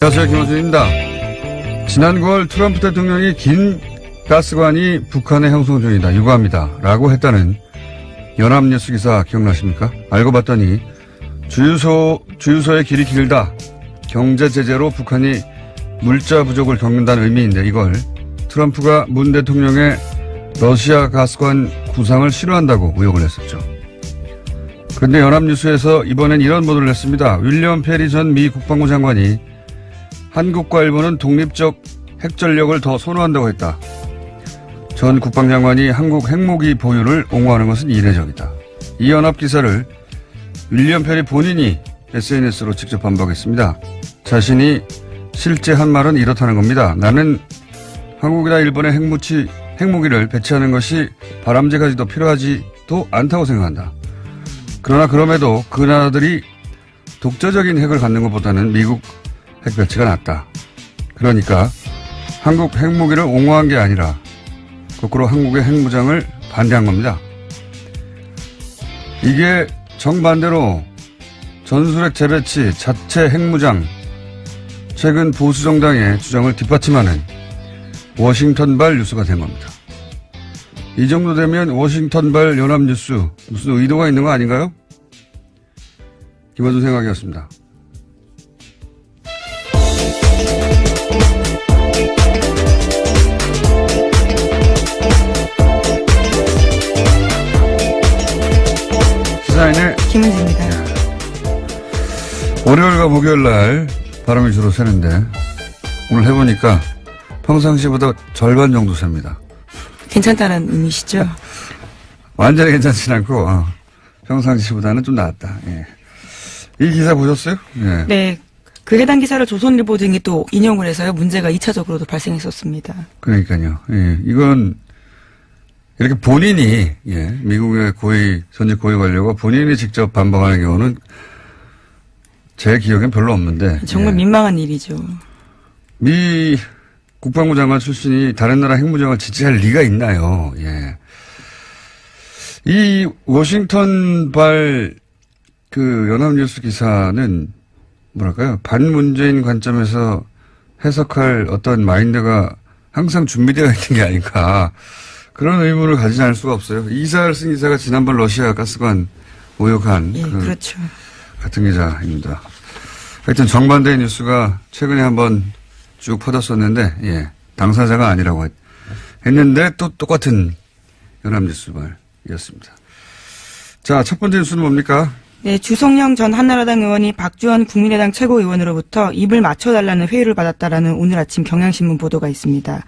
안녕하세요. 김원준입니다. 지난 9월 트럼프 대통령이 긴 가스관이 북한에 형성 중이다. 유구합니다. 라고 했다는 연합뉴스 기사 기억나십니까? 알고 봤더니 주유소의 길이 길다. 경제 제재로 북한이 물자 부족을 겪는다는 의미인데 이걸 트럼프가 문 대통령의 러시아 가스관 구상을 싫어한다고 의혹을 했었죠. 그런데 연합뉴스에서 이번엔 이런 보도를 했습니다. 윌리엄 페리 전 미 국방부 장관이 한국과 일본은 독립적 핵전력을 더 선호한다고 했다. 전 국방장관이 한국 핵무기 보유를 옹호하는 것은 이례적이다. 이 연합기사를 윌리엄 페리 본인이 SNS로 직접 반박했습니다. 자신이 실제 한 말은 이렇다는 겁니다. 나는 한국이나 일본의 핵무기를 배치하는 것이 바람직하지도 필요하지도 않다고 생각한다. 그러나 그럼에도 그 나라들이 독자적인 핵을 갖는 것보다는 미국 핵 배치가 낫다. 그러니까 한국 핵무기를 옹호한 게 아니라 거꾸로 한국의 핵무장을 반대한 겁니다. 이게 정반대로 전술핵 재배치, 자체 핵무장, 최근 보수정당의 주장을 뒷받침하는 워싱턴발 뉴스가 된 겁니다. 이 정도 되면 워싱턴발 연합뉴스 무슨 의도가 있는 거 아닌가요? 김원준 생각이었습니다. 시사인의 김은지입니다. 월요일과 목요일 날 바람이 주로 새는데 오늘 해보니까 평상시보다 절반 정도 셉니다. 괜찮다는 의미시죠? 완전히 괜찮진 않고 평상시보다는 좀 나았다. 예. 이 기사 보셨어요? 예. 네. 그 해당 기사를 조선일보 등이 또 인용을 해서요. 문제가 2차적으로도 발생했었습니다. 그러니까요. 예. 이건 이렇게 본인이 미국의 전직 고위 관료가 본인이 직접 반박하는 경우는 제 기억엔 별로 없는데 정말 민망한 일이죠. 미 국방부 장관 출신이 다른 나라 핵무장을 지지할 리가 있나요? 예. 이 워싱턴발 그 연합뉴스 기사는 뭐랄까요? 반문재인 관점에서 해석할 어떤 마인드가 항상 준비되어 있는 게 아닐까. 그런 의문을 가지지 않을 수가 없어요. 이 기사를 쓴 기사가 지난번 러시아 가스관 오역한 예, 그렇죠. 같은 기자입니다. 하여튼 정반대의 뉴스가 최근에 한번 쭉 퍼졌었는데 당사자가 아니라고 했는데 또 똑같은 연합뉴스발이었습니다. 자, 첫 번째 뉴스는 뭡니까? 네, 주성영 전 한나라당 의원이 박주원 국민의당 최고위원으로부터 입을 맞춰달라는 회유를 받았다라는 오늘 아침 경향신문 보도가 있습니다.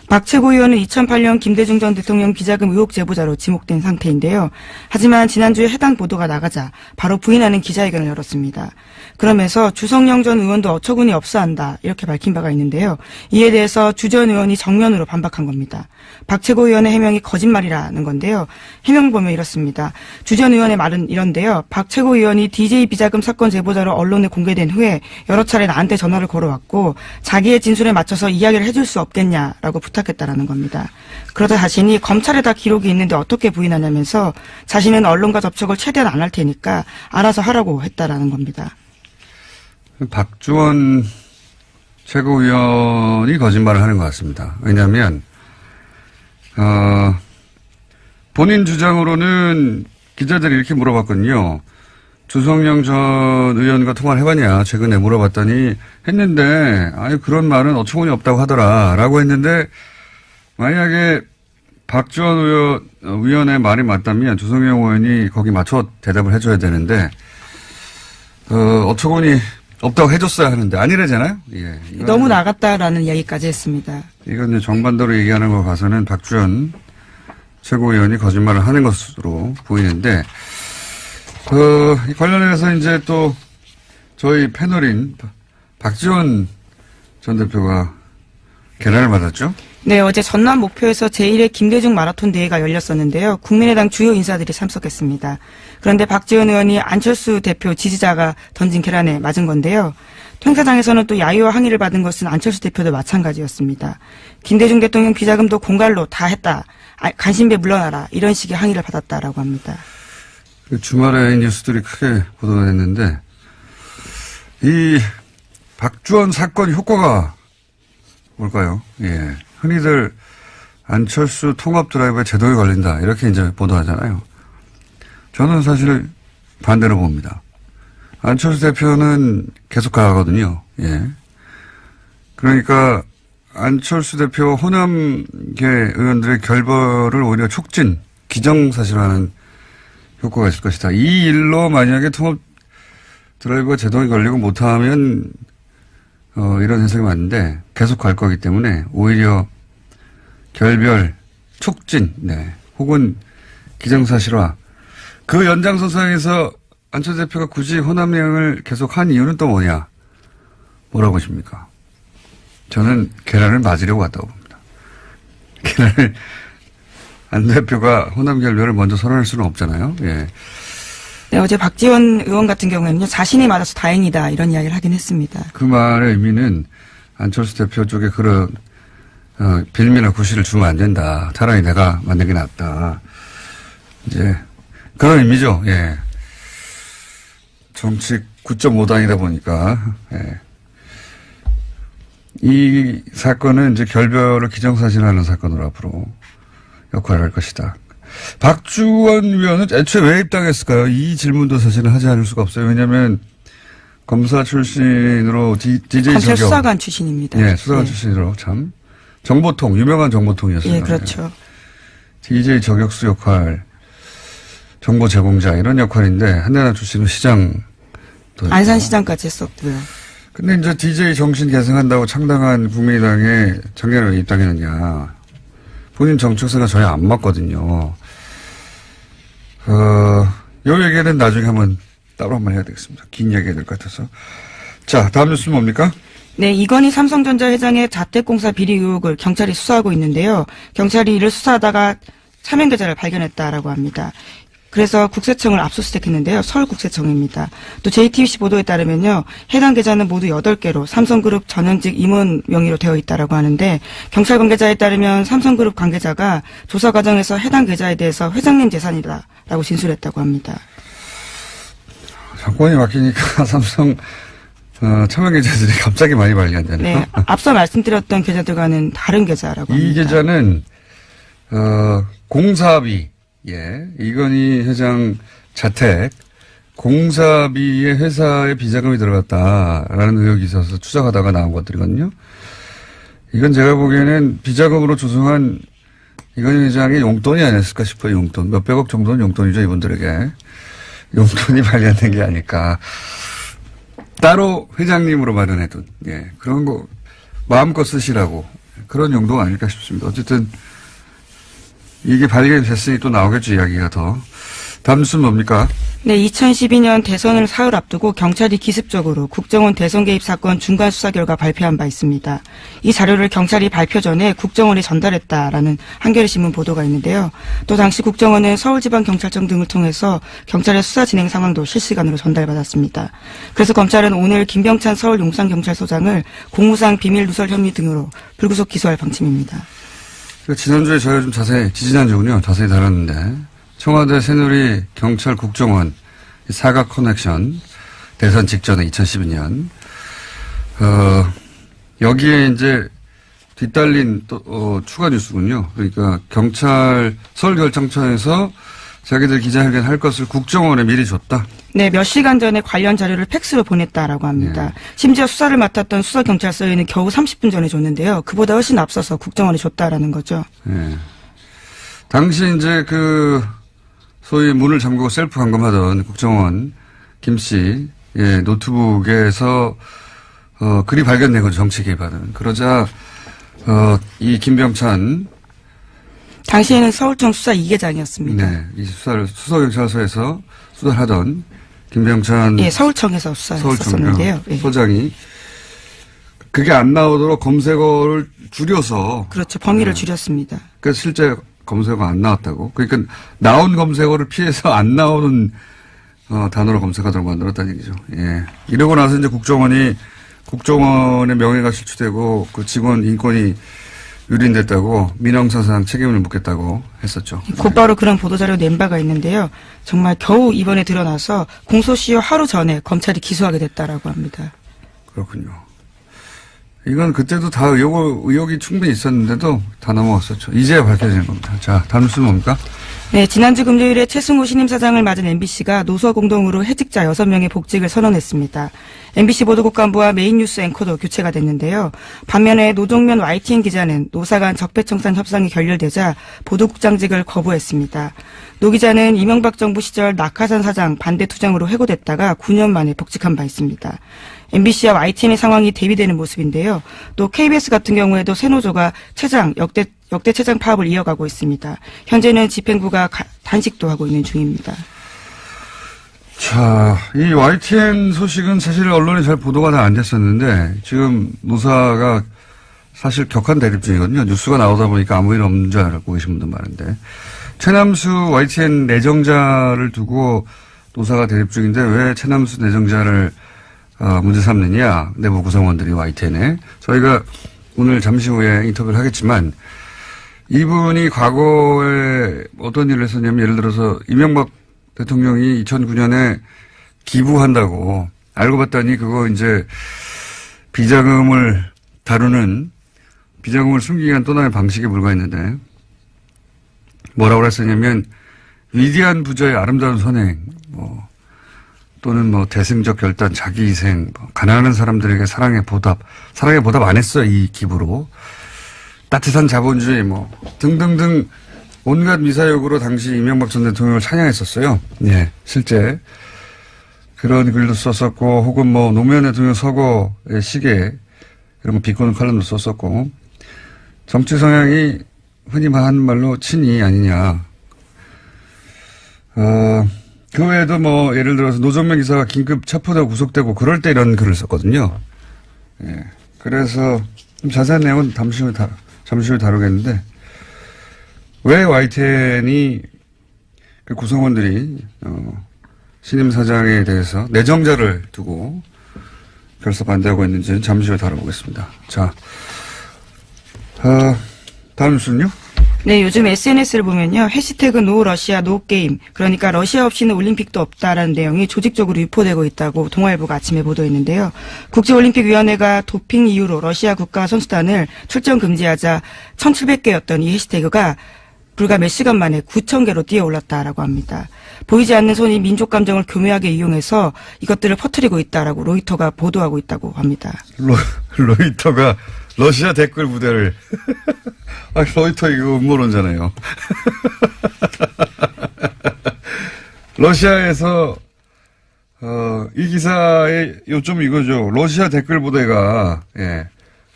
박 최고위원은 2008년 김대중 전 대통령 비자금 의혹 제보자로 지목된 상태인데요. 하지만 지난주에 해당 보도가 나가자 바로 부인하는 기자회견을 열었습니다. 그러면서 주성영 전 의원도 어처구니 없어 한다 이렇게 밝힌 바가 있는데요. 이에 대해서 주 전 의원이 정면으로 반박한 겁니다. 박 최고위원의 해명이 거짓말이라는 건데요. 해명을 보면 이렇습니다. 주 전 의원의 말은 이런데요. 박 최고위원이 DJ 비자금 사건 제보자로 언론에 공개된 후에 여러 차례 나한테 전화를 걸어왔고 자기의 진술에 맞춰서 이야기를 해줄 수 없겠냐라고 부탁했다라는 겁니다. 그러다 자신이 검찰에 다 기록이 있는데 어떻게 부인하냐면서 자신은 언론과 접촉을 최대한 안 할 테니까 알아서 하라고 했다라는 겁니다. 박주원 최고위원이 거짓말을 하는 것 같습니다. 왜냐하면 본인 주장으로는 기자들이 이렇게 물어봤거든요. 주성영 전 의원과 통화를 해봤냐 최근에 물어봤더니 했는데 그런 말은 어처구니 없다고 하더라 라고 했는데 만약에 박주원 의원의 말이 맞다면 주성영 의원이 거기 맞춰 대답을 해줘야 되는데 어처구니 없다고 해줬어야 하는데 아니래잖아요. 예, 너무 나갔다라는 이야기까지 했습니다. 이건 정반대로 얘기하는 거 봐서는 박주원 최고위원이 거짓말을 하는 것으로 보이는데 관련해서 이제 또 저희 패널인 박지원 전 대표가 계란을 맞았죠? 네, 어제 전남 목표에서 제1회 김대중 마라톤 대회가 열렸었는데요. 국민의당 주요 인사들이 참석했습니다. 그런데 박지원 의원이 안철수 대표 지지자가 던진 계란에 맞은 건데요. 행사장에서는 또 야유와 항의를 받은 것은 안철수 대표도 마찬가지였습니다. 김대중 대통령 비자금도 공갈로 다 했다. 간신배 물러나라. 이런 식의 항의를 받았다라고 합니다. 주말에 뉴스들이 크게 보도가 됐는데 이 박주원 사건 효과가 뭘까요? 예. 흔히들 안철수 통합 드라이브에 제동이 걸린다. 이렇게 이제 보도하잖아요. 저는 사실 반대로 봅니다. 안철수 대표는 계속 가거든요. 예. 그러니까 안철수 대표 호남계 의원들의 결벌을 오히려 촉진, 기정사실화하는 효과가 있을 것이다. 이 일로 만약에 통합 드라이브가 제동이 걸리고 못하면 이런 해석이 맞는데 계속 갈 거기 때문에 오히려 결별, 촉진, 네, 혹은 기정사실화. 그 연장선상에서 안철수 대표가 굳이 호남행을 계속 한 이유는 또 뭐냐? 뭐라고 보십니까? 저는 계란을 맞으려고 왔다고 봅니다. 계란을 안 대표가 호남 결별을 먼저 선언할 수는 없잖아요. 예. 네, 어제 박지원 의원 같은 경우에는요, 자신이 맞아서 다행이다 이런 이야기를 하긴 했습니다. 그 말의 의미는 안철수 대표 쪽에 그런 빌미나 구실을 주면 안 된다. 차라리 내가 만든 게 낫다. 이제 그런 의미죠. 예. 정치 9.5단이다 보니까 예. 이 사건은 이제 결별을 기정사실화하는 사건으로 앞으로 역할을 할 것이다. 박주원 위원은 애초에 왜 입당했을까요? 이 질문도 사실은 하지 않을 수가 없어요. 왜냐하면 검사 출신으로 DJ 검찰 저격. 수사관 출신입니다. 네, 수사관 출신으로 참 정보통 유명한 정보통이었어요. 예, 그렇죠. DJ 저격수 역할, 정보 제공자 이런 역할인데 한나라 출신은 시장. 안산시장까지 했었고요. 근데 이제 DJ 정신 계승한다고 창당한 국민의당에 작년에 왜 입당했느냐. 본인 정책사가 저희 안 맞거든요. 요 얘기는 나중에 한번 따로 한번 해야 되겠습니다. 긴 얘기가 될 것 같아서. 자, 다음 뉴스는 뭡니까? 네, 이건희 삼성전자 회장의 자택공사 비리 의혹을 경찰이 수사하고 있는데요. 경찰이 이를 수사하다가 차명 계좌를 발견했다라고 합니다. 그래서 국세청을 압수수색했는데요. 서울국세청입니다. 또 JTBC 보도에 따르면요. 해당 계좌는 모두 8개로 삼성그룹 전현직 임원 명의로 되어 있다라고 하는데 경찰 관계자에 따르면 삼성그룹 관계자가 조사 과정에서 해당 계좌에 대해서 회장님 재산이다라고 진술했다고 합니다. 정권이 바뀌니까 삼성 차명 계좌들이 갑자기 많이 발견되네요. 네, 앞서 말씀드렸던 계좌들과는 다른 계좌라고 합니다. 이 계좌는 공사비. 예, 이건희 회장 자택 공사비에 회사에 비자금이 들어갔다라는 의혹이 있어서 추적하다가 나온 것들이거든요. 이건 제가 보기에는 비자금으로 조성한 이건희 회장의 용돈이 아니었을까 싶어요. 용돈. 몇백억 정도는 용돈이죠. 이분들에게. 용돈이 발견된 게 아닐까. 따로 회장님으로 마련해둔. 예, 그런 거 마음껏 쓰시라고. 그런 용도가 아닐까 싶습니다. 어쨌든 이게 발견됐으니 또 나오겠죠, 이야기가 더. 다음 뉴스는 뭡니까? 네, 2012년 대선을 사흘 앞두고 경찰이 기습적으로 국정원 대선 개입 사건 중간 수사 결과 발표한 바 있습니다. 이 자료를 경찰이 발표 전에 국정원에 전달했다라는 한겨레신문 보도가 있는데요. 또 당시 국정원은 서울지방경찰청 등을 통해서 경찰의 수사 진행 상황도 실시간으로 전달받았습니다. 그래서 검찰은 오늘 김병찬 서울 용산경찰서장을 공무상 비밀 누설 혐의 등으로 불구속 기소할 방침입니다. 지난주에 저희가 좀 지지난주군요. 자세히 다뤘는데, 청와대 새누리 경찰 국정원 사각 커넥션 대선 직전에 2012년, 여기에 이제 뒤따른 또, 추가 뉴스군요. 그러니까 서울결정청에서 자기들 기자회견 할 것을 국정원에 미리 줬다. 네, 몇 시간 전에 관련 자료를 팩스로 보냈다라고 합니다. 네. 심지어 수사를 맡았던 수서경찰서에는 겨우 30분 전에 줬는데요. 그보다 훨씬 앞서서 국정원에 줬다라는 거죠. 네. 당시 이제 소위 문을 잠그고 셀프 감금하던 국정원 김 씨, 예, 노트북에서, 글이 발견된 거죠. 정치 개입하는. 그러자, 이 김병찬. 당시에는 서울청 수사 2계장이었습니다. 네. 이 수서경찰서에서 수사를 하던 김병찬. 예, 서울청에서 수사했었는데요. 예. 소장이 그게 안 나오도록 검색어를 줄여서. 그렇죠. 범위를 줄였습니다. 그러니까 실제 검색어가 안 나왔다고. 그러니까 나온 검색어를 피해서 안 나오는 단어로 검색하도록 만들었다는 얘기죠. 예. 이러고 나서 이제 국정원의 명예가 실추되고 그 직원 인권이 유린됐다고 민형사상 책임을 묻겠다고 했었죠. 곧바로 그런 보도자료 낸 바가 있는데요. 정말 겨우 이번에 드러나서 공소시효 하루 전에 검찰이 기소하게 됐다라고 합니다. 그렇군요. 이건 그때도 다 의혹이 충분히 있었는데도 다 넘어갔었죠. 이제야 밝혀지는 겁니다. 자, 다음 뉴스는 뭡니까? 네, 지난주 금요일에 최승호 신임 사장을 맞은 MBC가 노서 공동으로 해직자 6명의 복직을 선언했습니다. MBC 보도국 간부와 메인 뉴스 앵커도 교체가 됐는데요. 반면에 노종면 YTN 기자는 노사 간 적폐청산 협상이 결렬되자 보도국장직을 거부했습니다. 노 기자는 이명박 정부 시절 낙하산 사장 반대 투쟁으로 해고됐다가 9년 만에 복직한 바 있습니다. MBC와 YTN의 상황이 대비되는 모습인데요. 또 KBS 같은 경우에도 새노조가 역대 최장 파업을 이어가고 있습니다. 현재는 집행부가 단식도 하고 있는 중입니다. 자, 이 YTN 소식은 사실 언론에 잘 보도가 다 안 됐었는데 지금 노사가 사실 격한 대립 중이거든요. 뉴스가 나오다 보니까 아무 일 없는 줄 알고 계신 분들 많은데 최남수 YTN 내정자를 두고 노사가 대립 중인데 왜 최남수 내정자를 문제 삼느냐. 내부 구성원들이 YTN에. 저희가 오늘 잠시 후에 인터뷰를 하겠지만 이분이 과거에 어떤 일을 했었냐면 예를 들어서 이명박 대통령이 2009년에 기부한다고 알고 봤더니 그거 이제 비자금을 다루는 비자금을 숨기기 위한 또 하나의 방식에 불과했는데 뭐라고 했었냐면 위대한 부자의 아름다운 선행 또는 대승적 결단, 자기희생, 가난한 사람들에게 사랑의 보답 안 했어요, 이 기부로. 따뜻한 자본주의, 등등등 온갖 미사역으로 당시 이명박 전 대통령을 찬양했었어요. 예, 실제. 그런 글도 썼었고, 혹은 노무현 대통령 서거의 시계, 이런 거 비꼬는 칼럼도 썼었고, 정치 성향이 흔히 하는 말로 친이 아니냐. 그 외에도 예를 들어서 노정면 기사가 긴급 체포되고 구속되고 그럴 때 이런 글을 썼거든요. 예. 그래서 좀 자세한 내용은 잠시 후에 다루겠는데, 왜 YTN이 그 구성원들이, 신임 사장에 대해서 내정자를 두고 결사 반대하고 있는지는 잠시 후에 다뤄보겠습니다. 자, 다음 뉴스는요? 네, 요즘 SNS를 보면요. 해시태그 노 러시아 노 게임. 그러니까 러시아 없이는 올림픽도 없다라는 내용이 조직적으로 유포되고 있다고 동아일보가 아침에 보도했는데요. 국제올림픽위원회가 도핑 이유로 러시아 국가 선수단을 출전 금지하자 1,700개였던 이 해시태그가 불과 몇 시간 만에 9,000개로 뛰어올랐다라고 합니다. 보이지 않는 손이 민족 감정을 교묘하게 이용해서 이것들을 퍼뜨리고 있다라고 로이터가 보도하고 있다고 합니다. 로이터가 러시아 댓글 부대를 로이터 이거 음모론잖아요. 러시아에서 이 기사의 요점 이거죠. 러시아 댓글 부대가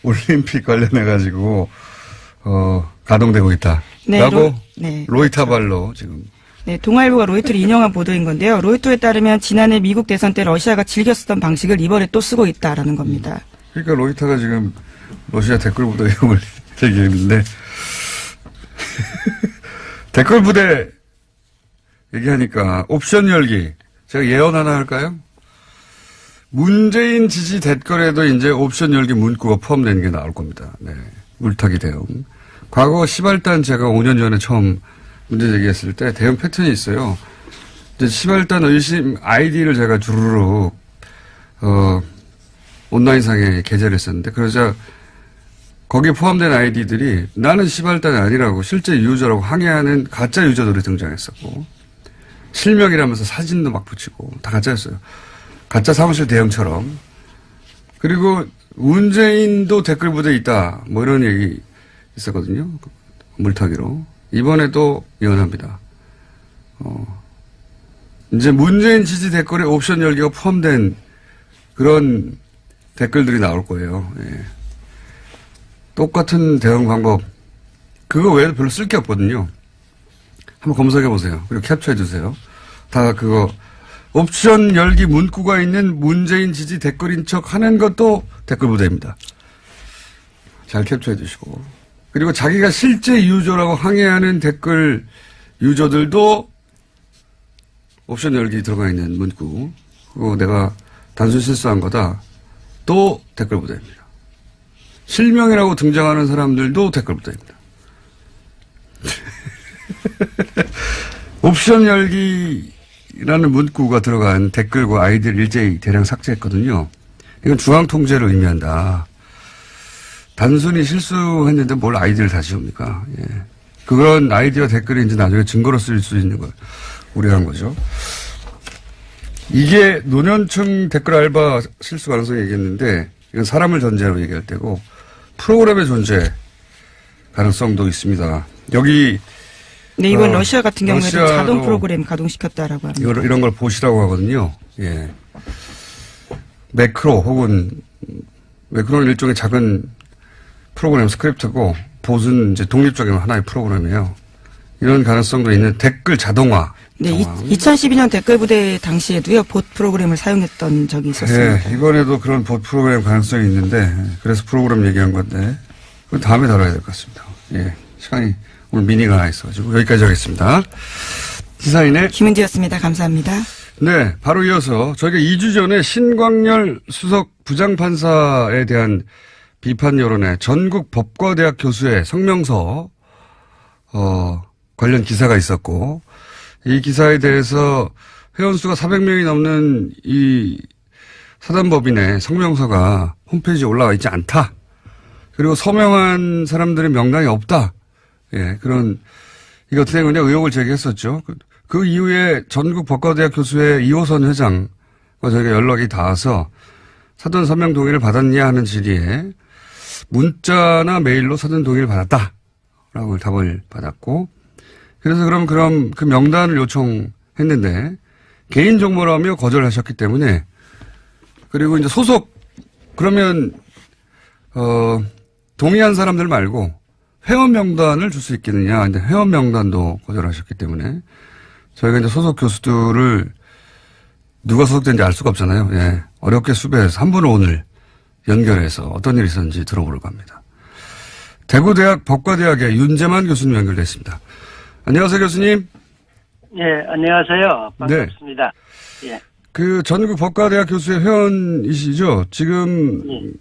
올림픽 관련해 가지고 가동되고 있다. 네, 라고 네, 로이터발로 지금. 네, 동아일보가 로이터를 인용한 보도인 건데요. 로이터에 따르면 지난해 미국 대선 때 러시아가 즐겨 쓰던 방식을 이번에 또 쓰고 있다라는 겁니다. 그러니까 로이터가 지금 러시아 댓글 부대 이용을 얘기했는데 댓글 부대 얘기하니까 옵션 열기 제가 예언 하나 할까요? 문재인 지지 댓글에도 이제 옵션 열기 문구가 포함되는 게 나올 겁니다. 네, 물타기 대응. 과거 시발단 제가 5년 전에 처음 문제 제기했을 때 대응 패턴이 있어요. 이제 시발단 의심 아이디를 제가 주르륵 온라인상에 게재를 했었는데 그러자 거기에 포함된 아이디들이 나는 시발단이 아니라고 실제 유저라고 항의하는 가짜 유저들이 등장했었고 실명이라면서 사진도 막 붙이고 다 가짜였어요. 가짜 사무실 대응처럼. 그리고 문재인도 댓글 부대에 있다. 이런 얘기 있었거든요. 물타기로. 이번에도 예언합니다. 이제 문재인 지지 댓글에 옵션 열기가 포함된 그런 댓글들이 나올 거예요. 예. 똑같은 대응 방법. 그거 외에도 별로 쓸 게 없거든요. 한번 검색해 보세요. 그리고 캡처해 주세요. 다 그거 옵션 열기 문구가 있는 문재인 지지 댓글인 척 하는 것도 댓글 부대입니다. 잘 캡처해 주시고. 그리고 자기가 실제 유저라고 항의하는 댓글 유저들도 옵션 열기 들어가 있는 문구. 그거 내가 단순 실수한 거다. 또 댓글 부대입니다. 실명이라고 등장하는 사람들도 댓글 부대입니다. 옵션 열기라는 문구가 들어간 댓글과 아이디를 일제히 대량 삭제했거든요. 이건 중앙 통제를 의미한다. 단순히 실수했는데 뭘 아이디어를 다시 옵니까? 예. 그런 아이디어 댓글이 이제 나중에 증거로 쓰일 수 있는 걸 우려한 거죠. 이게 노년층 댓글 알바 실수 가능성을 얘기했는데 이건 사람을 전제로 얘기할 때고 프로그램의 존재 가능성도 있습니다. 여기 네, 이번 러시아 같은 경우에도 러시아도 자동 프로그램 가동시켰다라고 합니다. 이런 걸 보시라고 하거든요. 예. 매크로는 일종의 작은 프로그램 스크립트고 봇은 이제 독립적인 하나의 프로그램이에요. 이런 가능성도 있는 댓글 자동화. 네, 2012년 댓글 부대 당시에도요, 봇 프로그램을 사용했던 적이 있었습니다. 네, 이번에도 그런 봇 프로그램 가능성이 있는데, 그래서 프로그램 얘기한 건데, 그건 다음에 다뤄야 될 것 같습니다. 예. 시간이 오늘 미니가 하나 있어가지고, 여기까지 하겠습니다. 시사인의 김은지였습니다. 감사합니다. 네, 바로 이어서 저희가 2주 전에 신광열 수석 부장판사에 대한 비판 여론에 전국 법과대학 교수의 성명서, 관련 기사가 있었고, 이 기사에 대해서 회원수가 400명이 넘는 이 사단법인의 성명서가 홈페이지에 올라와 있지 않다. 그리고 서명한 사람들의 명단이 없다. 예, 이게 어떻게 된 거냐 의혹을 제기했었죠. 그 이후에 전국 법과대학 교수의 이호선 회장과 저희가 연락이 닿아서 사전 서명 동의를 받았냐 하는 질의에 문자나 메일로 사전 동의를 받았다라고 답을 받았고, 그래서 그럼 그 명단을 요청했는데 개인 정보라며 거절하셨기 때문에, 그리고 이제 그러면 동의한 사람들 말고 회원 명단을 줄 수 있겠느냐. 근데 회원 명단도 거절하셨기 때문에 저희가 이제 소속 교수들을 누가 소속된지 알 수가 없잖아요. 예. 어렵게 수배해서 한 분을 오늘 연결해서 어떤 일이 있었는지 들어보려고 합니다. 대구대학 법과대학의 윤재만 교수님 연결됐습니다. 안녕하세요, 교수님. 예, 안녕하세요. 반갑습니다. 네. 예. 그 전국 법과대학 교수회 회원이시죠? 지금 예.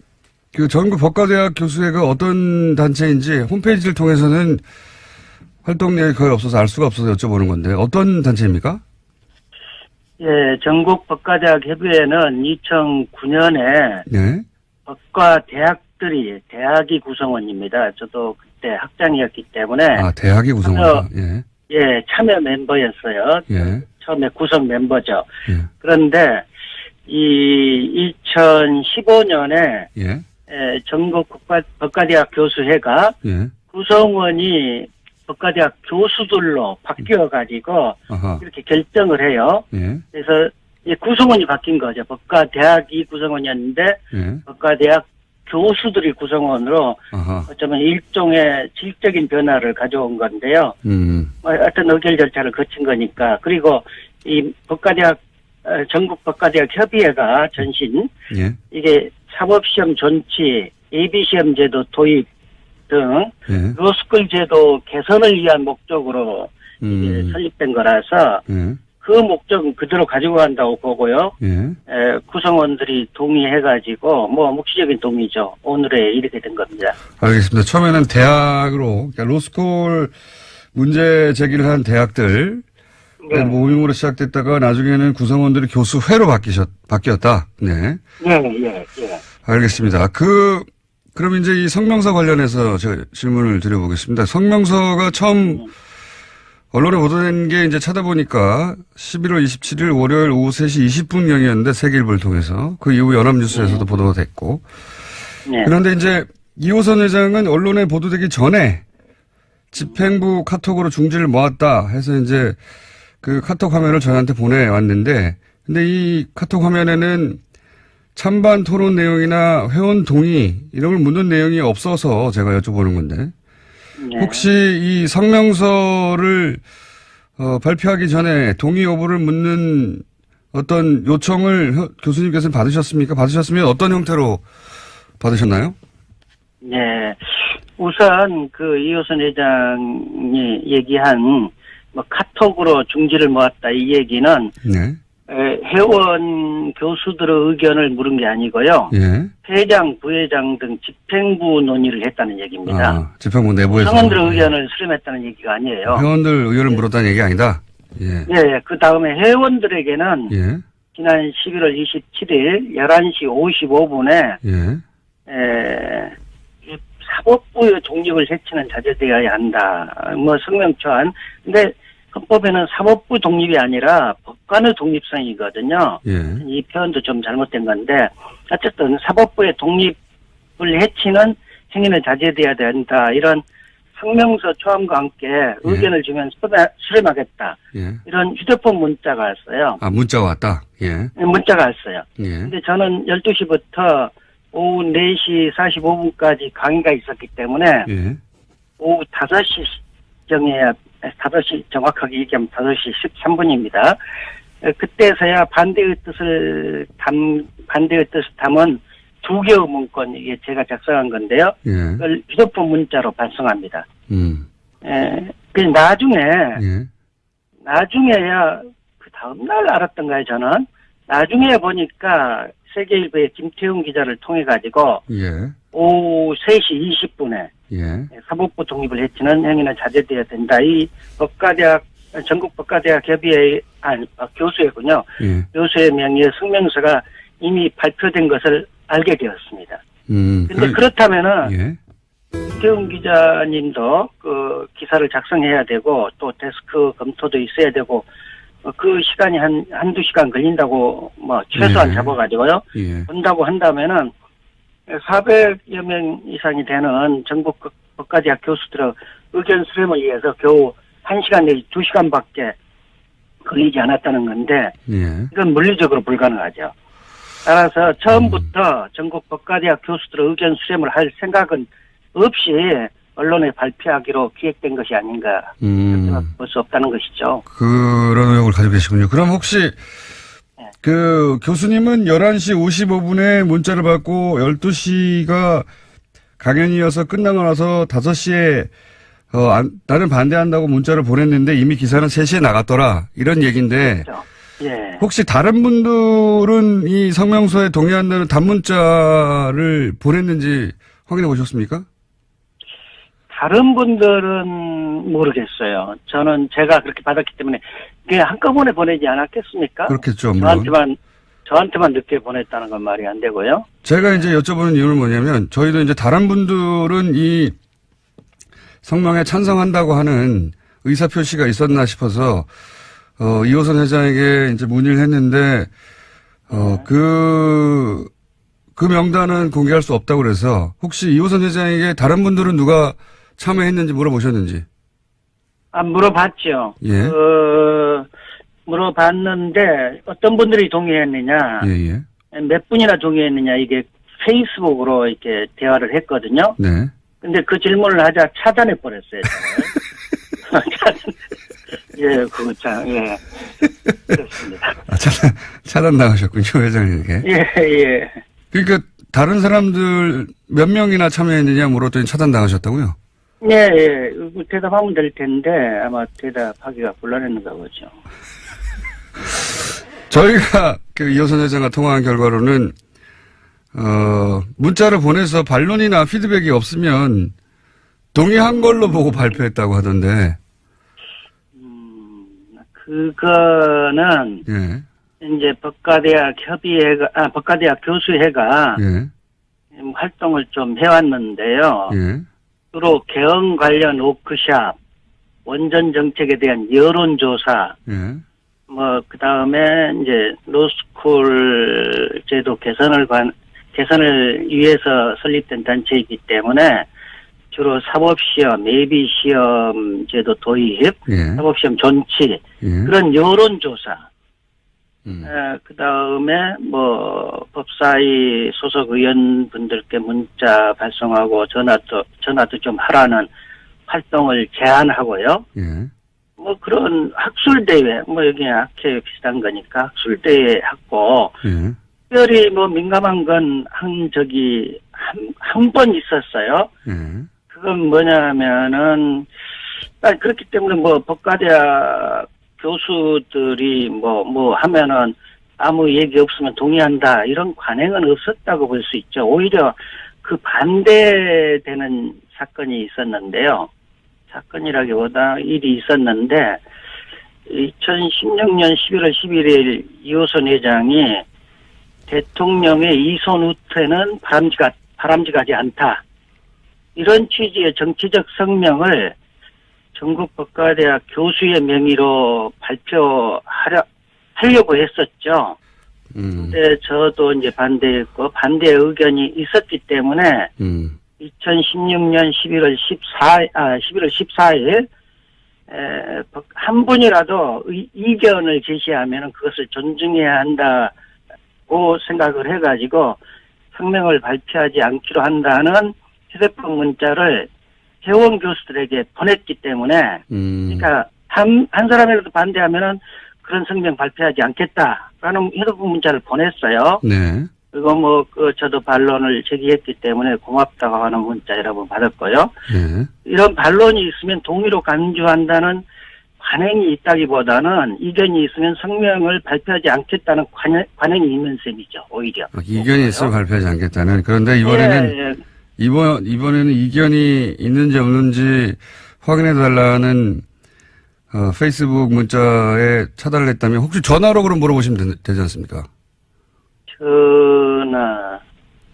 그 전국 법과대학 교수회가 어떤 단체인지 홈페이지를 통해서는 활동량이 거의 없어서 알 수가 없어서 여쭤보는 건데 어떤 단체입니까? 예, 전국 법과대학 협의회는 2009년에 네. 대학이 구성원입니다. 저도 그때 학장이었기 때문에. 아, 대학이 구성원이다. 예. 예, 참여 멤버였어요. 예. 처음에 구성 멤버죠. 예. 그런데 이 2015년에 예. 전국 법과대학 교수회가 예. 구성원이 법과대학 교수들로 바뀌어가지고 아하. 이렇게 결정을 해요. 예. 그래서 이 구성원이 바뀐 거죠. 법과대학이 구성원이었는데 예. 법과대학 교수들이 구성원으로 아하. 어쩌면 일종의 질적인 변화를 가져온 건데요. 어떤 의결 절차를 거친 거니까. 그리고 이 법과대학 전국 법과대학 협의회가 전신 예. 이게 사법시험 존치, 예비시험 제도 도입 등 예. 로스쿨 제도 개선을 위한 목적으로 이게 설립된 거라서 예. 그 목적은 그대로 가지고 간다고 보고요. 예. 구성원들이 동의해가지고 묵시적인 동의죠. 오늘에 이렇게 된 겁니다. 알겠습니다. 처음에는 대학으로, 그러니까 로스쿨 문제 제기를 한 대학들 네. 모임으로 시작됐다가 나중에는 구성원들이 교수회로 바뀌었다. 네. 예. 알겠습니다. 그럼 이제 이 성명서 관련해서 제가 질문을 드려보겠습니다. 성명서가 처음 언론에 보도된 게 이제 찾아보니까 11월 27일 월요일 오후 3시 20분경이었는데 세계일보를 통해서 그 이후 연합뉴스에서도 보도가 됐고. 네. 그런데 이제 이호선 회장은 언론에 보도되기 전에 집행부 카톡으로 중지를 모았다 해서 이제 그 카톡 화면을 저희한테 보내왔는데, 근데 이 카톡 화면에는 찬반 토론 내용이나 회원 동의 이런 걸 묻는 내용이 없어서 제가 여쭤보는 건데, 네. 혹시 이 성명서를 발표하기 전에 동의 여부를 묻는 어떤 요청을 교수님께서는 받으셨습니까? 받으셨으면 어떤 형태로 받으셨나요? 네. 우선 그 이호선 회장이 얘기한 카톡으로 중지를 모았다 이 얘기는 네. 회원 교수들의 의견을 물은 게 아니고요. 예. 회장, 부회장 등 집행부 논의를 했다는 얘기입니다. 아, 집행부 내부에서. 구성원들의 의견을 수렴했다는 얘기가 아니에요. 회원들 의견을 물었다는 얘기 아니다? 예. 예, 그 다음에 회원들에게는 예. 지난 11월 27일 11시 55분에 예. 사법부의 독립을 해치는 자제되어야 한다. 뭐 성명초안. 근데 헌법에는 사법부 독립이 아니라 법관의 독립성이거든요. 예. 이 표현도 좀 잘못된 건데 어쨌든 사법부의 독립을 해치는 행위는 자제돼야 된다. 이런 성명서 초안과 함께 의견을 주면 수렴하겠다. 예. 이런 휴대폰 문자가 왔어요. 아, 문자가 왔다. 예. 문자가 왔어요. 예. 근데 저는 12시부터 오후 4시 45분까지 강의가 있었기 때문에 예. 오후 5시 정해야 5시 정확하게 얘기하면 5시 13분입니다. 그때서야 반대의 뜻을 담은 2개의 문건, 이게 제가 작성한 건데요. 예. 그걸 휴대폰 문자로 발송합니다. 그 예. 나중에야 그 다음날 알았던가요, 저는? 나중에 보니까 세계일보의 김태훈 기자를 통해가지고, 예. 오후 3시 20분에, 예. 사법부 독립을 해치는 행위는 자제돼야 된다. 이 전국 법과대학 협의회, 교수회군요. 예. 교수의 명의의 성명서가 이미 발표된 것을 알게 되었습니다. 근데 그렇다면은, 예. 김태훈 기자님도 그 기사를 작성해야 되고, 또 데스크 검토도 있어야 되고, 그 시간이 한두 시간 걸린다고, 최소한 예. 잡아가지고요. 예. 본다고 한다면은, 400여 명 이상이 되는 전국 법과대학 교수들의 의견 수렴을 위해서 겨우 1시간 내지 2시간밖에 걸리지 않았다는 건데, 예. 이건 물리적으로 불가능하죠. 따라서 처음부터 전국 법과대학 교수들의 의견 수렴을 할 생각은 없이 언론에 발표하기로 기획된 것이 아닌가 볼 수 없다는 것이죠. 그런 의혹을 가지고 계시군요. 그럼 혹시 그 교수님은 11시 55분에 문자를 받고 12시가 강연이어서 끝나고 나서 5시에 나는 반대한다고 문자를 보냈는데 이미 기사는 3시에 나갔더라. 이런 얘기인데 그렇죠. 예. 혹시 다른 분들은 이 성명서에 동의한다는 단문자를 보냈는지 확인해 보셨습니까? 다른 분들은 모르겠어요. 저는 제가 그렇게 받았기 때문에 그냥 한꺼번에 보내지 않았겠습니까? 그렇겠죠. 물론. 저한테만 늦게 보냈다는 건 말이 안 되고요. 제가 이제 여쭤보는 이유는 뭐냐면 저희도 이제 다른 분들은 이 성명에 찬성한다고 하는 의사표시가 있었나 싶어서 이호선 회장에게 이제 문의를 했는데 그 명단은 공개할 수 없다고 그래서 혹시 이호선 회장에게 다른 분들은 누가 참여했는지 물어보셨는지? 물어봤죠. 예. 물어봤는데 어떤 분들이 동의했느냐, 예. 몇 분이나 동의했느냐 이게 페이스북으로 이렇게 대화를 했거든요. 네. 근데 그 질문을 하자 차단해 버렸어요. 예, 그거 참, 예. 그렇습니다. 차단 나가셨군요, 회장님에게. 예. 그러니까 다른 사람들 몇 명이나 참여했느냐 물었더니 차단 나가셨다고요? 예. 대답하면 될 텐데 아마 대답하기가 곤란했는가 보죠. 저희가 그 이호선 회장과 통화한 결과로는 문자를 보내서 반론이나 피드백이 없으면 동의한 걸로 보고 발표했다고 하던데. 그거는 예. 이제 법과대학 법과대학 교수회가 예. 활동을 좀 해왔는데요. 예. 주로 개헌 관련 워크샵, 원전 정책에 대한 여론조사, 예. 그 다음에 이제 로스쿨 제도 개선을 위해서 설립된 단체이기 때문에 주로 사법시험, 예비시험 제도 도입, 예. 사법시험 존치, 예. 그런 여론조사, 그 다음에 법사위 소속 의원분들께 문자 발송하고 전화도 좀 하라는 활동을 제안하고요. 예. 그런 학술대회, 여기 학회 비슷한 거니까 학술대회 하고, 예. 특별히 민감한 건 한 번 있었어요. 예. 그건 뭐냐면은, 그렇기 때문에 법과대학 교수들이 하면은 아무 얘기 없으면 동의한다. 이런 관행은 없었다고 볼 수 있죠. 오히려 그 반대되는 사건이 있었는데요. 사건이라기보다 일이 있었는데 2016년 11월 11일 이호선 회장이 대통령의 이손 후퇴는 바람직하지 않다. 이런 취지의 정치적 성명을 전국 법과대학 교수의 명의로 하려고 했었죠. 근데 저도 이제 반대했고, 반대 의견이 있었기 때문에, 2016년 11월 14일, 한 분이라도 이견을 제시하면 그것을 존중해야 한다고 생각을 해가지고, 성명을 발표하지 않기로 한다는 휴대폰 문자를 회원 교수들에게 보냈기 때문에, 그러니까 한 사람이라도 반대하면은 그런 성명 발표하지 않겠다라는 휴대폰 문자를 보냈어요. 네. 그리고 저도 반론을 제기했기 때문에 고맙다고 하는 문자 여러분 받았고요. 네. 이런 반론이 있으면 동의로 간주한다는 관행이 있다기보다는 이견이 있으면 성명을 발표하지 않겠다는 관행이 있는 셈이죠, 오히려. 이견이 있으면 발표하지 않겠다는. 그런데 이번에는, 이번에는 이견이 있는지 없는지 확인해달라는 페이스북 문자에 차단을 했다면 혹시 전화로 그럼 물어보시면 되지 않습니까?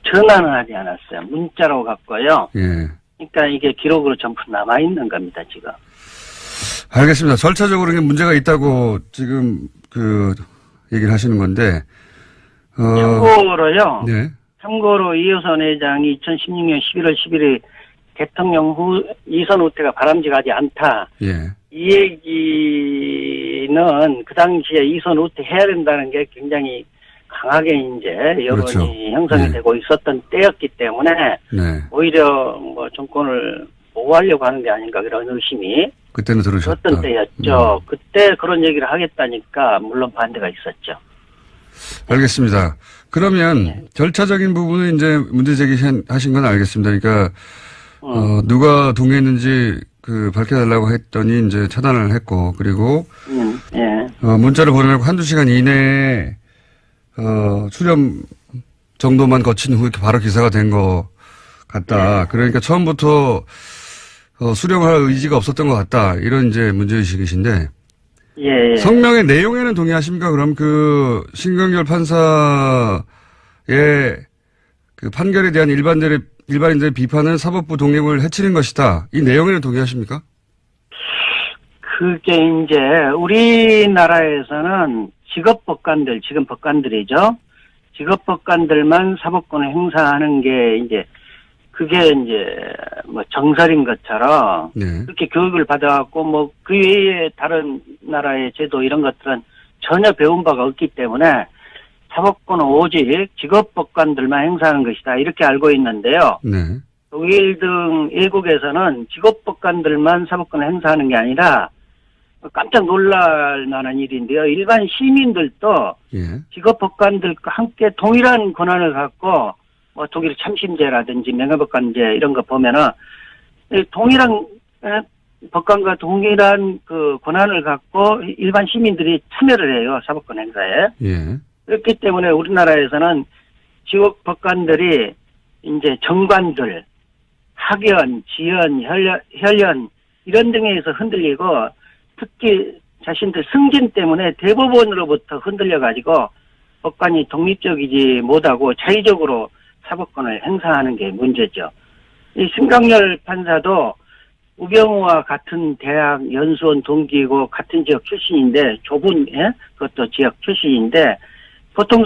전화는 하지 않았어요. 문자로 갔고요. 예. 그러니까 이게 기록으로 전부 남아있는 겁니다, 지금. 알겠습니다. 절차적으로 이게 문제가 있다고 지금 얘기를 하시는 건데. 참고로요. 네. 참고로 이호선 회장이 2016년 11월 11일 대통령 후 이선 후퇴가 바람직하지 않다. 예. 이 얘기는 그 당시에 이선 후퇴 해야 된다는 게 굉장히 강하게 이제 여론이 그렇죠. 형성이 네. 되고 있었던 때였기 때문에 네. 오히려 정권을 보호하려고 하는 게 아닌가 그런 의심이 그때는 들으셨다. 그랬던 때였죠. 그때 그런 얘기를 하겠다니까 물론 반대가 있었죠. 알겠습니다. 그러면 절차적인 부분은 이제 문제 제기하신 건 알겠습니다. 그러니까 누가 동의했는지 밝혀달라고 했더니 이제 차단을 했고 그리고 예. 문자를 보내놓고 한두 시간 이내에 수렴 정도만 거친 후에 바로 기사가 된 것 같다. 그러니까 처음부터 수렴할 의지가 없었던 것 같다. 이런 이제 문제의식이신데. 예. 성명의 내용에는 동의하십니까? 그럼 신경열 판사의 판결에 대한 일반인들의 비판은 사법부 독립을 해치는 것이다. 이 내용에는 동의하십니까? 그게 이제 우리나라에서는 직업법관들, 지금 법관들이죠. 직업법관들만 사법권을 행사하는 게 이제 그게 이제 정설인 것처럼 네. 그렇게 교육을 받아갖고 그 외에 다른 나라의 제도 이런 것들은 전혀 배운 바가 없기 때문에 사법권은 오직 직업법관들만 행사하는 것이다. 이렇게 알고 있는데요. 네. 독일 등 외국에서는 직업법관들만 사법권을 행사하는 게 아니라 깜짝 놀랄 만한 일인데요. 일반 시민들도 예. 직업법관들과 함께 동일한 권한을 갖고 독일 참심제라든지 명예법관제 이런 거 보면은 동일한 법관과 동일한 권한을 갖고 일반 시민들이 참여를 해요. 사법권 행사에. 예. 그렇기 때문에 우리나라에서는 직업법관들이 이제 정관들, 학연, 지연, 혈연 이런 등에서 흔들리고 특히 자신들 승진 때문에 대법원으로부터 흔들려가지고 법관이 독립적이지 못하고 자의적으로 사법권을 행사하는 게 문제죠. 이 신강렬 판사도 우병우와 같은 대학 연수원 동기이고 같은 지역 출신인데 그것도 지역 출신인데 보통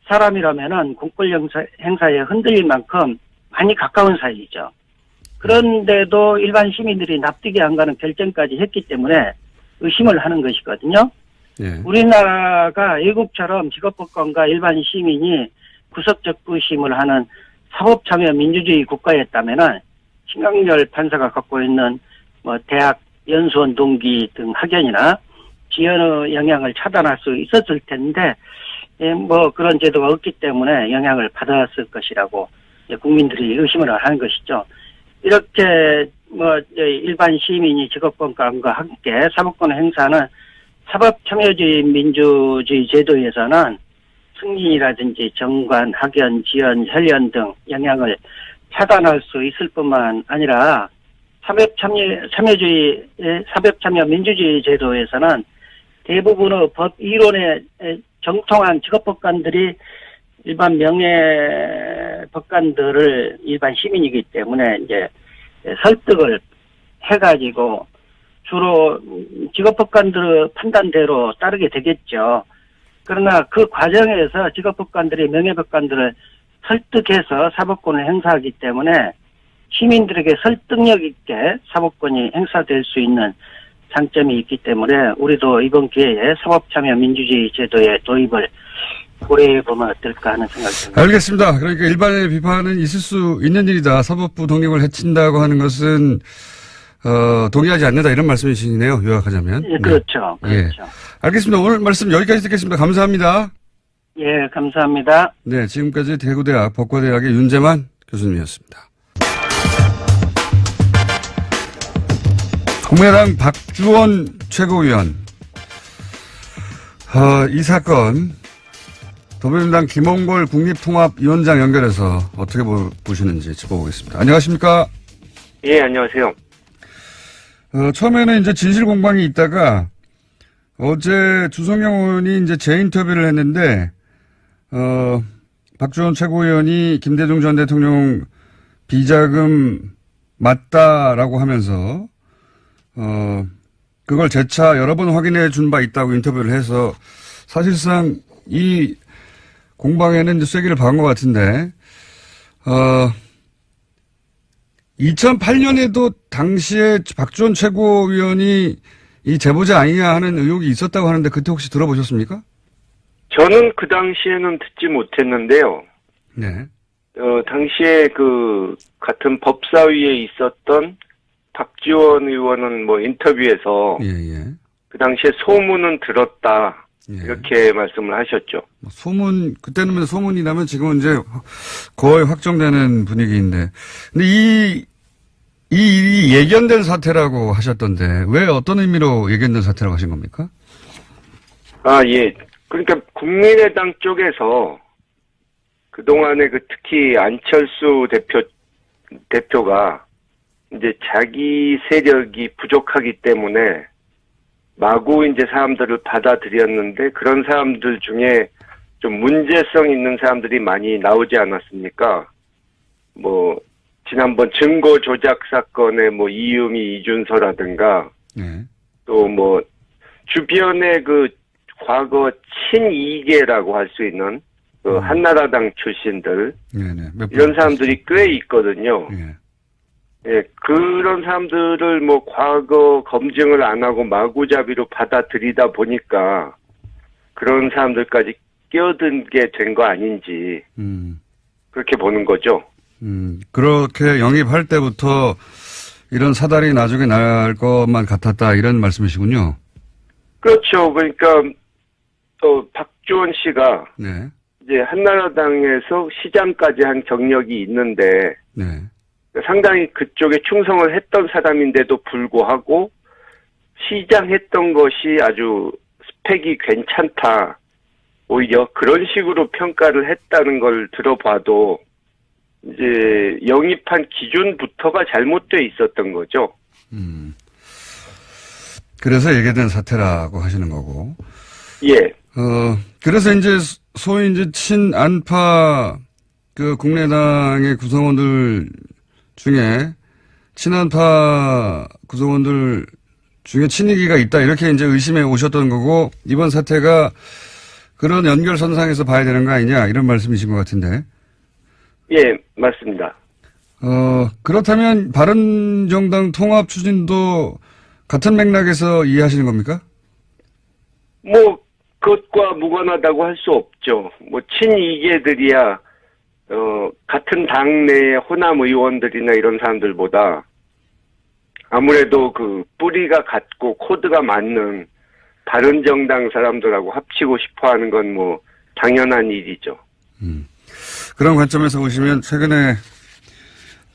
사람이라면은 공권 행사에 흔들릴 만큼 많이 가까운 사이죠. 그런데도 일반 시민들이 납득이 안 가는 결정까지 했기 때문에 의심을 하는 것이거든요. 예. 우리나라가 외국처럼 직업법관과 일반 시민이 구석적구심을 하는 사법참여 민주주의 국가였다면은 신강렬 판사가 갖고 있는 대학 연수원 동기 등 학연이나 지연의 영향을 차단할 수 있었을 텐데 그런 제도가 없기 때문에 영향을 받았을 것이라고 국민들이 의심을 하는 것이죠. 이렇게 일반 시민이 직업법관과 함께 사법권을 행사하는 사법참여주의 민주주의 제도에서는 승진이라든지 정관, 학연, 지연, 혈연 등 영향을 차단할 수 있을 뿐만 아니라 사법참여 민주주의 제도에서는 대부분의 법 이론에 정통한 직업법관들이 일반 명예 법관들을 일반 시민이기 때문에 이제 설득을 해가지고 주로 직업법관들의 판단대로 따르게 되겠죠. 그러나 그 과정에서 직업법관들이 명예법관들을 설득해서 사법권을 행사하기 때문에 시민들에게 설득력 있게 사법권이 행사될 수 있는 장점이 있기 때문에 우리도 이번 기회에 사법참여민주주의 제도의 도입을 고려해보면 어떨까 하는 생각이 듭니다. 알겠습니다. 그러니까 일반의 비판은 있을 수 있는 일이다. 사법부 독립을 해친다고 하는 것은 동의하지 않는다 이런 말씀이시네요. 요약하자면. 예, 그렇죠. 네. 그렇죠. 예. 알겠습니다. 오늘 말씀 여기까지 듣겠습니다. 감사합니다. 예, 감사합니다. 네, 지금까지 대구대학 법과대학의 윤재만 교수님이었습니다. 국민의당 박주원 최고위원. 이 사건 더불어민주당 김홍걸 국립통합위원장 연결해서 어떻게 보시는지 짚어보겠습니다. 안녕하십니까? 예, 안녕하세요. 처음에는 이제 진실 공방이 있다가 어제 주성영 의원이 이제 재인터뷰를 했는데, 박주원 최고위원이 김대중 전 대통령 비자금 맞다라고 하면서, 그걸 재차 여러 번 확인해 준 바 있다고 인터뷰를 해서 사실상 이 공방에는 이제 쐐기를 박은 것 같은데, 2008년에도 당시에 박주원 최고위원이 이 제보자 아니냐 하는 의혹이 있었다고 하는데 그때 혹시 들어보셨습니까? 저는 그 당시에는 듣지 못했는데요. 네. 당시에 그 같은 법사위에 있었던 박지원 의원은 뭐 인터뷰에서 예. 그 당시에 소문은 들었다. 예. 이렇게 말씀을 하셨죠. 소문, 그때는 소문이 나면 지금은 이제 거의 확정되는 분위기인데. 근데 이 일이 예견된 사태라고 하셨던데, 왜 어떤 의미로 예견된 사태라고 하신 겁니까? 아, 예. 그러니까 국민의당 쪽에서 그동안에 특히 안철수 대표가 이제 자기 세력이 부족하기 때문에 마구 이제 사람들을 받아들였는데 그런 사람들 중에 좀 문제성 있는 사람들이 많이 나오지 않았습니까? 뭐 지난번 증거 조작 사건의 뭐 이유미 이준서라든가 또 뭐 주변에 그 과거 친이계라고 할 수 있는 그 한나라당 출신들 이런 사람들이 꽤 있거든요. 예, 그런 사람들을 뭐 과거 검증을 안 하고 마구잡이로 받아들이다 보니까 그런 사람들까지 끼어들게 된 거 아닌지 그렇게 보는 거죠. 그렇게 영입할 때부터 이런 사달이 나중에 날 것만 같았다 이런 말씀이시군요. 그렇죠. 그러니까 박주원 씨가 이제 한나라당에서 시장까지 한 경력이 있는데 상당히 그쪽에 충성을 했던 사람인데도 불구하고 시장했던 것이 아주 스펙이 괜찮다. 오히려 그런 식으로 평가를 했다는 걸 들어봐도 이제 영입한 기준부터가 잘못돼 있었던 거죠. 그래서 예견된 사태라고 하시는 거고. 예. 그래서 이제 소위 이제 친안파 그 국민의당의 구성원들 중에 친한파 구성원들 중에 친이기가 있다 이렇게 이제 의심해 오셨던 거고 이번 사태가 그런 연결선상에서 봐야 되는 거 아니냐 이런 말씀이신 것 같은데. 예, 맞습니다. 그렇다면 바른정당 통합 추진도 같은 맥락에서 이해하시는 겁니까? 뭐 그것과 무관하다고 할 수 없죠. 뭐 친이계들이야 같은 당내의 호남 의원들이나 이런 사람들보다 아무래도 그 뿌리가 같고 코드가 맞는 바른정당 사람들하고 합치고 싶어 하는 건 뭐 당연한 일이죠. 그런 관점에서 보시면 최근에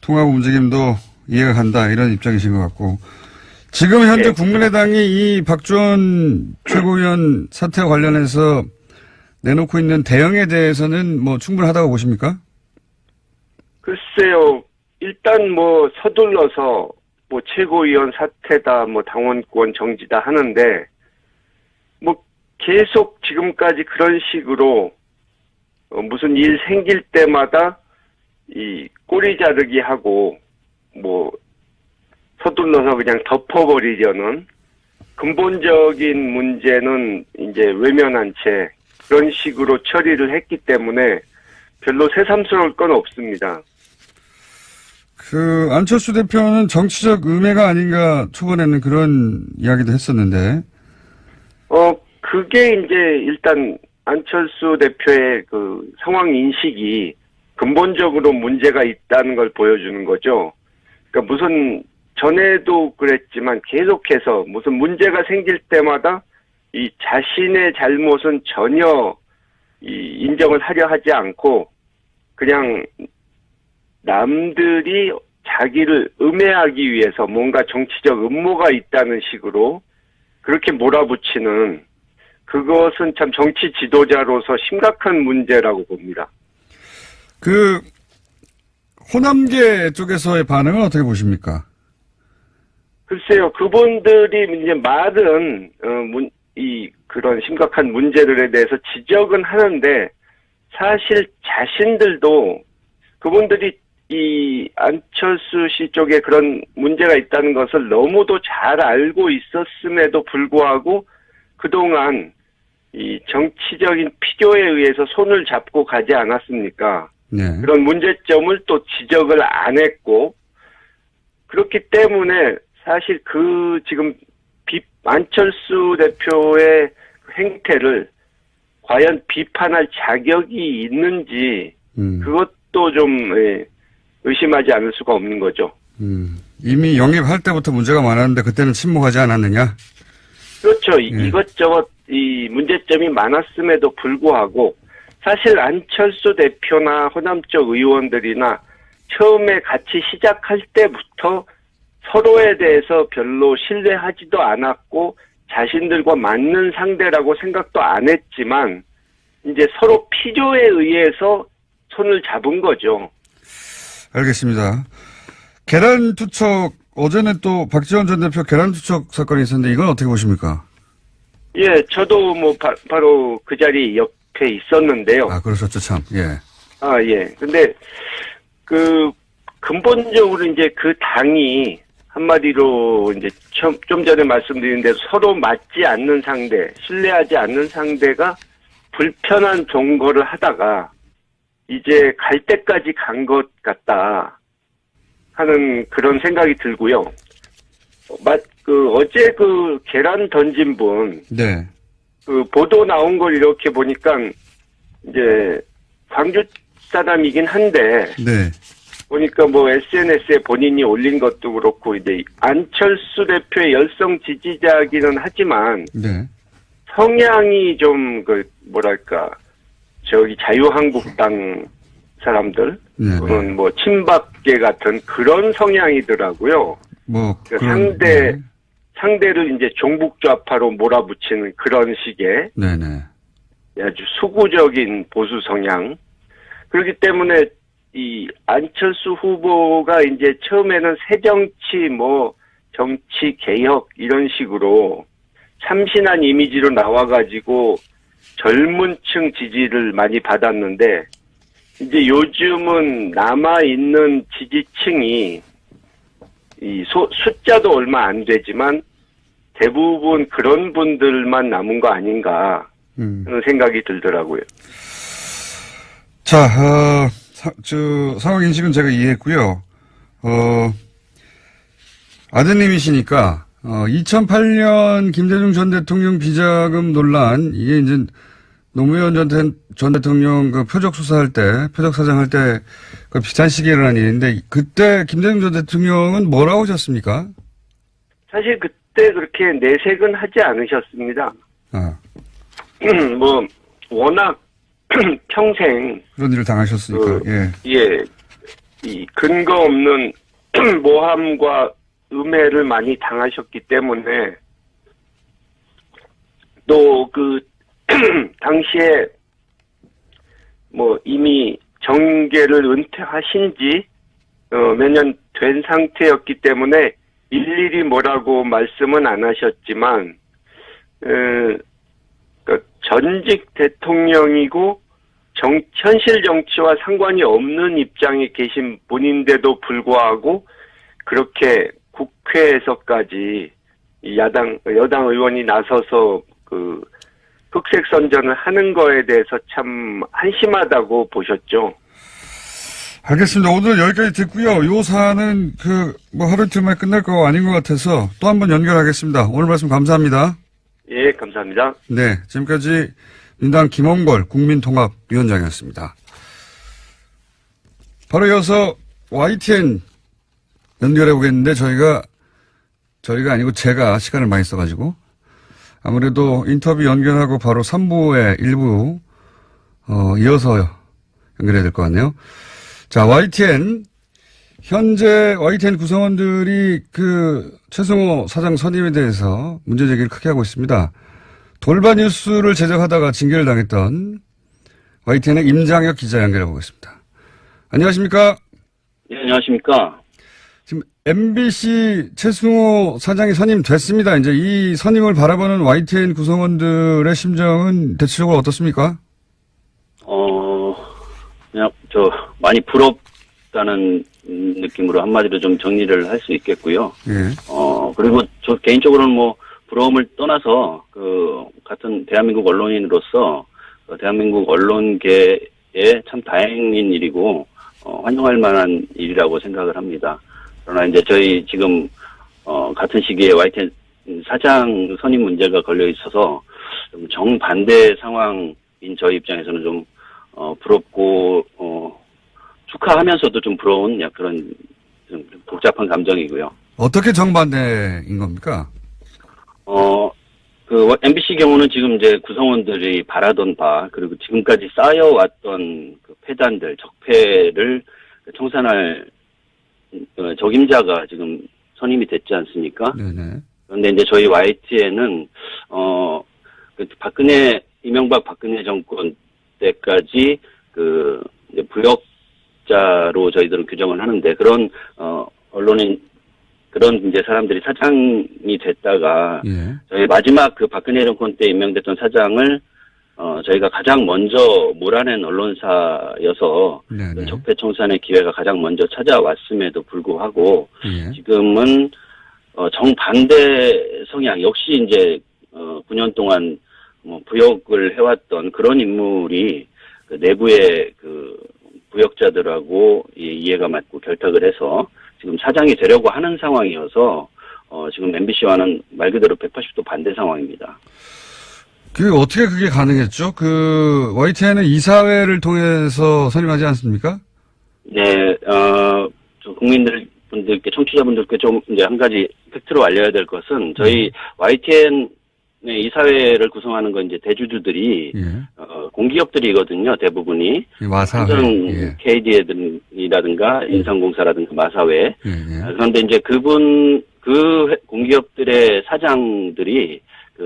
통합 움직임도 이해가 간다 이런 입장이신 것 같고 지금 현재 국민의당이 이 박주원 최고위원 사태와 관련해서 내놓고 있는 대응에 대해서는 뭐 충분하다고 보십니까? 글쎄요. 일단 뭐 서둘러서 뭐 최고위원 사퇴다 뭐 당원권 정지다 하는데 뭐 계속 지금까지 그런 식으로 무슨 일 생길 때마다 이 꼬리 자르기 하고 뭐 서둘러서 그냥 덮어버리려는 근본적인 문제는 이제 외면한 채 그런 식으로 처리를 했기 때문에 별로 새삼스러울 건 없습니다. 안철수 대표는 정치적 음해가 아닌가 초반에는 그런 이야기도 했었는데. 그게 이제 일단 안철수 대표의 그 상황 인식이 근본적으로 문제가 있다는 걸 보여주는 거죠. 그러니까 무슨 전에도 그랬지만 계속해서 무슨 문제가 생길 때마다 이 자신의 잘못은 전혀 인정을 하려 하지 않고 그냥 남들이 자기를 음해하기 위해서 뭔가 정치적 음모가 있다는 식으로 그렇게 몰아붙이는 그것은 참 정치 지도자로서 심각한 문제라고 봅니다. 호남계 쪽에서의 반응은 어떻게 보십니까? 글쎄요, 그분들이 이제 말은 그런 심각한 문제들에 대해서 지적은 하는데 사실 자신들도 그분들이 이 안철수 씨 쪽에 그런 문제가 있다는 것을 너무도 잘 알고 있었음에도 불구하고 그동안 이 정치적인 필요에 의해서 손을 잡고 가지 않았습니까? 네. 그런 문제점을 또 지적을 안 했고 그렇기 때문에 사실 지금 안철수 대표의 행태를 과연 비판할 자격이 있는지 그것도 좀 의심하지 않을 수가 없는 거죠. 이미 영입할 때부터 문제가 많았는데 그때는 침묵하지 않았느냐? 그렇죠. 이것저것 이 문제점이 많았음에도 불구하고 사실 안철수 대표나 호남 쪽 의원들이나 처음에 같이 시작할 때부터 서로에 대해서 별로 신뢰하지도 않았고 자신들과 맞는 상대라고 생각도 안 했지만 이제 서로 필요에 의해서 손을 잡은 거죠. 알겠습니다. 계란투척, 어제는 또 박지원 전 대표 계란투척 사건이 있었는데 이건 어떻게 보십니까? 예, 저도 뭐 바로 그 자리 옆에 있었는데요. 아, 그러셨죠, 참. 예. 예. 근데 근본적으로 이제 그 당이 한마디로 이제 좀 전에 말씀드린 대로 서로 맞지 않는 상대, 신뢰하지 않는 상대가 불편한 종거를 하다가 이제 갈 때까지 간 것 같다 하는 그런 생각이 들고요. 어제 계란 던진 분, 네. 보도 나온 걸 이렇게 보니까 이제 광주 사람이긴 한데, 네. 보니까 뭐 SNS에 본인이 올린 것도 그렇고 이제 안철수 대표의 열성 지지자기는 하지만 네. 성향이 좀 자유한국당 사람들 네. 그런 뭐 친박계 같은 그런 성향이더라고요. 상대를 이제 종북좌파로 몰아붙이는 그런 식의 네네. 아주 수구적인 보수 성향. 그렇기 때문에 이 안철수 후보가 이제 처음에는 새정치 정치 개혁 이런 식으로 참신한 이미지로 나와가지고 젊은 층 지지를 많이 받았는데 이제 요즘은 남아있는 지지층이 숫자도 얼마 안 되지만 대부분 그런 분들만 남은 거 아닌가 하는 생각이 들더라고요. 자, 상황 인식은 제가 이해했고요. 아드님이시니까 2008년 김대중 전 대통령 비자금 논란 이게 이제 노무현 전 대통령 표적 수사할 때, 표적 사장할 때 비슷한 시기에 일어난 일인데 그때 김대중 전 대통령은 뭐라고 하셨습니까? 사실 그때 그렇게 내색은 하지 않으셨습니다. 워낙 평생 그런 일을 당하셨으니까. 이 근거 없는 모함과 음해를 많이 당하셨기 때문에 또 당시에 이미 정계를 은퇴하신 지 몇 년 된 상태였기 때문에 일일이 뭐라고 말씀은 안 하셨지만 전직 대통령이고 현실 정치와 상관이 없는 입장에 계신 분인데도 불구하고 그렇게 국회에서까지 이 여당 의원이 나서서 그 흑색 선전을 하는 거에 대해서 참 한심하다고 보셨죠. 알겠습니다. 오늘 여기까지 듣고요. 요 사안은 하루 이틀 만에 끝날 거 아닌 것 같아서 또 한 번 연결하겠습니다. 오늘 말씀 감사합니다. 예, 감사합니다. 네, 지금까지 민당 김홍걸 국민통합위원장이었습니다. 바로 이어서 YTN 연결해 보겠는데 저희가 아니고 제가 시간을 많이 써가지고 아무래도 인터뷰 연결하고 바로 3부의 일부 이어서 연결해야 될 것 같네요. 자, YTN 현재 YTN 구성원들이 최승호 사장 선임에 대해서 문제 제기를 크게 하고 있습니다. 돌발 뉴스를 제작하다가 징계를 당했던 YTN의 임장혁 기자 연결해 보겠습니다. 안녕하십니까? 네, 안녕하십니까? 지금 MBC 최승호 사장이 선임됐습니다. 이제 이 선임을 바라보는 YTN 구성원들의 심정은 대체적으로 어떻습니까? 그냥 많이 부럽다는 느낌으로 한마디로 좀 정리를 할 수 있겠고요. 예. 그리고 저 개인적으로는 부러움을 떠나서 같은 대한민국 언론인으로서 대한민국 언론계에 참 다행인 일이고 환영할 만한 일이라고 생각을 합니다. 그러나 이제 저희 지금 같은 시기에 YTN 사장 선임 문제가 걸려 있어서 좀 정반대 상황인 저희 입장에서는 좀 부럽고 축하하면서도 좀 부러운 그런 좀 복잡한 감정이고요. 어떻게 정반대인 겁니까? MBC 경우는 지금 이제 구성원들이 바라던 바, 그리고 지금까지 쌓여왔던 폐단들, 적폐를 청산할 적임자가 지금 선임이 됐지 않습니까? 네네. 그런데 이제 저희 YTN은, 이명박 박근혜 정권 때까지 이제 부역자로 저희들은 규정을 하는데, 그런, 언론인, 그런 이제 사람들이 사장이 됐다가 예. 저희 마지막 박근혜 정권 때 임명됐던 사장을 저희가 가장 먼저 몰아낸 언론사여서 적폐 청산의 기회가 가장 먼저 찾아왔음에도 불구하고 예. 지금은 정반대 성향 역시 이제 9년 동안 부역을 해왔던 그런 인물이 내부의 부역자들하고 이해가 맞고 결탁을 해서 지금 사장이 되려고 하는 상황이어서 지금 MBC와는 말 그대로 180도 반대 상황입니다. 어떻게 그게 가능했죠? YTN은 이사회를 통해서 선임하지 않습니까? 네, 국민분들께, 청취자분들께 좀 이제 한 가지 팩트로 알려야 될 것은 저희 YTN의 이사회를 구성하는 건 이제 대주주들이, 공기업들이거든요, 대부분이. 마사회. KD라든가 인삼공사라든가 마사회. 그런데 이제 그 공기업들의 사장들이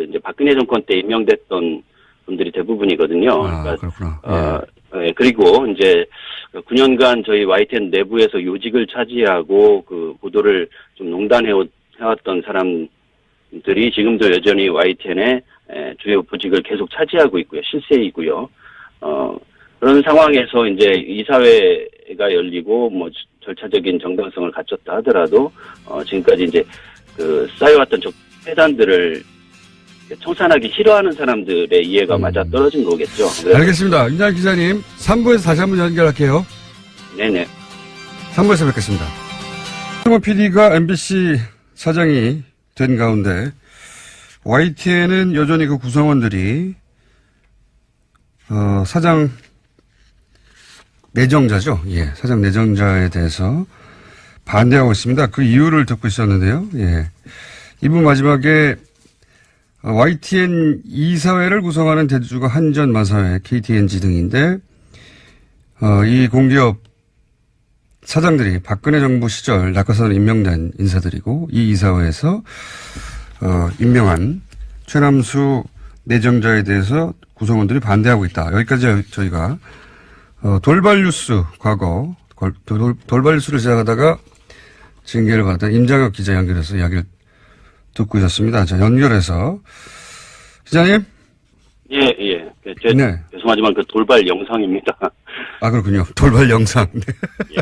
이제 박근혜 정권 때 임명됐던 분들이 대부분이거든요. 그렇구나. 그리고 이제 9년간 저희 YTN 내부에서 요직을 차지하고 보도를 좀 농단해왔던 사람들이 지금도 여전히 YTN의 주요 보직을 계속 차지하고 있고요. 실세이고요. 그런 상황에서 이제 이사회가 열리고 절차적인 정당성을 갖췄다 하더라도 지금까지 이제 쌓여왔던 폐단들을 청산하기 싫어하는 사람들의 이해가 맞아 떨어진 거겠죠. 알겠습니다. 임장 기자님, 3부에서 다시 한번 연결할게요. 네네. 3부에서 뵙겠습니다. 최승호 PD가 MBC 사장이 된 가운데 YTN은 여전히 구성원들이 사장 내정자죠. 예, 사장 내정자에 대해서 반대하고 있습니다. 그 이유를 듣고 있었는데요. 예, 2부 마지막에 YTN 이사회를 구성하는 대주주가 한전, 마사회, KTNG 등인데 이 공기업 사장들이 박근혜 정부 시절 낙하산으로 임명된 인사들이고 이 이사회에서 임명한 최남수 내정자에 대해서 구성원들이 반대하고 있다. 여기까지 저희가 돌발 뉴스 과거 돌발 뉴스를 제작하다가 징계를 받았던 임장혁 기자 연결해서 이야기를 듣고 있었습니다. 자, 연결해서 기자님. 예. 네. 죄송하지만 그 돌발 영상입니다. 아, 그렇군요. 돌발 영상. 네. 예.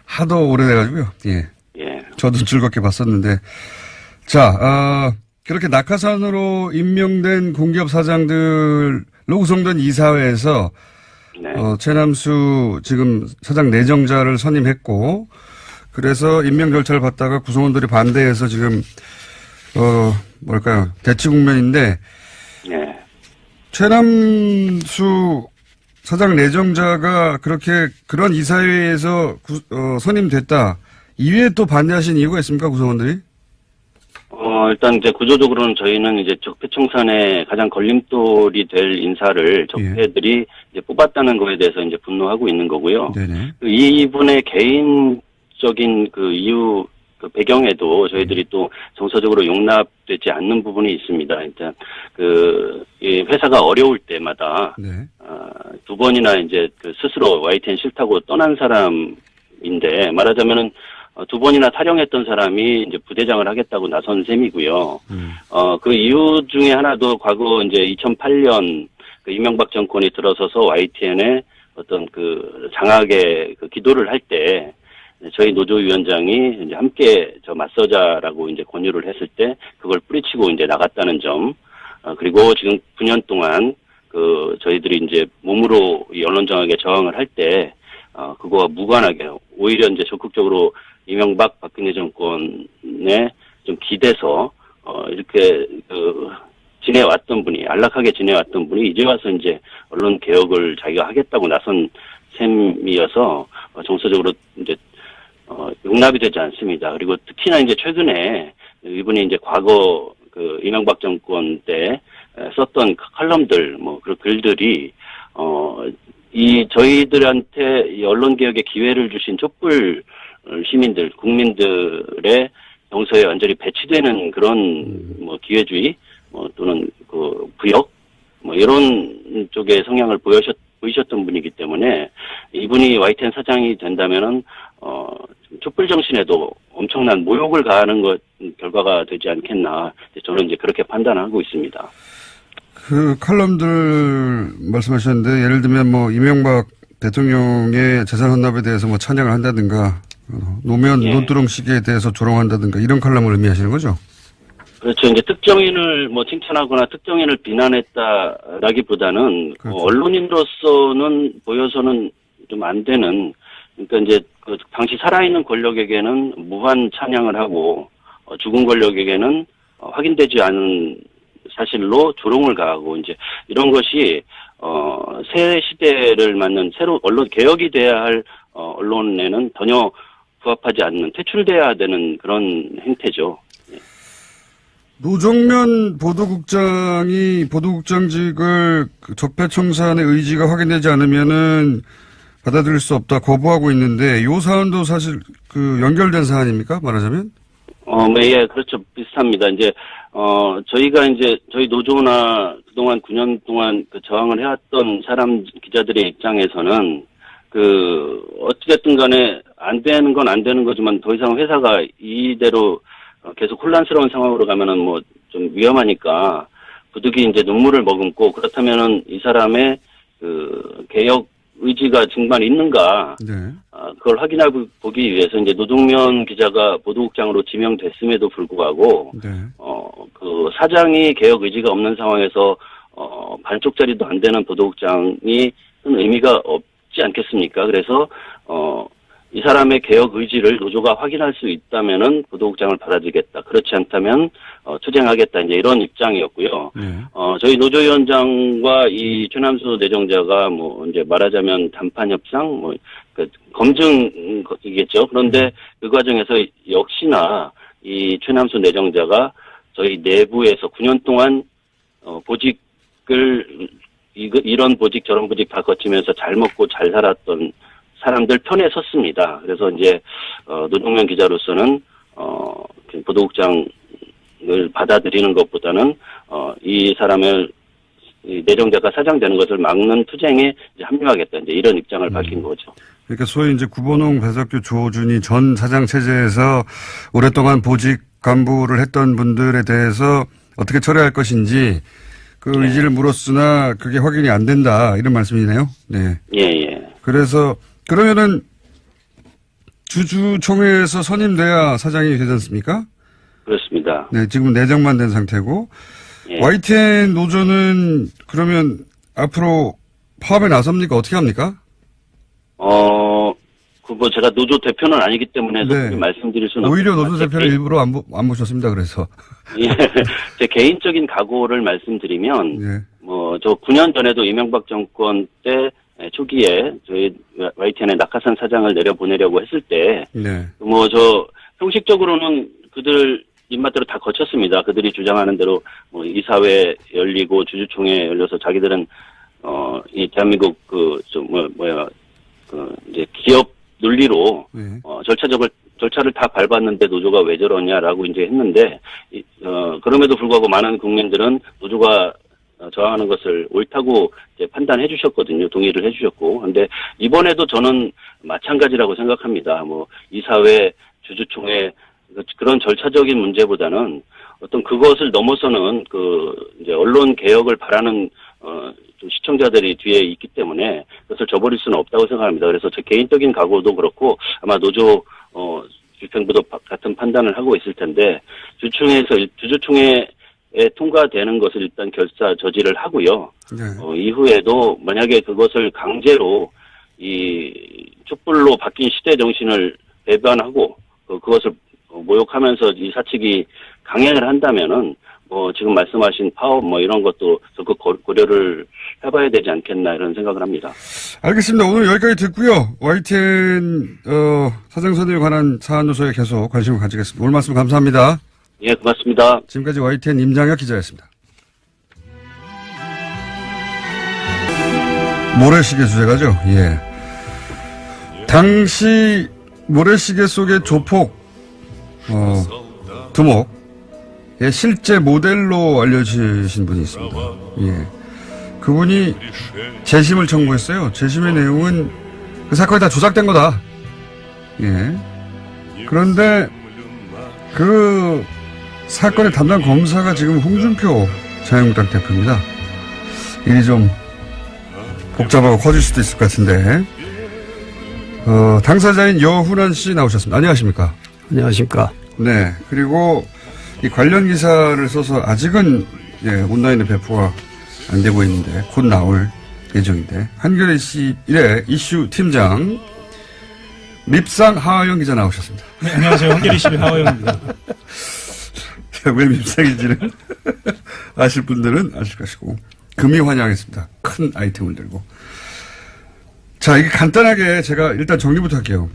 하도 오래돼가지고요. 예. 예. 저도 즐겁게 봤었는데. 자, 그렇게 낙하산으로 임명된 공기업 사장들로 구성된 이사회에서 네. 최남수 지금 사장 내정자를 선임했고, 그래서 임명 절차를 받다가 구성원들이 반대해서 지금, 대치 국면인데, 네. 최남수 사장 내정자가 그런 이사회에서 선임됐다. 이외에 또 반대하신 이유가 있습니까, 구성원들이? 일단 이제 구조적으로는 저희는 이제 적폐청산의 가장 걸림돌이 될 인사를 적폐들이 이제 뽑았다는 거에 대해서 이제 분노하고 있는 거고요. 네네. 이분의 개인적인 그 이유, 그 배경에도 저희들이 또 정서적으로 용납되지 않는 부분이 있습니다. 일단 이 회사가 어려울 때마다 네. 두 번이나 이제 그 스스로 YTN 싫다고 떠난 사람인데 말하자면은 두 번이나 탈영했던 사람이 이제 부대장을 하겠다고 나선 셈이고요. 그 이유 중에 하나도 과거 이제 2008년 그 이명박 정권이 들어서서 YTN에 어떤 그 장악의 그 기도를 할 때 저희 노조위원장이 이제 함께 맞서자라고 이제 권유를 했을 때 그걸 뿌리치고 이제 나갔다는 점, 그리고 지금 9년 동안 그 저희들이 이제 몸으로 이 언론장악에 저항을 할 때 그거와 무관하게 오히려 이제 적극적으로 이명박 박근혜 정권에 좀 기대서 이렇게 지내왔던 분이 안락하게 지내왔던 분이 이제 와서 이제 언론 개혁을 자기가 하겠다고 나선 셈이어서 정서적으로 이제 용납이 되지 않습니다. 그리고 특히나 이제 최근에 이분이 이제 과거 그 이명박 정권 때 썼던 칼럼들 그 글들이 이 저희들한테 이 언론 개혁의 기회를 주신 촛불 시민들, 국민들의 정서에 완전히 배치되는 그런 기회주의 또는 그 부역 이런 쪽의 성향을 보이셨던 분이기 때문에 이분이 YTN 사장이 된다면은 촛불 정신에도 엄청난 모욕을 가하는 것 결과가 되지 않겠나 저는 이제 그렇게 판단하고 있습니다. 그 칼럼들 말씀하셨는데 예를 들면 이명박 대통령의 재산 헌납에 대해서 찬양을 한다든가 노무현 논두렁식에 대해서 조롱한다든가 이런 칼럼을 의미하시는 거죠? 그렇죠. 이제 특정인을 칭찬하거나 특정인을 비난했다라기보다는 그렇죠. 언론인으로서는 보여서는 좀 안 되는 그러니까 이제 그 당시 살아있는 권력에게는 무한 찬양을 하고 죽은 권력에게는 확인되지 않은 사실로 조롱을 가하고 이제 이런 것이 새 시대를 맞는 새로 언론 개혁이 돼야 할 언론에는 전혀 부합하지 않는 퇴출돼야 되는 그런 행태죠. 노정면 보도국장이 보도국장직을 적폐청산의 의지가 확인되지 않으면은 받아들일 수 없다 거부하고 있는데 이 사안도 사실 연결된 사안입니까? 말하자면? 예, 그렇죠. 비슷합니다. 이제 저희가 이제 저희 노조나 그동안 9년 동안 저항을 해왔던 기자들의 입장에서는 어찌됐든 간에 안 되는 건 안 되는 거지만 더 이상 회사가 이대로 계속 혼란스러운 상황으로 가면은 좀 위험하니까 부득이 이제 눈물을 머금고 그렇다면은 이 사람의 개혁 의지가 정말 있는가 네. 그걸 확인해 보기 위해서 이제 노동면 기자가 보도국장으로 지명됐음에도 불구하고 네. 그 사장이 개혁 의지가 없는 상황에서 반쪽짜리도 안 되는 보도국장이 큰 의미가 없지 않겠습니까? 그래서 이 사람의 개혁 의지를 노조가 확인할 수 있다면은 보도국장을 받아들이겠다. 그렇지 않다면 투쟁하겠다. 이제 이런 입장이었고요. 네. 저희 노조위원장과 이 최남수 내정자가 이제 말하자면 담판 협상, 검증이겠죠. 그런데 그 과정에서 역시나 이 최남수 내정자가 저희 내부에서 9년 동안 보직을 이런 보직 저런 보직 다 거치면서 잘 먹고 잘 살았던 사람들 편에 섰습니다. 그래서 이제 노동면 기자로서는 보도국장을 받아들이는 것보다는 이 사람을 이 내정자가 사장되는 것을 막는 투쟁에 이제 합류하겠다. 이제 이런 입장을 밝힌 거죠. 그러니까 소위 이제 구본홍, 배석규, 조준이 전 사장 체제에서 오랫동안 보직 간부를 했던 분들에 대해서 어떻게 처리할 것인지 그 의지를 물었으나 그게 확인이 안 된다. 이런 말씀이네요. 네. 예. 그래서 그러면은 주주총회에서 선임돼야 사장이 되지 않습니까? 그렇습니다. 네, 지금 내정만 된 상태고 예. YTN 노조는 그러면 앞으로 파업에 나섭니까? 어떻게 합니까? 제가 노조 대표는 아니기 때문에 네. 솔직히 말씀드릴 수는 오히려 없지만 노조 대표를 일부러 안 모셨습니다. 그래서. 예. 제 개인적인 각오를 말씀드리면, 네. 저 9년 전에도 이명박 정권 때 초기에 저희 YTN의 낙하산 사장을 내려보내려고 했을 때, 네. 형식적으로는 그들 입맛대로 다 거쳤습니다. 그들이 주장하는 대로 이사회 열리고 주주총회 열려서 자기들은 이 대한민국 이제 기업 논리로 네. 절차를 다 밟았는데 노조가 왜 저러냐라고 이제 했는데 그럼에도 불구하고 많은 국민들은 노조가 저항하는 것을 옳다고 이제 판단해 주셨거든요. 동의를 해 주셨고. 근데 이번에도 저는 마찬가지라고 생각합니다. 이사회 주주총회 그런 절차적인 문제보다는 어떤 그것을 넘어서는 이제 언론 개혁을 바라는 좀 시청자들이 뒤에 있기 때문에 그것을 저버릴 수는 없다고 생각합니다. 그래서 제 개인적인 각오도 그렇고 아마 노조 집행부도 같은 판단을 하고 있을 텐데 주주총회에 통과되는 것을 일단 저지를 하고요. 네. 이후에도 만약에 그것을 강제로 이 촛불로 바뀐 시대 정신을 배반하고 그것을 모욕하면서 이 사측이 강행을 한다면은 지금 말씀하신 파업 이런 것도 적극 고려를 해봐야 되지 않겠나 이런 생각을 합니다. 알겠습니다. 오늘 여기까지 듣고요. YTN 사장 선임에 관한 사안 요소에 계속 관심을 가지겠습니다. 오늘 말씀 감사합니다. 예, 고맙습니다. 지금까지 YTN 임장혁 기자였습니다. 모래시계 주제가죠. 예. 당시 모래시계 속의 조폭 두목의 실제 모델로 알려지신 분이 있습니다. 예. 그분이 재심을 청구했어요. 재심의 내용은 그 사건이 다 조작된 거다. 예. 그런데 그 사건의 담당 검사가 지금 홍준표 자유한국당 대표입니다. 일이 좀 복잡하고 커질 수도 있을 것 같은데 당사자인 여훈환 씨 나오셨습니다. 안녕하십니까? 안녕하십니까? 네. 그리고 이 관련 기사를 써서 아직은 온라인에 배포가 안 되고 있는데 곧 나올 예정인데 한겨레 21의 이슈 팀장 밉상 하하영 기자 나오셨습니다. 네, 안녕하세요. 한겨레 21 하하영입니다. 왜 밉상인지는 아실 분들은 아실 것이고 금이 환영하겠습니다. 큰 아이템을 들고. 자, 이게 간단하게 제가 일단 정리부터 할게요.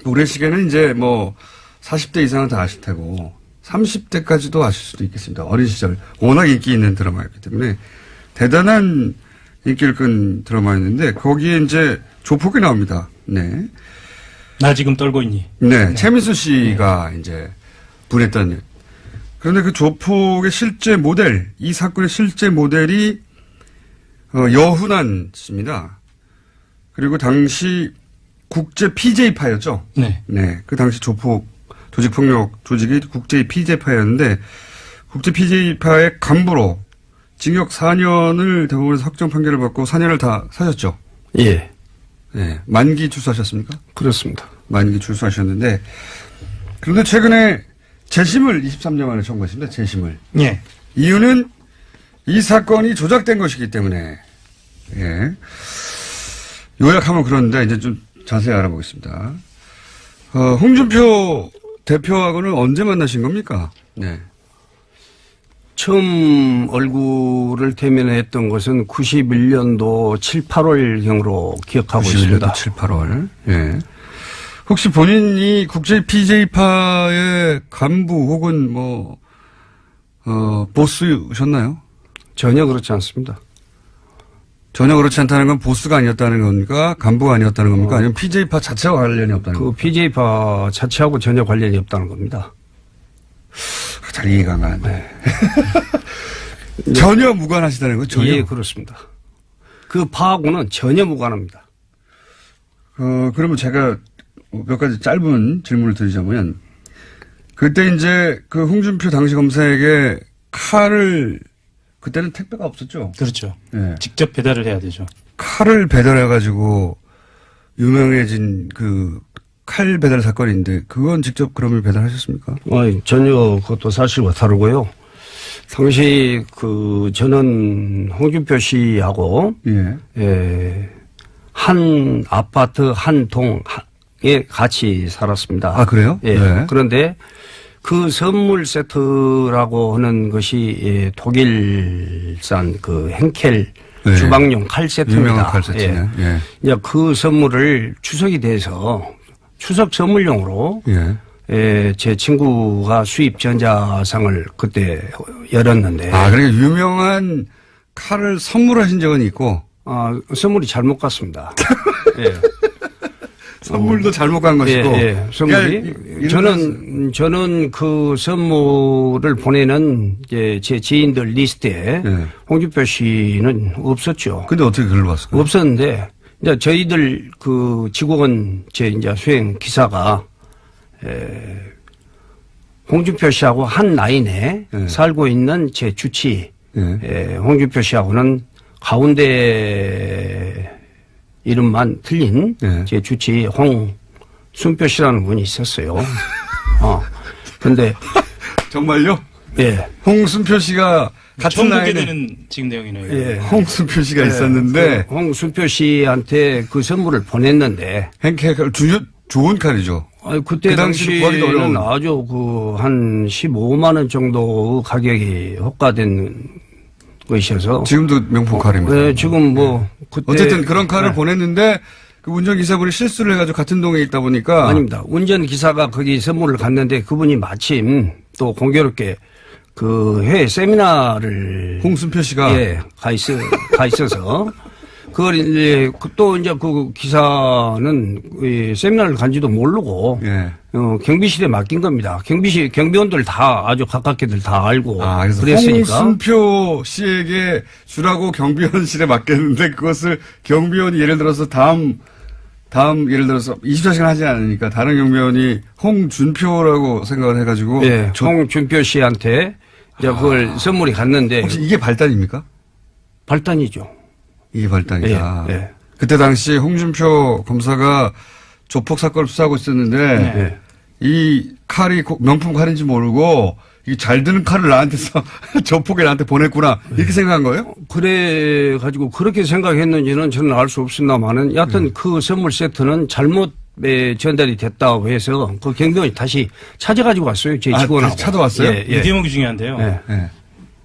모래시계는 이제 40대 이상은 다 아실 테고 30대까지도 아실 수도 있겠습니다. 어린 시절 워낙 인기 있는 드라마였기 때문에 대단한 인기를 끈 드라마였는데 거기에 이제 조폭이 나옵니다. 네. 나 지금 떨고 있니? 네. 최민수 씨가 이제 분했던 일. 그런데 그 조폭의 실제 모델, 이 사건의 실제 모델이 여훈환 씨입니다. 그리고 당시 국제 PJ파였죠? 네. 네. 그 당시 조폭 조직폭력 조직이 국제 PJ파였는데 국제 PJ파의 간부로 징역 4년을 대법원에서 확정 판결을 받고 4년을 다 사셨죠? 예. 네. 만기 출소하셨습니까? 그렇습니다. 만기 출소하셨는데 그런데 최근에 재심을 23년 만에 청구했습니다. 재심을. 예. 이유는 이 사건이 조작된 것이기 때문에. 예. 요약하면 그런데 이제 좀 자세히 알아보겠습니다. 홍준표 대표하고는 언제 만나신 겁니까? 네. 처음 얼굴을 대면했던 것은 91년도 7, 8월경으로 기억하고 91년도 있습니다. 7, 8월. 예. 혹시 본인이 국제 PJ파의 간부 혹은 보스셨나요? 전혀 그렇지 않습니다. 전혀 그렇지 않다는 건 보스가 아니었다는 겁니까? 간부가 아니었다는 겁니까? 아니면 PJ파 자체와 관련이 없다는 그 겁니까? PJ파 자체하고 전혀 관련이 없다는 겁니다. 잘 이해가 안 가네. 전혀 무관하시다는 거죠? 전혀. 예, 그렇습니다. 그 파하고는 전혀 무관합니다. 그러면 제가 몇 가지 짧은 질문을 드리자면, 그때 이제 그 홍준표 당시 검사에게 칼을 그때는 택배가 없었죠. 그렇죠. 예. 직접 배달을 해야 되죠. 칼을 배달해가지고 유명해진 그 칼 배달 사건인데 그건 직접 그러면 배달하셨습니까? 전혀 그것도 사실과 다르고요. 당시 저는 홍준표 씨하고 한 아파트 한 동에 같이 살았습니다. 아, 그래요? 예. 네. 그런데 그 선물 세트라고 하는 것이 독일산 그 henkel 네. 주방용 칼 세트입니다. 유명한 칼 세트네. 예. 이제 그 선물을 추석이 돼서 추석 선물용으로 제 친구가 수입 전자상을 그때 열었는데. 아, 그러니까 유명한 칼을 선물하신 적은 있고. 선물이 잘못 갔습니다. 예. 선물도 잘못 간 것이고. 예. 선물이. 그러니까 저는 그 선물을 보내는 제 지인들 리스트에 홍준표 씨는 없었죠. 근데 어떻게 글을 봤을까요? 없었는데, 이제 저희들 그 직원 이제 수행 기사가 홍준표 씨하고 한 라인에 살고 있는 제 주치 홍준표 씨하고는 가운데 이름만 틀린 제 주치 홍순표 씨라는 분이 있었어요. 근데 정말요? 예. 홍순표 씨가 같은 처음 보게 라인에 되는 지금 내용이네요. 예. 홍순표 씨가 있었는데 홍순표 씨한테 그 선물을 보냈는데 henkel 칼 좋은 칼이죠. 그때 그 당시 구하기도 당시에는 어려운. 아주 한 15만 원 정도 가격이 호가된 것이어서 지금도 명품 칼입니다. 네, 지금 그때 어쨌든 그런 칼을 보냈는데 그 운전기사분이 실수를 해가지고 같은 동에 있다 보니까 아닙니다. 운전기사가 거기 선물을 갔는데 그분이 마침 또 공교롭게 그 해외 세미나를 홍순표 씨가 가 있어서 그걸 이제 또 이제 그 기사는 세미나를 간지도 모르고 경비실에 맡긴 겁니다. 경비원들 다 아주 가깝게들 다 알고 그래서 그랬으니까 홍순표 씨에게 주라고 경비원실에 맡겼는데 그것을 경비원이 예를 들어서 다음 예를 들어서 24시간 하지 않으니까 다른 경비원이 홍준표라고 생각을 해가지고 홍준표 씨한테 이제 그걸 선물이 갔는데 혹시 이게 발단입니까? 발단이죠. 이게 발단이다. 예. 그때 당시 홍준표 검사가 조폭 사건을 수사하고 있었는데 이 칼이 명품 칼인지 모르고 이 잘 드는 칼을 나한테서 조폭이 나한테 보냈구나 이렇게 생각한 거예요? 그래 가지고 그렇게 생각했는지는 저는 알 수 없습니다만은 여하튼 그 선물 세트는 잘못 전달이 됐다고 해서 그 경비원이 다시 찾아가지고 왔어요. 제 직원하고. 다시 찾아왔어요? 이 대목이 중요한데요.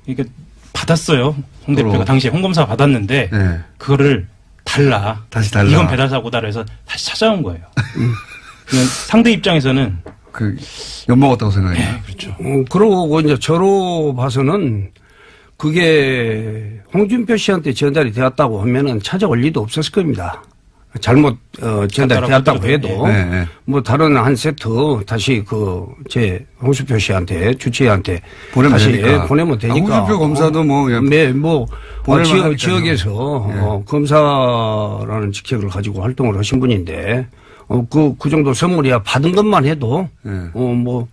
그러니까 받았어요. 홍 대표가 당시에 홍 검사가 받았는데 그거를 다시 달라. 이건 배달 사고다 그래서 다시 찾아온 거예요. 그냥 상대 입장에서는 엿먹었다고 생각해요. 그렇죠. 그러고 이제 저로 봐서는 그게 홍준표 씨한테 전달이 되었다고 하면은 찾아올 리도 없었을 겁니다. 잘못 전달이 되었다고 해도 뭐 다른 한 세트 다시 제 홍준표 씨한테 주치의한테 다시 보내면 되니까. 홍준표 검사도 지역에서 검사라는 직책을 가지고 활동을 하신 분인데 그 정도 선물이야 받은 것만 해도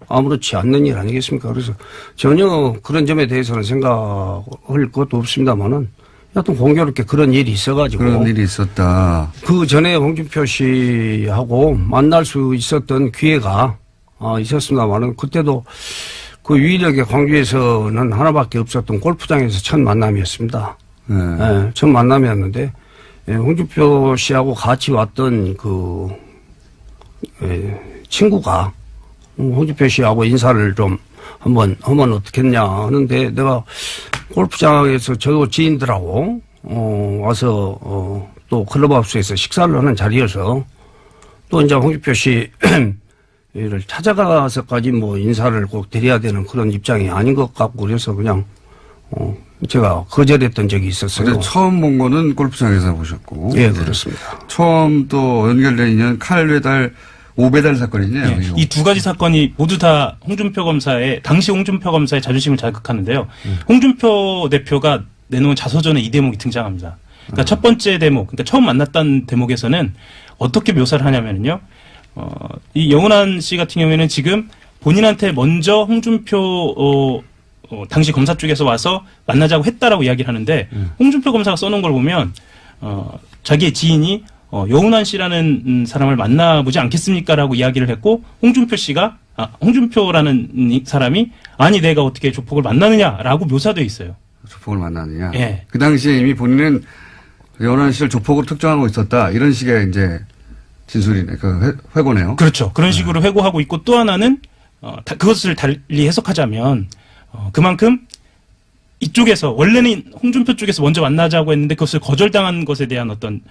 아무렇지 않는 일 아니겠습니까? 그래서 전혀 그런 점에 대해서는 생각할 것도 없습니다만은 여하튼 공교롭게 그런 일이 있어가지고. 그런 일이 있었다. 그 전에 홍준표 씨하고 만날 수 있었던 기회가 있었습니다만은 그때도 그 유일하게 광주에서는 하나밖에 없었던 골프장에서 첫 만남이었습니다. 첫 만남이었는데 홍준표 씨하고 같이 왔던 친구가 홍준표 씨하고 인사를 좀 한번 하면 어떻겠냐 하는데 내가 골프장에서 저 지인들하고 와서 또 클럽하우스에서 식사를 하는 자리여서 또 이제 홍준표 씨를 찾아가서까지 인사를 꼭 드려야 되는 그런 입장이 아닌 것 같고 그래서 그냥 제가 거절했던 적이 있었어요. 처음 본 거는 골프장에서 보셨고. 예, 그렇습니다. 처음 또 연결된 인연 칼 배달 5배달 사건이네요. 이 두 가지 사건이 모두 다 당시 홍준표 검사의 자존심을 자극하는데요. 홍준표 대표가 내놓은 자서전에 이 대목이 등장합니다. 그러니까 첫 번째 대목, 그러니까 처음 만났던 대목에서는 어떻게 묘사를 하냐면요. 이 영은환 씨 같은 경우에는 지금 본인한테 먼저 홍준표 당시 검사 쪽에서 와서 만나자고 했다라고 이야기를 하는데 홍준표 검사가 써놓은 걸 보면 자기의 지인이 여운환 씨라는 사람을 만나보지 않겠습니까라고 이야기를 했고 홍준표라는 이 사람이 아니 내가 어떻게 조폭을 만나느냐라고 묘사돼 있어요. 조폭을 만나느냐. 예. 그 당시에 이미 본인은 여운환 씨를 조폭으로 특정하고 있었다. 이런 식의 이제 진술이네. 그 회고네요. 그렇죠. 그런 식으로 회고하고 있고 또 하나는 그것을 달리 해석하자면 그만큼 이쪽에서 원래는 홍준표 쪽에서 먼저 만나자고 했는데 그것을 거절당한 것에 대한 어떤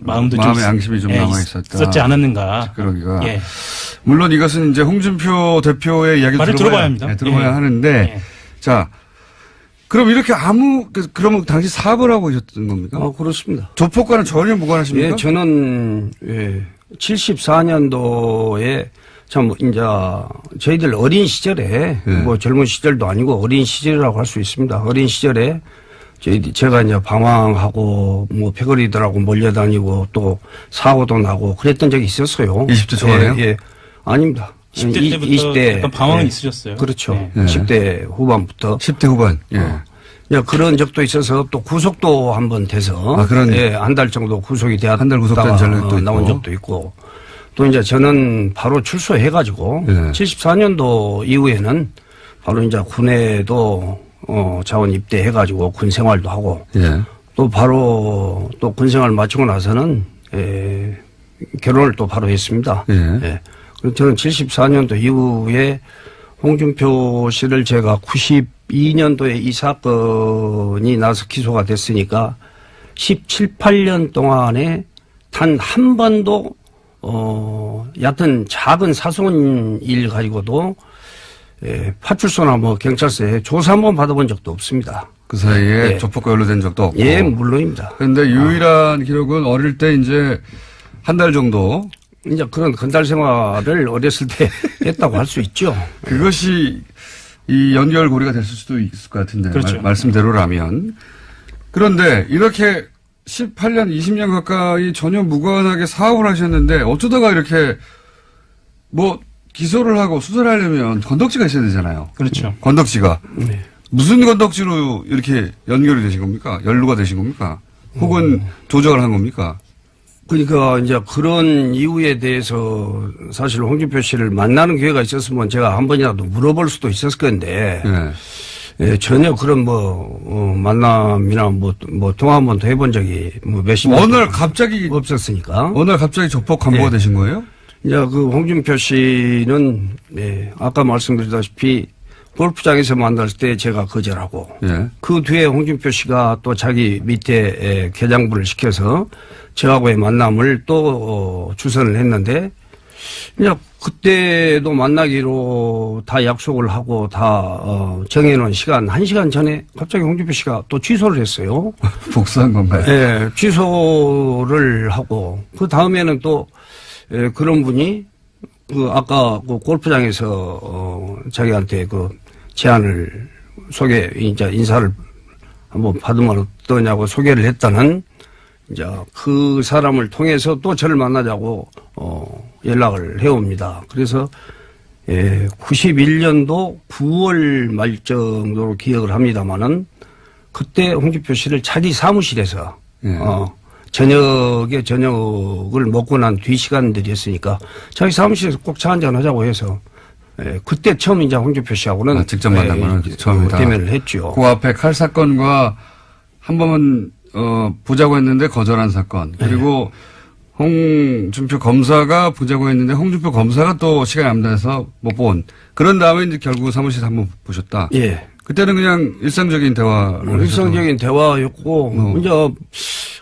마음의 양심이 좀 남아 있었다. 있었지 않았는가. 그러기가. 예. 물론 이것은 이제 홍준표 대표의 이야기를 말을 들어봐야 합니다. 네, 들어봐야 예. 하는데 예. 자 그럼 이렇게 그러면 당시 사업을 하고 있었던 겁니까? 그렇습니다. 조폭과는 전혀 무관하십니까? 예, 저는 74년도에 참 이제 저희들 어린 시절에 뭐 젊은 시절도 아니고 어린 시절이라고 할 수 있습니다. 어린 시절에 제가 이제 방황하고 뭐 패거리들하고 몰려다니고 또 사고도 나고 그랬던 적이 있었어요. 20대 초반에요? 예. 아닙니다. 10대 때부터 20대 약간 방황은 있으셨어요. 그렇죠. 네. 10대 후반부터. 10대 후반. 예. 그런 적도 있어서 또 구속도 한번 돼서 한 달 정도 구속이 되었다가 한 달 구속된 전력도 나온 있고. 적도 있고 또 이제 저는 바로 출소해가지고 74년도 이후에는 바로 이제 군에도 자원 입대해가지고 군 생활도 하고 또 바로 또 군 생활 마치고 나서는 결혼을 또 바로 했습니다. 예. 그래서 저는 74년도 이후에 홍준표 씨를 제가 92년도에 이 사건이 나서 기소가 됐으니까 17, 18년 동안에 단 한 번도 얕은 작은 사소한 일 가지고도 파출소나 뭐 경찰서에 조사 한번 받아본 적도 없습니다. 그 사이에 조폭과 연루된 적도 없고. 예, 물론입니다. 그런데 유일한 기록은 어릴 때 이제 한 달 정도. 이제 그런 건달 생활을 어렸을 때 했다고 할 수 있죠. 그것이 이 연결고리가 됐을 수도 있을 것 같은데. 그렇죠. 말씀대로라면. 그런데 이렇게 18년, 20년 가까이 전혀 무관하게 사업을 하셨는데 어쩌다가 이렇게 뭐 기소를 하고 수사를 하려면 건덕지가 있어야 되잖아요. 그렇죠. 건덕지가. 무슨 건덕지로 이렇게 연결이 되신 겁니까? 연루가 되신 겁니까? 혹은 조작을 한 겁니까? 그러니까 이제 그런 이유에 대해서 사실 홍준표 씨를 만나는 기회가 있었으면 제가 한 번이라도 물어볼 수도 있었을 건데 전혀 그런 만남이나 통화 한 번도 해본 적이 몇십 년 어느 날 갑자기 없었으니까. 어느 날 갑자기 조폭 간부가 되신 거예요? 이제 그 홍준표 씨는 아까 말씀드렸다시피 골프장에서 만났을 때 제가 거절하고 그 뒤에 홍준표 씨가 또 자기 밑에 계장부를 시켜서 저하고의 만남을 또 주선을 했는데 이제 그때도 만나기로 다 약속을 하고 다 정해놓은 시간 1시간 전에 갑자기 홍준표 씨가 또 취소를 했어요. 복수한 건가요? 네, 취소를 하고 그 다음에는 또 그런 분이 그 아까 그 골프장에서 자기한테 그 제안을 이제 인사를 한번 받으면 어떠냐고 소개를 했다는 이제 그 사람을 통해서 또 저를 만나자고 연락을 해옵니다. 그래서 91년도 9월 말 정도로 기억을 합니다마는 그때 홍준표 씨를 자기 사무실에서 저녁을 먹고 난 뒤 시간들이었으니까 자기 사무실에서 꼭 차 한잔 하자고 해서 그때 처음 이제 홍준표 씨하고는 직접 만난 거는 처음이다. 대면을 했죠. 그 앞에 칼 사건과 한 번은 보자고 했는데 거절한 사건. 그리고 홍준표 검사가 보자고 했는데 홍준표 검사가 또 시간이 안 돼서 못 본. 그런 다음에 이제 결국 사무실에서 한번 보셨다. 예. 그때는 그냥 일상적인 대화를 일상적인 대화였고 이제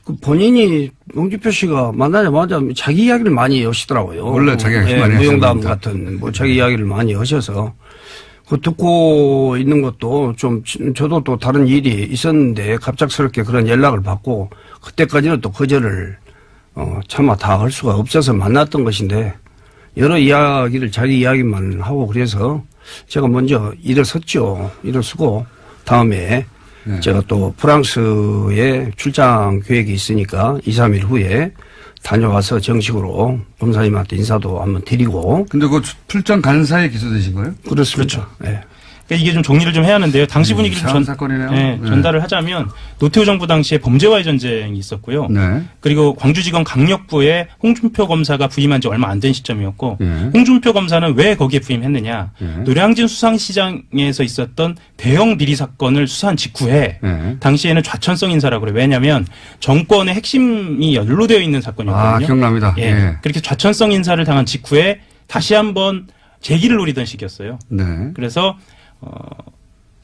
그 본인이 홍준표 씨가 만나자마자 자기 이야기를 많이 하시더라고요. 원래 자기 이야기 많이 무용담 하셨습니다. 같은 자기 이야기를 많이 하셔서 그 듣고 있는 것도 좀 저도 또 다른 일이 있었는데 갑작스럽게 그런 연락을 받고 그때까지는 또 거절을 차마 다 할 수가 없어서 만났던 것인데 여러 이야기를 자기 이야기만 하고 그래서 제가 먼저 일어섰죠. 일어서고 다음에 제가 또 프랑스에 출장 계획이 있으니까 2, 3일 후에 다녀와서 정식으로 검사님한테 인사도 한번 드리고. 근데 그 출장 간 사이에 기소되신 거예요? 그렇습니다. 네. 그러니까 이게 좀 정리를 좀 해야 하는데요. 당시 분위기를 이상한 사건이네요. 네. 전달을 하자면 노태우 정부 당시에 범죄와의 전쟁이 있었고요. 네. 그리고 광주지검 강력부에 홍준표 검사가 부임한 지 얼마 안 된 시점이었고 예. 홍준표 검사는 왜 거기에 부임했느냐. 예. 노량진 수상시장에서 있었던 대형 비리 사건을 수사한 직후에 예. 당시에는 좌천성 인사라고 그래요. 왜냐하면 정권의 핵심이 연루되어 있는 사건이었거든요. 아, 기억납니다. 예. 예. 그렇게 좌천성 인사를 당한 직후에 다시 한번 재기를 노리던 시기였어요. 네. 그래서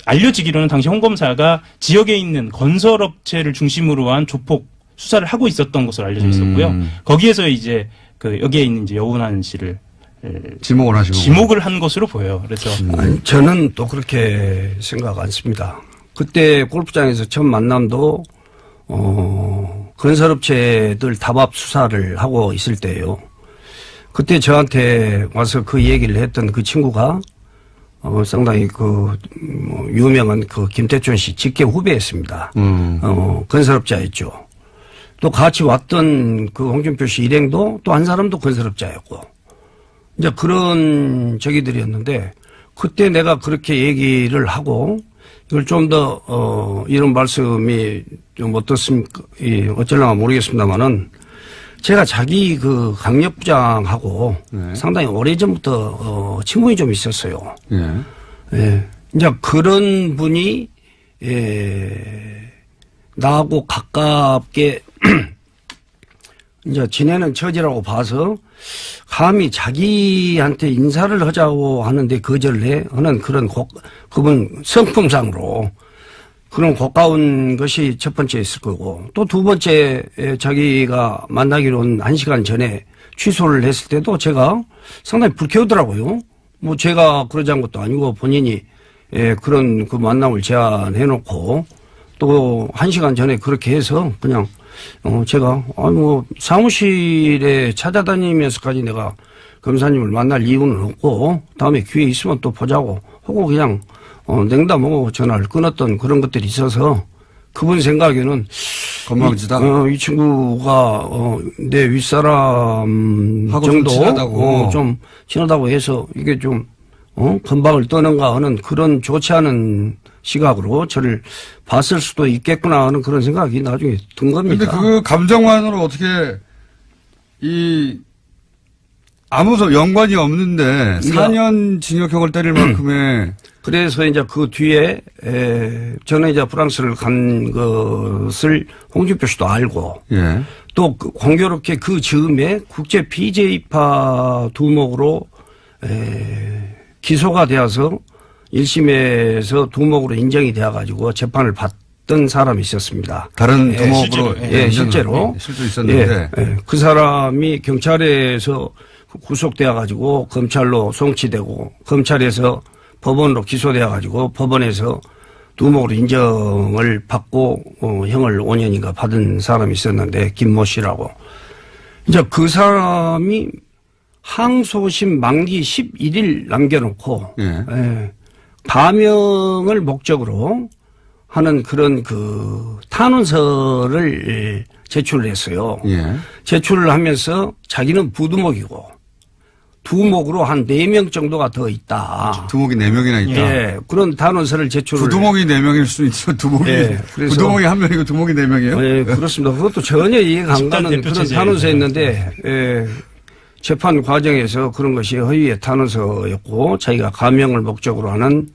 알려지기로는 당시 홍 검사가 지역에 있는 건설업체를 중심으로 한 조폭 수사를 하고 있었던 것으로 알려져 있었고요. 거기에서 이제 그 여기에 있는 이제 여운한 씨를 지목을 하시고. 지목을 한 것으로 보여요. 그래서 아니, 저는 또 그렇게 생각 않습니다. 그때 골프장에서 처음 만남도 건설업체들 답합 수사를 하고 있을 때예요. 그때 저한테 와서 그 얘기를 했던 그 친구가 상당히 유명한 김태춘 씨 직계 후배였습니다. 건설업자였죠. 또 같이 왔던 그 홍준표 씨 일행도 또 한 사람도 건설업자였고. 이제 그런 저기들이었는데 그때 내가 그렇게 얘기를 하고 이걸 좀 더, 이런 말씀이 좀 어떻습니까? 어쩔랑가 모르겠습니다만은 제가 자기 그 강력부장하고 네. 상당히 오래전부터 친분이 좀 있었어요. 예. 예. 이제 그런 분이 나하고 가깝게 이제 지내는 처지라고 봐서 감히 자기한테 인사를 하자고 하는데 거절을 해 하는 그런 그분 성품상으로 그런 고가운 것이 첫 번째 있을 거고 또 두 번째 자기가 만나기로 한 1시간 전에 취소를 했을 때도 제가 상당히 불쾌하더라고요. 뭐 제가 그러지 않은 것도 아니고 본인이 그런 그 만남을 제안해 놓고 또 1시간 전에 그렇게 해서 그냥 제가 사무실에 찾아다니면서까지 내가 검사님을 만날 이유는 없고 다음에 기회 있으면 또 보자고 하고 그냥 냉담하고 전화를 끊었던 그런 것들이 있어서 그분 생각에는 건방지다. 이 친구가 내 윗사람 하고 정도 좀 친하다고. 좀 친하다고 해서 이게 좀 건방을 떠는가 하는 그런 좋지 않은 시각으로 저를 봤을 수도 있겠구나 하는 그런 생각이 나중에 든 겁니다. 근데 그 감정만으로 어떻게 아무 연관이 없는데 4년 징역형을 때릴 만큼의 그래서 이제 그 뒤에 저는 이제 프랑스를 간 것을 홍준표 씨도 알고 예. 또 공교롭게 그 즈음에 국제 BJ파 두목으로 기소가 되어서 1심에서 두목으로 인정이 되어가지고 재판을 받던 사람이 있었습니다. 다른 두목으로 실제로, 실제로 있었는데 그 사람이 경찰에서 구속되어가지고 검찰로 송치되고 검찰에서 법원으로 기소되어가지고 법원에서 두목으로 인정을 받고 형을 5년인가 받은 사람이 있었는데 김모 씨라고. 이제 그 사람이 항소심 만기 11일 남겨놓고 가명을 목적으로 하는 그런 그 탄원서를 제출을 했어요. 예. 제출을 하면서 자기는 부두목이고 두목으로 한 4명 정도가 더 있다. 두목이 4명이나 있다. 예, 그런 단원서를 제출을. 부두목이 4명일 수 있죠. 두목이. 예, 그래서 부두목이 1명이고 두목이 4명이에요? 예, 그렇습니다. 그것도 전혀 이해가 안 가는 그런 탄원서였는데, 재판 과정에서 그런 것이 허위의 탄원서였고, 자기가 가명을 목적으로 하는,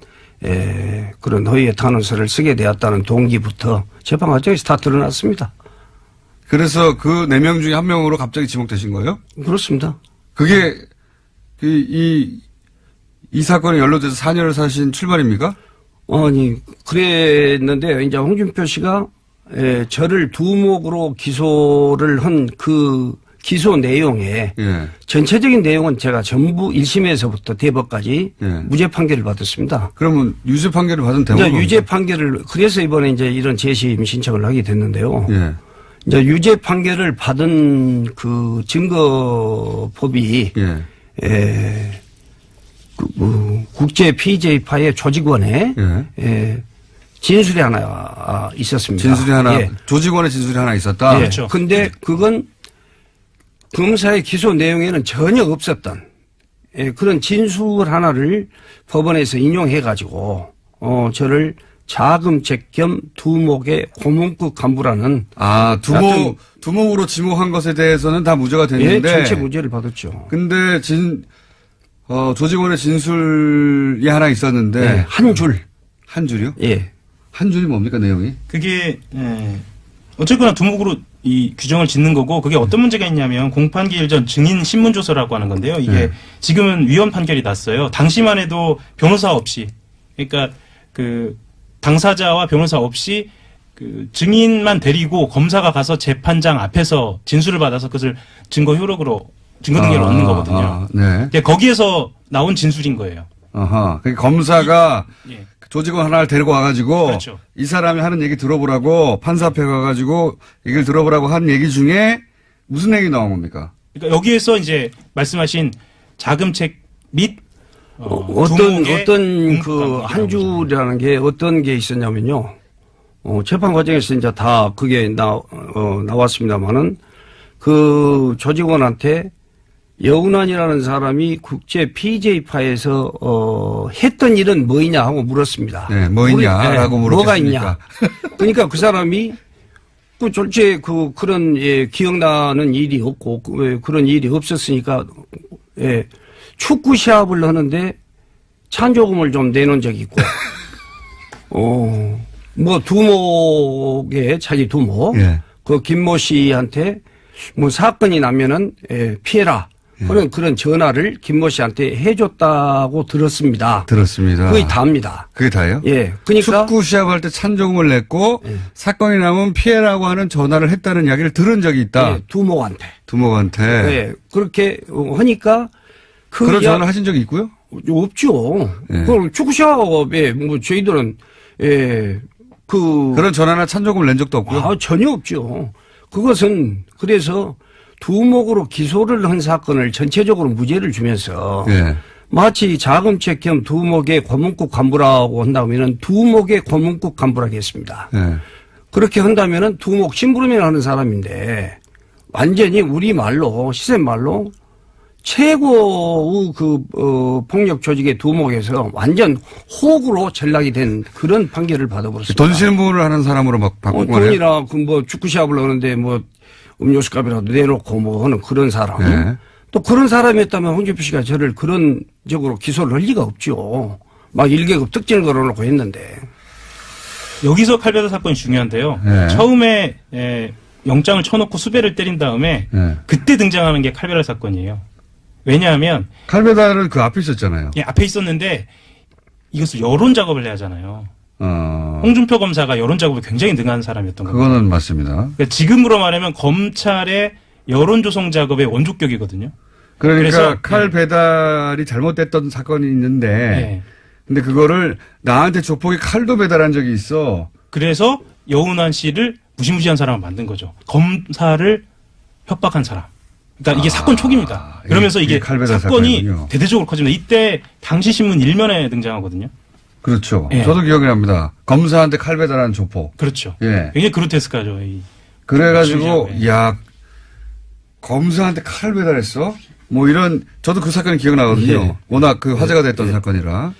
그런 허위의 탄원서를 쓰게 되었다는 동기부터 재판 과정에서 다 드러났습니다. 그래서 그 4명 중에 1명으로 갑자기 지목되신 거예요? 그렇습니다. 그게, 이 사건이 연루돼서 4년을 사신 출발입니까? 아니, 그랬는데, 이제 홍준표 씨가, 저를 두목으로 기소를 한 그 기소 내용에, 전체적인 내용은 제가 전부 1심에서부터 대법까지 무죄 판결을 받았습니다. 그러면 유죄 판결을 받은 대목은? 유죄 판결을, 그래서 이번에 이제 이런 재심 신청을 하게 됐는데요. 예. 이제 유죄 판결을 받은 그 증거법이, 국제 PJ파의 조직원에 진술이 하나 있었습니다. 진술이 하나, 조직원의 진술이 하나 있었다? 예. 그렇죠. 근데 그건 검사의 기소 내용에는 전혀 없었던 그런 진술 하나를 법원에서 인용해가지고 저를 자금책 겸 두목의 고문급 간부라는 두목으로 지목한 것에 대해서는 다 무죄가 됐는데 전체 무죄를 받았죠. 근데 조직원의 진술이 하나 있었는데 네, 한 줄이요? 예. 한 줄이 뭡니까 내용이? 그게 어쨌거나 두목으로 이 규정을 짓는 거고 그게 어떤 문제가 있냐면 공판기일 전 증인 신문조서라고 하는 건데요. 이게 지금은 위헌 판결이 났어요. 당시만 해도 변호사 없이 그러니까 그 당사자와 변호사 없이 그 증인만 데리고 검사가 가서 재판장 앞에서 진술을 받아서 그것을 증거 효력으로 증거 등기를 얻는 거거든요. 네. 거기에서 나온 진술인 거예요. 아하. 그러니까 검사가 예. 조직원 하나를 데리고 와가지고 그렇죠. 이 사람이 하는 얘기 들어보라고 판사 앞에 가가지고 얘기를 들어보라고 한 얘기 중에 무슨 얘기 나온 겁니까? 그러니까 여기에서 이제 말씀하신 자금책 및 어떤 그 한 줄이라는 게 어떤 게 있었냐면요. 재판 과정에서 이제 다 그게 나왔습니다만은 그 조직원한테 여운환이라는 사람이 국제 PJ파에서 했던 일은 뭐이냐 하고 물었습니다. 네, 뭐이냐라고 물었습니까? 뭐가 있냐. 그러니까 그 사람이 그 졸지에 그런 기억나는 일이 없고 그런 일이 없었으니까 축구 시합을 하는데 찬조금을 좀 내놓은 적이 있고 뭐 두목의 자기 두목 그 김모 씨한테 뭐 사건이 나면은 피해라 그런 전화를 김모 씨한테 해줬다고 들었습니다. 그게 다입니다. 그게 다예요? 예. 그러니까 축구 시합할 때 찬조금을 냈고 사건이 나면 피해라고 하는 전화를 했다는 이야기를 들은 적이 있다. 예, 두목한테. 네. 그렇게 하니까 그런 전화를 하신 적이 있고요? 없죠. 그럼 축구 시합에 뭐 저희들은 그런 전화나 찬조금을 낸 적도 없고요? 전혀 없죠. 그것은 그래서 두목으로 기소를 한 사건을 전체적으로 무죄를 주면서 마치 자금책 겸 두목의 고문급 간부라고 한다면은 두목의 고문급 간부라겠습니다. 그렇게 한다면은 두목 심부름이나 하는 사람인데 완전히 우리 말로 시세 말로 최고의 폭력 조직의 두목에서 완전 호구로 전락이 된 그런 판결을 받아버렸습니다. 돈 신부를 하는 사람으로 막 바꾼 거예요? 돈이나 뭐 축구 시합을 하는데 뭐 음료수 값이라도 내놓고 뭐 하는 그런 사람. 또 그런 사람이었다면 홍준표 씨가 저를 그런 적으로 기소를 할 리가 없죠. 막 1계급 특징을 걸어놓고 했는데. 여기서 칼베다 사건이 중요한데요. 처음에 영장을 쳐놓고 수배를 때린 다음에 그때 등장하는 게 칼베다 사건이에요. 왜냐하면 칼베다는 그 앞에 있었잖아요. 예, 앞에 있었는데 이것을 여론 작업을 해야 하잖아요. 홍준표 검사가 여론 작업에 굉장히 능한 사람이었던 거예요. 그거는 맞습니다. 그러니까 지금으로 말하면 검찰의 여론 조성 작업의 원조격이거든요. 그러니까 칼 배달이 잘못됐던 사건이 있는데 근데 그거를 나한테 조폭이 칼도 배달한 적이 있어. 그래서 여운환 씨를 무시무시한 사람을 만든 거죠. 검사를 협박한 사람. 그러니까 이게 사건 초기입니다. 그러면서 이게 사건이 사건이군요. 대대적으로 커집니다. 이때 당시 신문 1면에 등장하거든요. 그렇죠. 저도 기억이 납니다. 검사한테 칼 배달하는 조폭. 그렇죠. 굉장히 그로테스크하죠. 그래가지고 야 검사한테 칼 배달했어? 뭐 이런 저도 그 사건이 기억나거든요. 워낙 그 화제가 됐던 사건이라.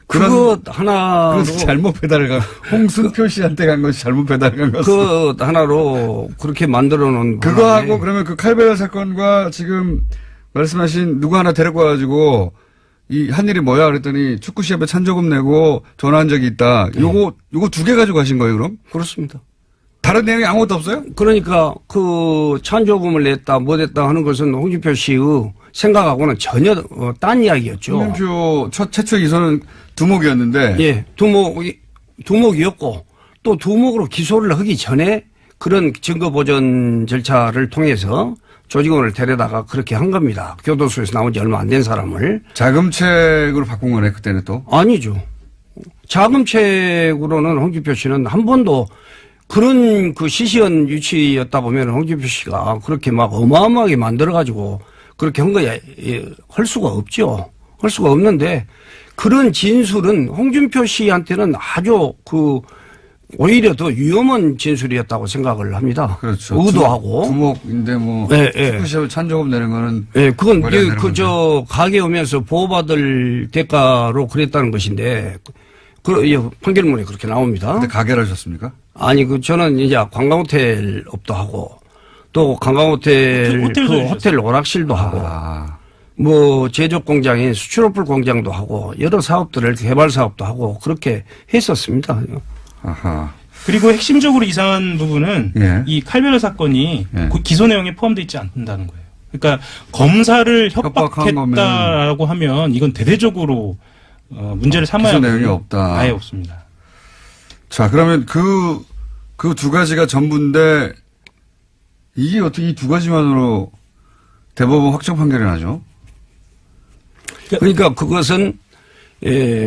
그거 하나로 잘못 배달을 간 홍순표 씨한테 간 것이 잘못 배달 간 것이. 그 하나로 그렇게 만들어 놓은 그거하고 그러면 그 칼 배달 사건과 지금 말씀하신 누구 하나 데리고 와가지고 이 한 일이 뭐야 그랬더니 축구 시합에 찬조금 내고 전화한 적이 있다. 요거 두 개 가지고 가신 거예요, 그럼? 그렇습니다. 다른 내용이 아무것도 없어요? 그러니까 그 찬조금을 냈다 못했다 하는 것은 홍준표 씨의 생각하고는 전혀 딴 이야기였죠. 홍준표 최초 기소는 두목이었는데. 예, 두목이었고 또 두목으로 기소를 하기 전에 그런 증거 보전 절차를 통해서 조직원을 데려다가 그렇게 한 겁니다. 교도소에서 나온 지 얼마 안 된 사람을. 자금책으로 바꾼 거네, 그때는 또? 아니죠. 자금책으로는 홍준표 씨는 한 번도 그런 그 시시한 유치였다 보면 홍준표 씨가 그렇게 막 어마어마하게 만들어가지고 그렇게 한 거야, 할 수가 없죠. 할 수가 없는데 그런 진술은 홍준표 씨한테는 아주 오히려 더 위험한 진술이었다고 생각을 합니다. 그렇죠. 의도하고. 두목인데 뭐 예, 예. 축구시합 찬조금 내는 거는 예, 그건 말이 안 되는 건데. 그저 가게 오면서 보호받을 대가로 그랬다는 것인데 판결문에 그렇게 나옵니다. 근데 가게를 하셨습니까? 아니 저는 이제 관광호텔 업도 하고 또 관광호텔 호텔 오락실도 하고 아, 뭐 제조 공장인 수출업불 공장도 하고 여러 사업들을 개발 사업도 하고 그렇게 했었습니다. 아하. 그리고 핵심적으로 이상한 부분은 예. 이 칼베르 사건이 예. 그 기소 내용에 포함되어 있지 않는다는 거예요. 그러니까 검사를 협박한 협박했다라고 하면 이건 대대적으로 문제를 삼아야 기소 내용이 하거든요. 없다. 아예 없습니다. 자, 그러면 그 두 가지가 전부인데 이게 어떻게 이 두 가지만으로 대법원 확정 판결이 나죠? 그러니까 그것은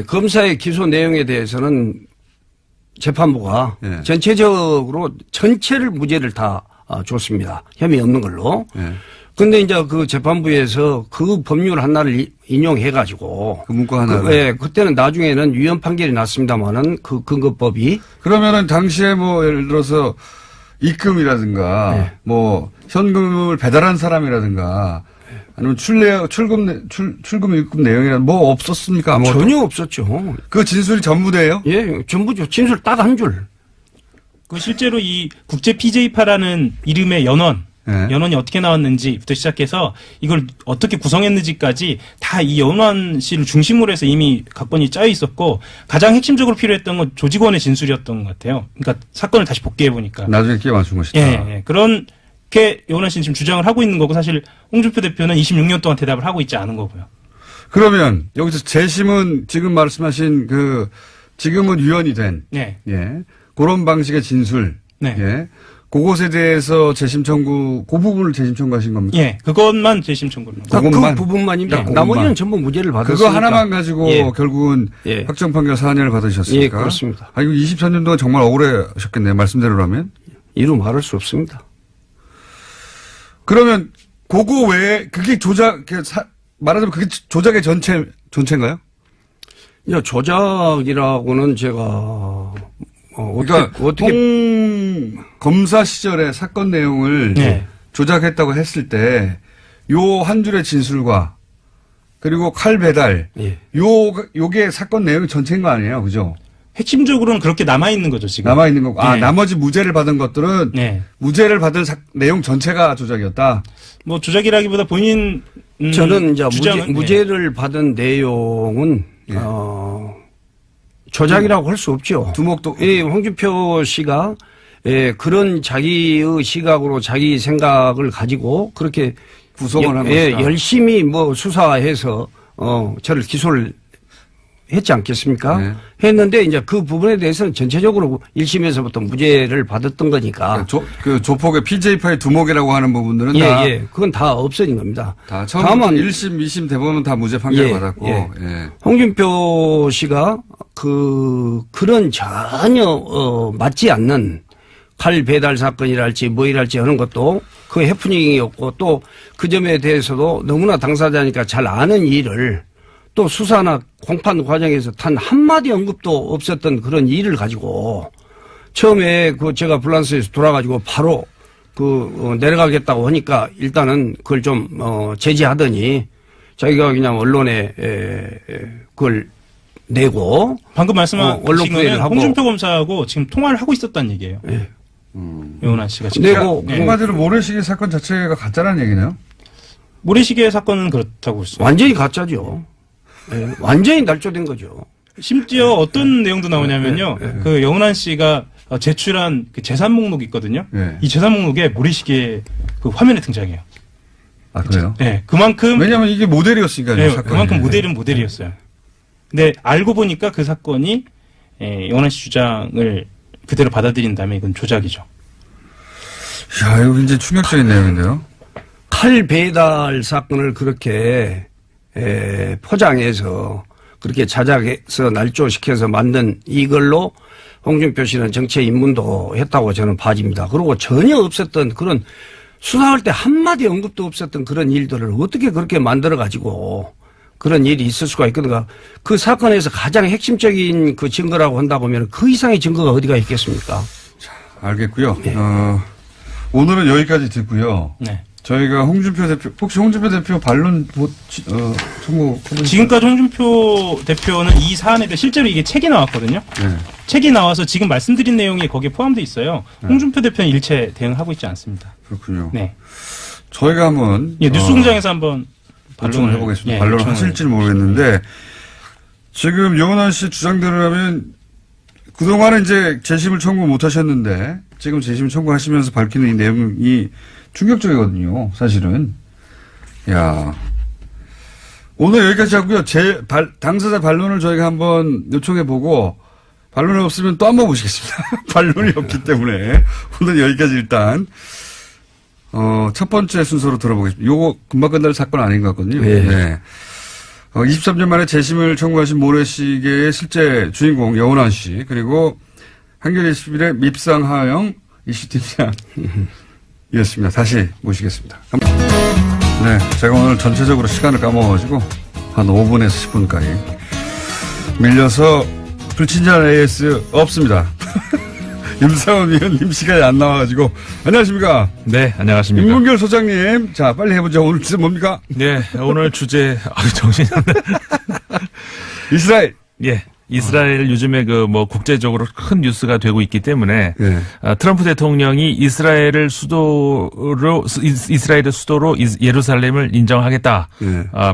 검사의 기소 내용에 대해서는 재판부가 예. 전체를 무죄를 다 줬습니다. 혐의 없는 걸로. 예. 근데 이제 그 재판부에서 그 법률 하나를 인용해가지고. 그 문구 하나를. 그때는 나중에는 위헌 판결이 났습니다만은 그 근거법이. 그러면은 당시에 뭐 예를 들어서 입금이라든가 네. 뭐 현금을 배달한 사람이라든가 아니면 출금 입금 내용이라 뭐 없었습니까? 아무것도? 전혀 없었죠. 그 진술이 전부돼요? 예, 전부죠. 진술 딱 한 줄. 그 실제로 이 국제 PJ파라는 이름의 연원이 어떻게 나왔는지부터 시작해서 이걸 어떻게 구성했는지까지 다 이 연원 씨를 중심으로 해서 이미 각본이 짜여 있었고 가장 핵심적으로 필요했던 건 조직원의 진술이었던 것 같아요. 그러니까 사건을 다시 복귀해 보니까. 나중에 끼워 맞춘 것이다. 예. 그렇게 연원 씨는 지금 주장을 하고 있는 거고 사실 홍준표 대표는 26년 동안 대답을 하고 있지 않은 거고요. 그러면 여기서 재심은 지금 말씀하신 지금은 위헌이 된 네. 예. 그런 방식의 진술. 네. 예. 그것에 대해서 재심 청구, 그 부분을 재심 청구하신 겁니까? 예. 그것만 재심 청구를. 딱 그것만? 그 부분만입니다. 딱 그것만. 나머지는 전부 무죄를 받았으니까. 그거 하나만 가지고 예. 결국은 예. 확정 판결 4년을 받으셨습니까? 예, 그렇습니다. 아, 이거 24년 동안 정말 억울해하셨겠네요. 말씀대로라면. 이루 말할 수 없습니다. 그러면 그거 외에 그게 말하자면 그게 조작의 전체인가요? 조작이라고는 제가 그러니까 어떻게 홍 검사 시절의 사건 내용을 네. 조작했다고 했을 때 요 한 줄의 진술과 그리고 칼 배달 예. 요게 사건 내용 전체인 거 아니에요, 그죠? 핵심적으로는 그렇게 남아 있는 거죠 지금. 남아 있는 거고 네. 나머지 무죄를 받은 것들은 네. 무죄를 받은 내용 전체가 조작이었다. 뭐 조작이라기보다 본인 저는 이제 주장은 무죄를 받은 내용은 예. 조작이라고 할 수 없죠. 두목도 홍준표 씨가 그런 자기의 시각으로 자기 생각을 가지고 그렇게 구성을 한 것이다. 열심히 뭐 수사해서 저를 기소를 했지 않겠습니까? 네. 했는데 이제 그 부분에 대해서는 전체적으로 1심에서부터 무죄를 받았던 거니까. 그 조폭의 PJ파의 두목이라고 하는 부분들은 다 그건 다 없어진 겁니다. 다 처음부터 1심, 2심 대법원은 다 무죄 판결을 받았고. 예. 홍준표 씨가 그런 전혀 맞지 않는 칼 배달 사건이랄지 뭐이랄지 하는 것도 그 해프닝이었고 또 그 점에 대해서도 너무나 당사자니까 잘 아는 일을 또 수사나 공판 과정에서 단 한마디 언급도 없었던 그런 일을 가지고 처음에 제가 불란서에서 돌아가지고 바로 내려가겠다고 하니까 일단은 그걸 좀 제지하더니 자기가 그냥 언론에 그걸 내고 방금 말씀하신 언론 거는 부회를 하고 홍준표 검사하고 지금 통화를 하고 있었다는 얘기예요. 예. 영원한 씨가 지금. 내고 네. 한마디로 모래시계 사건 자체가 가짜라는 얘기네요. 모래시계 사건은 그렇다고 볼 수 있어요. 완전히 가짜죠. 예. 완전히 날조된 거죠. 심지어 어떤 내용도 나오냐면요. 네. 그 영은한 씨가 제출한 그 재산 목록 있거든요. 네. 이 재산 목록에 모래시계 그 화면에 등장해요. 아, 그래요? 네, 그만큼 왜냐면 이게 모델이었으니까요. 네, 사건이. 그만큼 모델은 모델이었어요. 근데 알고 보니까 그 사건이 영은한 씨 주장을 그대로 받아들인다면 이건 조작이죠. 야, 이거 굉장히 충격적인 내용인데요. 칼 배달 사건을 그렇게 포장해서 그렇게 자작해서 날조시켜서 만든 이걸로 홍준표 씨는 정치에 입문도 했다고 저는 봐집니다. 그리고 전혀 없었던 그런 수사할 때 한마디 언급도 없었던 그런 일들을 어떻게 그렇게 만들어가지고 그런 일이 있을 수가 있거든요. 그 사건에서 가장 핵심적인 그 증거라고 한다 보면 그 이상의 증거가 어디가 있겠습니까? 알겠고요. 네. 오늘은 여기까지 듣고요. 네. 저희가 홍준표 대표, 혹시 홍준표 대표 반론 청구 지금까지 홍준표 대표는 이 사안에 대해 실제로 이게 책이 나왔거든요. 네. 책이 나와서 지금 말씀드린 내용이 거기에 포함되어 있어요. 홍준표 대표는 일체 대응하고 있지 않습니다. 그렇군요. 네. 저희가 한번 예, 뉴스공장에서 한번 반론을 해보겠습니다. 예, 반론을 요청을 하실지는 모르겠는데 지금 용원한 씨 주장대로라면 그동안은 이제 재심을 청구 못 하셨는데 지금 재심 청구하시면서 밝히는 이 내용이 충격적이거든요. 사실은. 야, 오늘 여기까지 하고요. 당사자 반론을 저희가 한번 요청해 보고 반론이 없으면 또 한번 모시겠습니다. 반론이 없기 때문에 오늘 여기까지 일단 첫 번째 순서로 들어보겠습니다. 요거 금방 끝날 사건 아닌 것 같거든요. 네. 네. 23년 만에 재심을 청구하신 모래시계의 실제 주인공 여운환 씨 그리고 한겨레21의 밉상 하영 이슈팀장이었습니다. 다시 모시겠습니다. 네, 제가 오늘 전체적으로 시간을 까먹어가지고 한 5분에서 10분까지 밀려서 불친절 AS 없습니다. 윤상원 위원님 시간이 안 나와가지고 안녕하십니까? 네, 안녕하십니까? 임문결 소장님, 자 빨리 해보죠. 오늘 주제 뭡니까? 네, 오늘 주제 정신이 안 나. 이스라엘. 예. 이스라엘 요즘에 국제적으로 큰 뉴스가 되고 있기 때문에 트럼프 대통령이 이스라엘의 수도로 예루살렘을 인정하겠다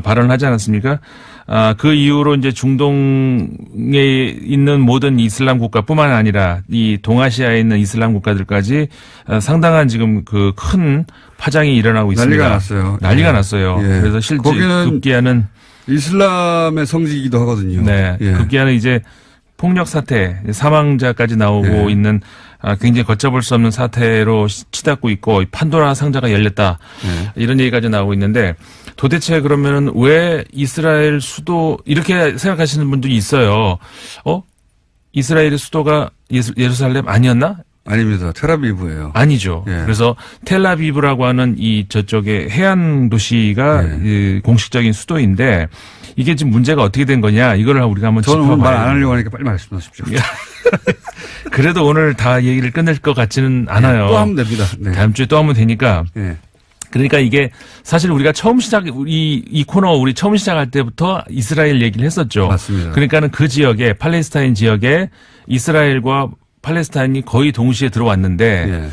발언을 하지 않았습니까? 그 이후로 이제 중동에 있는 모든 이슬람 국가뿐만 아니라 이 동아시아에 있는 이슬람 국가들까지 상당한 지금 그 큰 파장이 일어나고 있습니다. 난리가 났어요. 난리가 났어요. 예. 그래서 실제 급기야는 이슬람의 성지이기도 하거든요. 네. 예. 급기야는 이제 폭력 사태, 사망자까지 나오고 있는 굉장히 걷잡을 수 없는 사태로 치닫고 있고 판도라 상자가 열렸다. 이런 얘기까지 나오고 있는데 도대체 그러면은 왜 이스라엘 수도 이렇게 생각하시는 분들이 있어요. 이스라엘의 수도가 예루살렘 아니었나? 아닙니다. 텔아비브예요. 아니죠. 예. 그래서 텔아비브라고 하는 이 저쪽에 해안 도시가 이 공식적인 수도인데 이게 지금 문제가 어떻게 된 거냐 이거를 우리가 한번 짚어봐야 저는 말 안 하려고 하니까 빨리 말씀하십시오. 그래도 오늘 다 얘기를 끝낼 것 같지는 않아요. 또 하면 됩니다. 네. 다음 주에 또 하면 되니까. 네. 그러니까 이게 사실 우리가 이 코너 우리 처음 시작할 때부터 이스라엘 얘기를 했었죠. 맞습니다. 그러니까는 그 지역에 팔레스타인 지역에 이스라엘과 팔레스타인이 거의 동시에 들어왔는데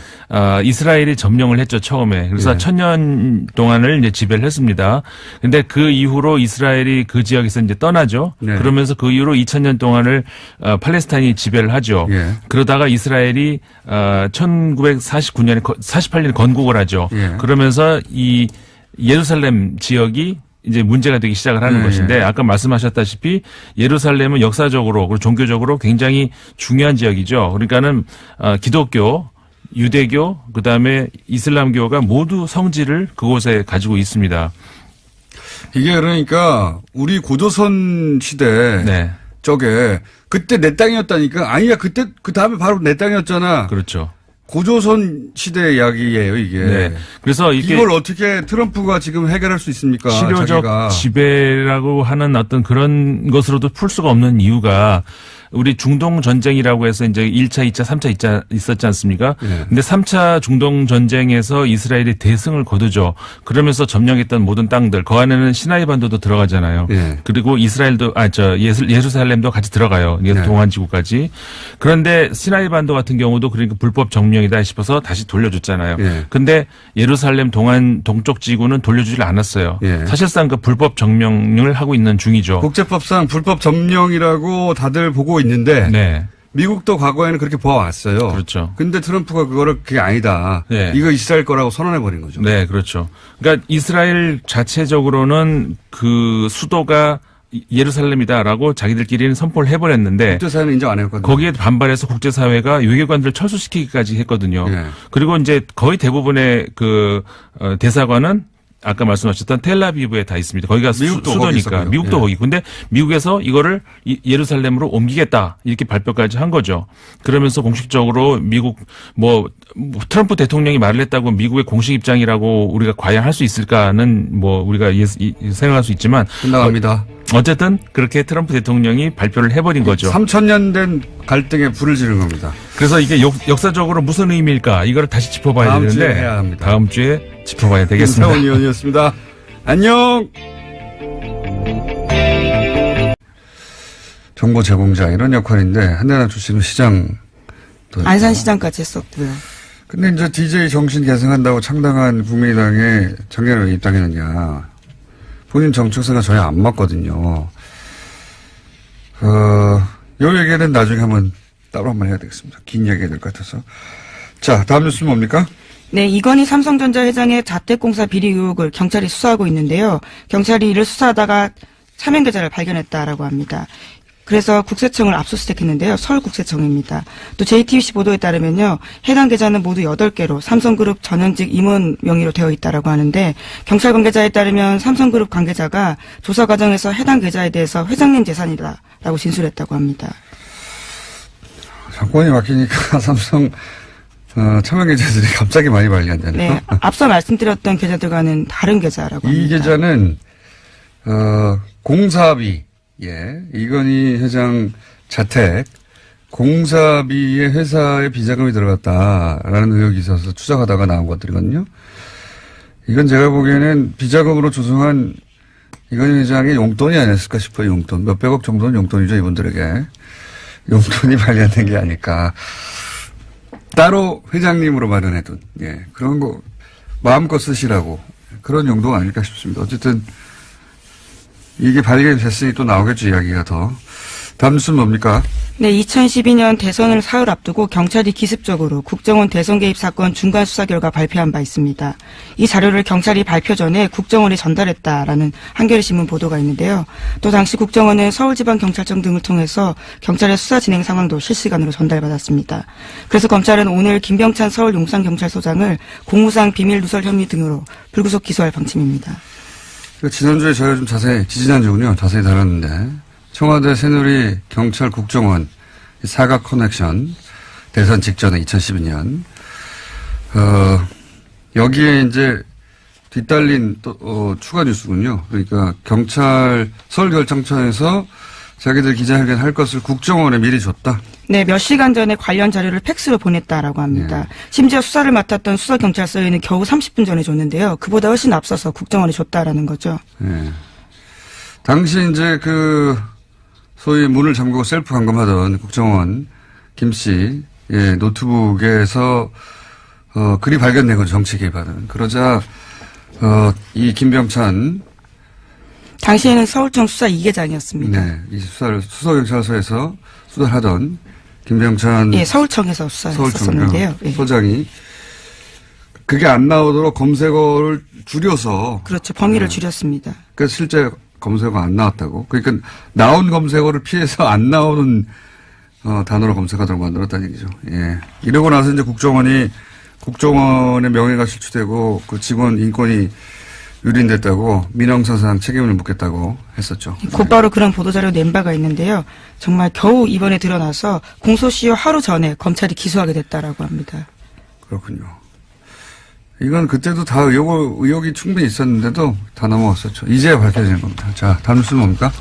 이스라엘이 점령을 했죠 처음에. 그래서 1000년 동안을 이제 지배를 했습니다. 근데 그 이후로 이스라엘이 그 지역에서 이제 떠나죠. 네. 그러면서 그 이후로 2000년 동안을 팔레스타인이 지배를 하죠. 그러다가 이스라엘이 1949년에 48년에 건국을 하죠. 그러면서 이 예루살렘 지역이 이제 문제가 되기 시작을 하는 것인데 아까 말씀하셨다시피 예루살렘은 역사적으로 그리고 종교적으로 굉장히 중요한 지역이죠. 그러니까는 기독교, 유대교, 그다음에 이슬람교가 모두 성지를 그곳에 가지고 있습니다. 이게 그러니까 우리 고조선 시대 쪽에 그때 내 땅이었다니까 아니야 그때 그 다음에 바로 내 땅이었잖아. 그렇죠. 고조선 시대 이야기예요, 이게. 네. 그래서 이걸 어떻게 트럼프가 지금 해결할 수 있습니까? 실효적 자기가. 지배라고 하는 어떤 그런 것으로도 풀 수가 없는 이유가 우리 중동 전쟁이라고 해서 이제 1차, 2차, 3차 있었지 않습니까? 근데 3차 중동 전쟁에서 이스라엘이 대승을 거두죠. 그러면서 점령했던 모든 땅들, 그 안에는 시나이 반도도 들어가잖아요. 그리고 이스라엘도, 예루살렘도 같이 들어가요. 동안 지구까지. 그런데 시나이 반도 같은 경우도 그러니까 불법 점령이다 싶어서 다시 돌려줬잖아요. 근데 예루살렘 동쪽 지구는 돌려주질 않았어요. 사실상 그 불법 점령을 하고 있는 중이죠. 국제법상 불법 점령이라고 다들 보고 있는데 미국도 과거에는 그렇게 보아왔어요. 그렇죠. 근데 트럼프가 그게 아니다. 이거 이스라엘 거라고 선언해버린 거죠. 네, 그렇죠. 그러니까 이스라엘 자체적으로는 그 수도가 예루살렘이다라고 자기들끼리는 선포를 해버렸는데 국제사회는 인정 안 했거든요. 거기에 반발해서 국제사회가 외교관들을 철수시키기까지 했거든요. 그리고 이제 거의 대부분의 그 대사관은 아까 말씀하셨던 텔라비브에 다 있습니다. 거기가 미국도 거기 수도니까 있었고요. 미국도 예. 거기. 근데 미국에서 이거를 예루살렘으로 옮기겠다 이렇게 발표까지 한 거죠. 그러면서 공식적으로 미국 뭐 트럼프 대통령이 말을 했다고 미국의 공식 입장이라고 우리가 과연 할 수 있을까는 뭐 우리가 생각할 수 있지만 끝나갑니다. 어쨌든 그렇게 트럼프 대통령이 발표를 해버린 거죠. 3,000년 된 갈등에 불을 지른 겁니다. 그래서 이게 역사적으로 무슨 의미일까 이거를 다시 짚어봐야 다음 주에 되는데 해야 합니다. 다음 주에 짚어봐야 되겠습니다. 김세원 의원이었습니다. 안녕. 정보 제공자 이런 역할인데 한나라 출신은 시장 안산시장까지 했었고요. 근데 이제 DJ 정신 계승한다고 창당한 국민의당의 작년에 입당했느냐. 본인 정책사가 저희 안 맞거든요. 요 얘기는 나중에 한번 따로 한번 해야 되겠습니다. 긴 얘기가 될 것 같아서. 자, 다음 뉴스는 뭡니까? 네, 이건희 삼성전자 회장의 자택공사 비리 의혹을 경찰이 수사하고 있는데요. 경찰이 이를 수사하다가 차명 계좌를 발견했다라고 합니다. 그래서 국세청을 압수수색했는데요. 서울국세청입니다. 또 JTBC 보도에 따르면요. 해당 계좌는 모두 8개로 삼성그룹 전현직 임원 명의로 되어 있다라고 하는데 경찰 관계자에 따르면 삼성그룹 관계자가 조사 과정에서 해당 계좌에 대해서 회장님 재산이다라고 진술했다고 합니다. 정권이 바뀌니까 삼성 차명 계좌들이 갑자기 많이 발견되네요. 네, 앞서 말씀드렸던 계좌들과는 다른 계좌라고 합니다. 이 계좌는 공사비, 예, 이건희 회장 자택 공사비에 회사에 비자금이 들어갔다라는 의혹이 있어서 추적하다가 나온 것들이거든요. 이건 제가 보기에는 비자금으로 조성한 이건희 회장의 용돈이 아니었을까 싶어요. 용돈 몇백억 정도는 용돈이죠. 이분들에게 용돈이 발견된 게 아닐까. 따로 회장님으로 마련해둔, 예, 그런 거 마음껏 쓰시라고 그런 용도가 아닐까 싶습니다. 어쨌든 이게 발견됐으니 또 나오겠죠, 이야기가 더. 다음 뉴스는 뭡니까? 네, 2012년 대선을 사흘 앞두고 경찰이 기습적으로 국정원 대선 개입 사건 중간 수사 결과 발표한 바 있습니다. 이 자료를 경찰이 발표 전에 국정원에 전달했다라는 한겨레신문 보도가 있는데요. 또 당시 국정원은 서울지방경찰청 등을 통해서 경찰의 수사 진행 상황도 실시간으로 전달받았습니다. 그래서 검찰은 오늘 김병찬 서울 용산경찰서장을 공무상 비밀 누설 혐의 등으로 불구속 기소할 방침입니다. 지난주에 저희가 좀 지지난주군요. 자세히 다뤘는데, 청와대 새누리 경찰 국정원 사각 커넥션 대선 직전에 2012년, 여기에 이제 뒤따른 또, 추가 뉴스군요. 그러니까 서울결정청에서 자기들 기자회견 할 것을 국정원에 미리 줬다. 네, 몇 시간 전에 관련 자료를 팩스로 보냈다라고 합니다. 네. 심지어 수사를 맡았던 수사경찰서에는 겨우 30분 전에 줬는데요. 그보다 훨씬 앞서서 국정원에 줬다라는 거죠. 네. 당시 이제 소위 문을 잠그고 셀프 감금하던 국정원 김씨, 예, 노트북에서, 글이 발견된 건 정치 개입하는. 그러자, 이 김병찬. 당시에는 서울청 수사 2계장이었습니다. 네, 이 수서경찰서에서 수사를 하던 김병찬. 예, 서울청에서 수사했었는데요. 예. 소장이 그게 안 나오도록 검색어를 줄여서. 그렇죠. 범위를 줄였습니다. 그러니까 실제 검색어가 안 나왔다고. 그러니까 나온 검색어를 피해서 안 나오는 단어로 검색하도록 만들었다는 얘기죠. 예. 이러고 나서 이제 국정원의 명예가 실추되고 그 직원 인권이 유린됐다고 민형사상 책임을 묻겠다고 했었죠. 곧바로 그런 보도자료 낸 바가 있는데요. 정말 겨우 이번에 드러나서 공소시효 하루 전에 검찰이 기소하게 됐다라고 합니다. 그렇군요. 이건 그때도 다 의혹이 충분히 있었는데도 다 넘어갔었죠. 이제 밝혀지는 겁니다. 자, 다음 뉴스는 뭡니까?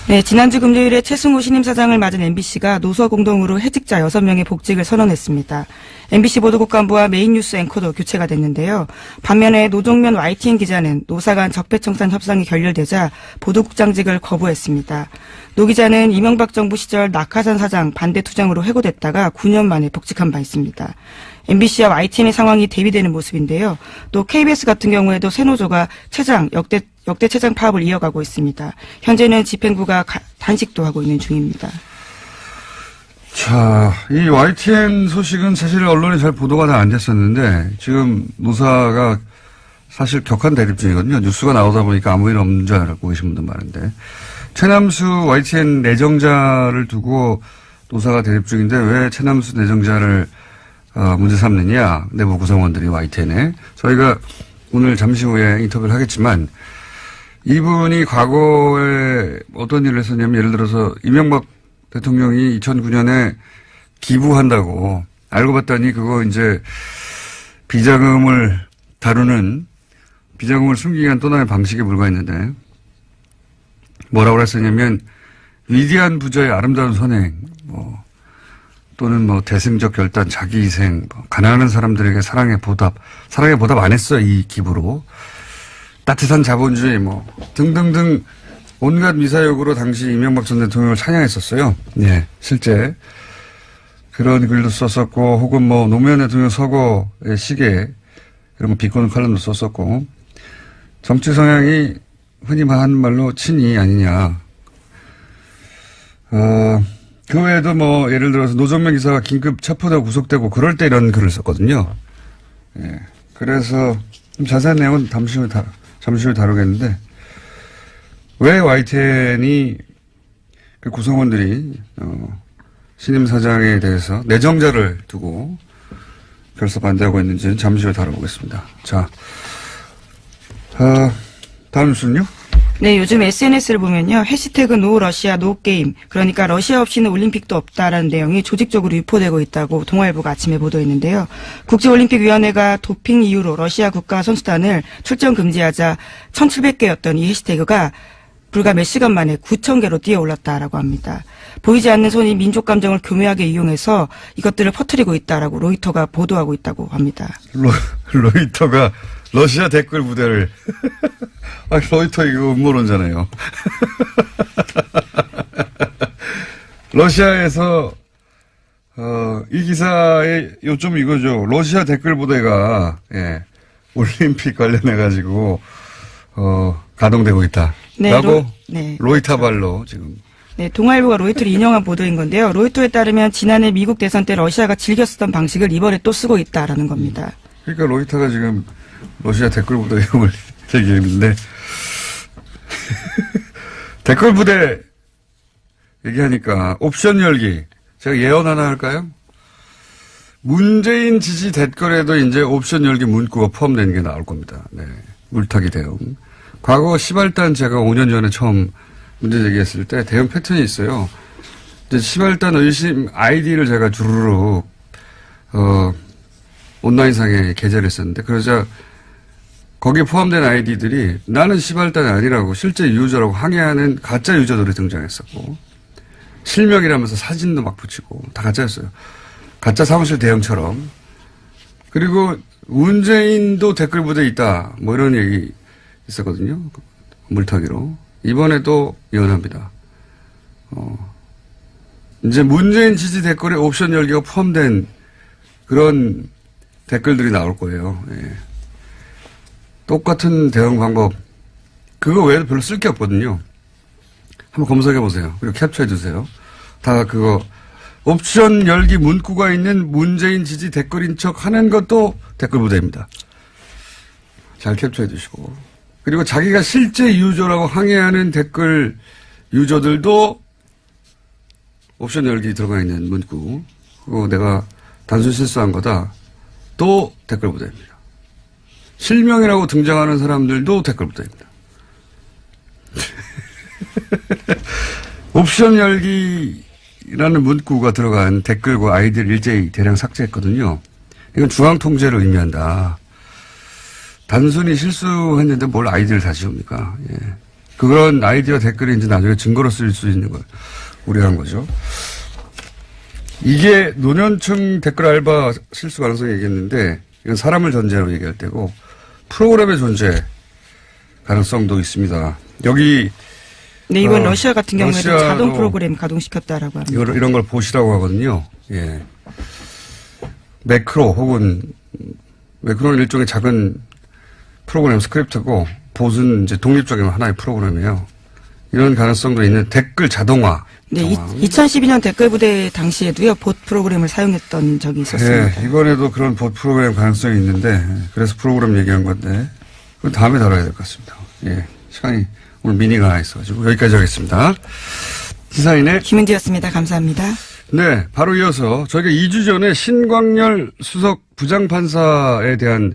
네, 지난주 금요일에 최승호 신임사장을 맞은 MBC가 노서공동으로 해직자 6명의 복직을 선언했습니다. MBC 보도국 간부와 메인 뉴스 앵커도 교체가 됐는데요. 반면에 노종면 YTN 기자는 노사 간 적폐청산 협상이 결렬되자 보도국장직을 거부했습니다. 노 기자는 이명박 정부 시절 낙하산 사장 반대 투쟁으로 해고됐다가 9년 만에 복직한 바 있습니다. MBC와 YTN의 상황이 대비되는 모습인데요. 또 KBS 같은 경우에도 새노조가 역대 최장 파업을 이어가고 있습니다. 현재는 집행부가 단식도 하고 있는 중입니다. 자, 이 YTN 소식은 사실 언론에 잘 보도가 다 안 됐었는데 지금 노사가 사실 격한 대립 중이거든요. 뉴스가 나오다 보니까 아무 일 없는 줄 알고 계신 분들 많은데 최남수 YTN 내정자를 두고 노사가 대립 중인데 왜 최남수 내정자를 문제 삼느냐. 내부 구성원들이 YTN에. 저희가 오늘 잠시 후에 인터뷰를 하겠지만 이분이 과거에 어떤 일을 했었냐면 예를 들어서 이명박 대통령이 2009년에 기부한다고 알고 봤더니 그거 이제 비자금을 다루는 비자금을 숨기기 위한 또 하나의 방식에 불과했는데 뭐라고 했었냐면 위대한 부자의 아름다운 선행 또는 대승적 결단, 자기희생, 가난한 사람들에게 사랑의 보답 안 했어요, 이 기부로. 따뜻한 자본주의, 등등등 온갖 미사역으로 당시 이명박 전 대통령을 찬양했었어요. 네, 실제. 그런 글도 썼었고, 혹은 노무현 대통령 서거의 시계, 이런 거 비꼬는 칼럼도 썼었고, 정치 성향이 흔히 하는 말로 친이 아니냐. 그 외에도 예를 들어서 노정면 기사가 긴급 체포되고 구속되고 그럴 때 이런 글을 썼거든요. 예. 그래서 좀 자세한 내용은 잠시 후에 다루겠는데, 왜 YTN이 그 구성원들이, 신임 사장에 대해서 내정자를 두고 결석 반대하고 있는지는 잠시 후에 다뤄보겠습니다. 자, 다음 뉴스는요? 네, 요즘 SNS를 보면요. 해시태그 노 러시아 노 게임. 그러니까 러시아 없이는 올림픽도 없다라는 내용이 조직적으로 유포되고 있다고 동아일보가 아침에 보도했는데요. 국제올림픽위원회가 도핑 이유로 러시아 국가 선수단을 출전 금지하자 1,700개였던 이 해시태그가 불과 몇 시간 만에 9,000개로 뛰어올랐다라고 합니다. 보이지 않는 손이 민족 감정을 교묘하게 이용해서 이것들을 퍼뜨리고 있다라고 로이터가 보도하고 있다고 합니다. 로이터가 러시아 댓글 부대를 로이터 이거 음모론잖아요. 러시아에서 이 기사의 요점 이거죠. 러시아 댓글 부대가 올림픽 관련해 가지고 가동되고 있다. 라고 로이터 발로 지금. 네, 동아일보가 로이터를 인용한 보도인 건데요. 로이터에 따르면 지난해 미국 대선 때 러시아가 즐겨 쓰던 방식을 이번에 또 쓰고 있다라는 겁니다. 그러니까 로이터가 지금 러시아 댓글 부대 이용을 얘기했는데 댓글 부대 얘기하니까 옵션 열기 제가 예언 하나 할까요? 문재인 지지 댓글에도 이제 옵션 열기 문구가 포함되는 게 나올 겁니다. 네, 물타기 대응. 과거 시발단 제가 5년 전에 처음 문제 제기했을 때 대응 패턴이 있어요. 이제 시발단 의심 아이디를 제가 주르륵 온라인상에 게재를 했었는데 그러자 거기에 포함된 아이디들이 나는 시발단이 아니라고 실제 유저라고 항의하는 가짜 유저들이 등장했었고 실명이라면서 사진도 막 붙이고 다 가짜였어요. 가짜 사무실 대응처럼. 그리고 문재인도 댓글 부대에 있다. 이런 얘기 있었거든요. 물타기로. 이번에도 예언합니다. 이제 문재인 지지 댓글에 옵션 열기가 포함된 그런 댓글들이 나올 거예요. 예. 똑같은 대응 방법. 그거 외에도 별로 쓸 게 없거든요. 한번 검색해 보세요. 그리고 캡처해 주세요. 다 그거 옵션 열기 문구가 있는 문재인 지지 댓글인 척 하는 것도 댓글 부대입니다. 잘 캡처해 주시고. 그리고 자기가 실제 유저라고 항의하는 댓글 유저들도 옵션 열기 들어가 있는 문구. 그거 내가 단순 실수한 거다. 또 댓글 부대입니다. 실명이라고 등장하는 사람들도 댓글 부대입니다. 옵션 열기라는 문구가 들어간 댓글과 아이디를 일제히 대량 삭제했거든요. 이건 중앙 통제를 의미한다. 단순히 실수했는데 뭘 아이디를 다시 줍니까? 예. 그런 아이디와 댓글이 이제 나중에 증거로 쓰일 수 있는 걸 우려한 거죠. 이게 노년층 댓글 알바 실수 가능성이 얘기했는데 이건 사람을 전제로 얘기할 때고 프로그램의 존재 가능성도 있습니다. 여기 네, 이번 러시아 같은 경우에도 자동 프로그램 가동시켰다라고 합니다. 이런 걸 보시라고 하거든요. 예. 매크로 혹은 매크로는 일종의 작은 프로그램 스크립트고 봇은 이제 독립적인 하나의 프로그램이에요. 이런 가능성도 있는 댓글 자동화. 네, 2012년 댓글 부대 당시에도요, 봇 프로그램을 사용했던 적이 있었습니다. 네, 이번에도 그런 봇 프로그램 가능성이 있는데, 그래서 프로그램 얘기한 건데, 그건 다음에 다뤄야 될 것 같습니다. 예, 시간이 오늘 미니가 하나 있어가지고 여기까지 하겠습니다. 시사인의 김은지였습니다. 감사합니다. 네, 바로 이어서 저희가 2주 전에 신광열 수석 부장판사에 대한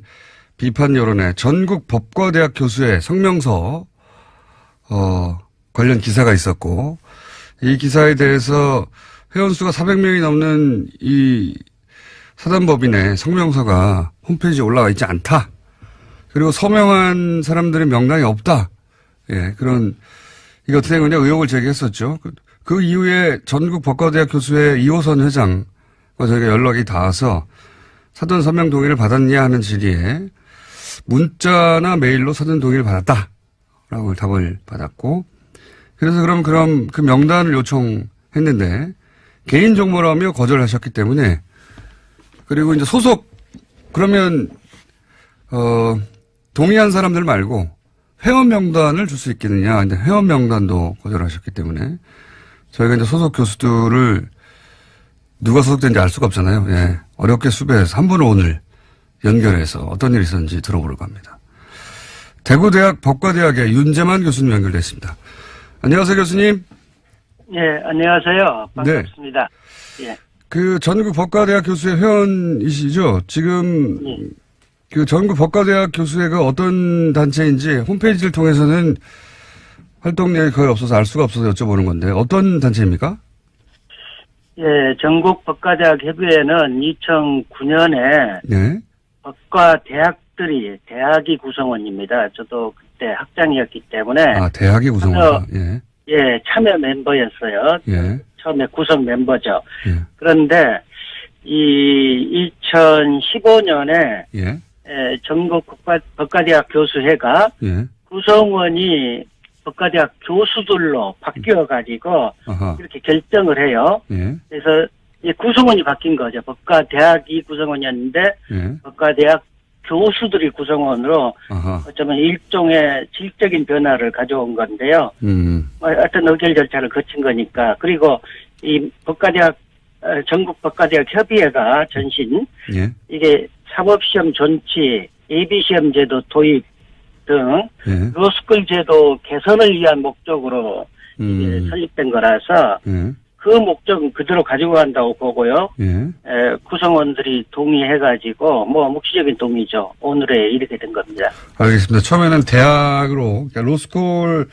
비판 여론에 전국 법과대학 교수의 성명서 관련 기사가 있었고 이 기사에 대해서 회원수가 400명이 넘는 이 사단법인의 성명서가 홈페이지에 올라와 있지 않다. 그리고 서명한 사람들의 명단이 없다. 예, 그런 이게 어떻게 된 거냐 의혹을 제기했었죠. 그 이후에 전국 법과대학 교수의 이호선 회장과 저희가 연락이 닿아서 사전 서명 동의를 받았냐 하는 질의에 문자나 메일로 사전 동의를 받았다라고 답을 받았고 그래서 그럼 그 명단을 요청했는데 개인 정보라며 거절하셨기 때문에 그리고 이제 그러면 동의한 사람들 말고 회원 명단을 줄 수 있겠느냐. 근데 회원 명단도 거절하셨기 때문에 저희가 이제 소속 교수들을 누가 소속된지 알 수가 없잖아요. 예. 어렵게 수배해서 한 분을 오늘 연결해서 어떤 일이 있었는지 들어보려고 합니다. 대구대학 법과대학의 윤재만 교수님 연결됐습니다. 안녕하세요, 교수님. 예, 안녕하세요. 반갑습니다. 예. 그 전국 법과대학 교수의 회원이시죠? 지금 그 전국 법과대학 교수회가 어떤 단체인지 홈페이지를 통해서는 활동량이 거의 없어서 알 수가 없어서 여쭤보는 건데 어떤 단체입니까? 예, 전국 법과대학 협의회는 2009년에 네. 법과대학들이 대학이 구성원입니다. 저도 그때 학장이었기 때문에 대학이 구성원이다. 예. 예, 참여 멤버였어요. 예. 처음에 구성 멤버죠. 예. 그런데 이 2015년에 예. 전국 법과대학 교수회가 예. 구성원이 법과대학 교수들로 바뀌어가지고 이렇게 결정을 해요. 예. 그래서 이 구성원이 바뀐 거죠. 법과대학이 구성원이었는데 예. 법과대학 교수들이 구성원으로 어쩌면 일종의 질적인 변화를 가져온 건데요. 어떤 의결 절차를 거친 거니까. 그리고 이 법과대학 전국 법과대학 협의회가 전신 예. 이게 사법시험 존치, 예비시험 제도 도입 등 예. 로스쿨 제도 개선을 위한 목적으로 이게 설립된 거라서 예. 그 목적은 그대로 가지고 간다고 보고요. 예. 구성원들이 동의해가지고 묵시적인 동의죠. 오늘에 이렇게 된 겁니다. 알겠습니다. 처음에는 대학으로 그러니까 로스쿨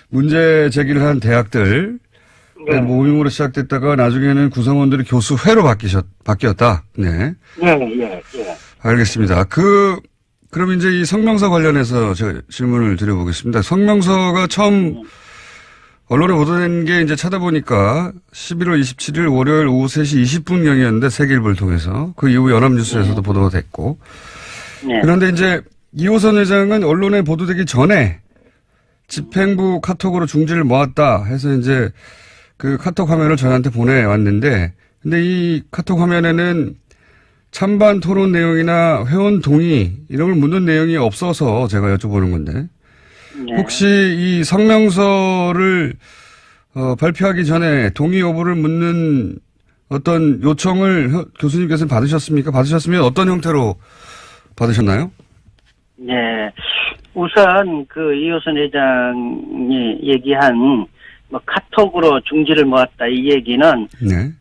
문제 제기를 한 대학들 모임으로 시작됐다가 나중에는 구성원들이 교수회로 바뀌었다. 네. 예. 알겠습니다. 그럼 이제 이 성명서 관련해서 제가 질문을 드려보겠습니다. 성명서가 처음 언론에 보도된 게 이제 찾아보니까 11월 27일 월요일 오후 3시 20분경이었는데 세계일보를 통해서 그 이후 연합뉴스에서도 보도가 됐고. 네. 그런데 이제 이호선 회장은 언론에 보도되기 전에 집행부 카톡으로 중지를 모았다 해서 이제 그 카톡 화면을 저희한테 보내왔는데 근데 이 카톡 화면에는 찬반 토론 내용이나 회원 동의 이런 걸 묻는 내용이 없어서 제가 여쭤보는 건데 혹시 이 성명서를 발표하기 전에 동의 여부를 묻는 어떤 요청을 교수님께서는 받으셨습니까? 받으셨으면 어떤 형태로 받으셨나요? 네. 우선 그 이호선 회장이 얘기한 카톡으로 중지를 모았다 이 얘기는 네.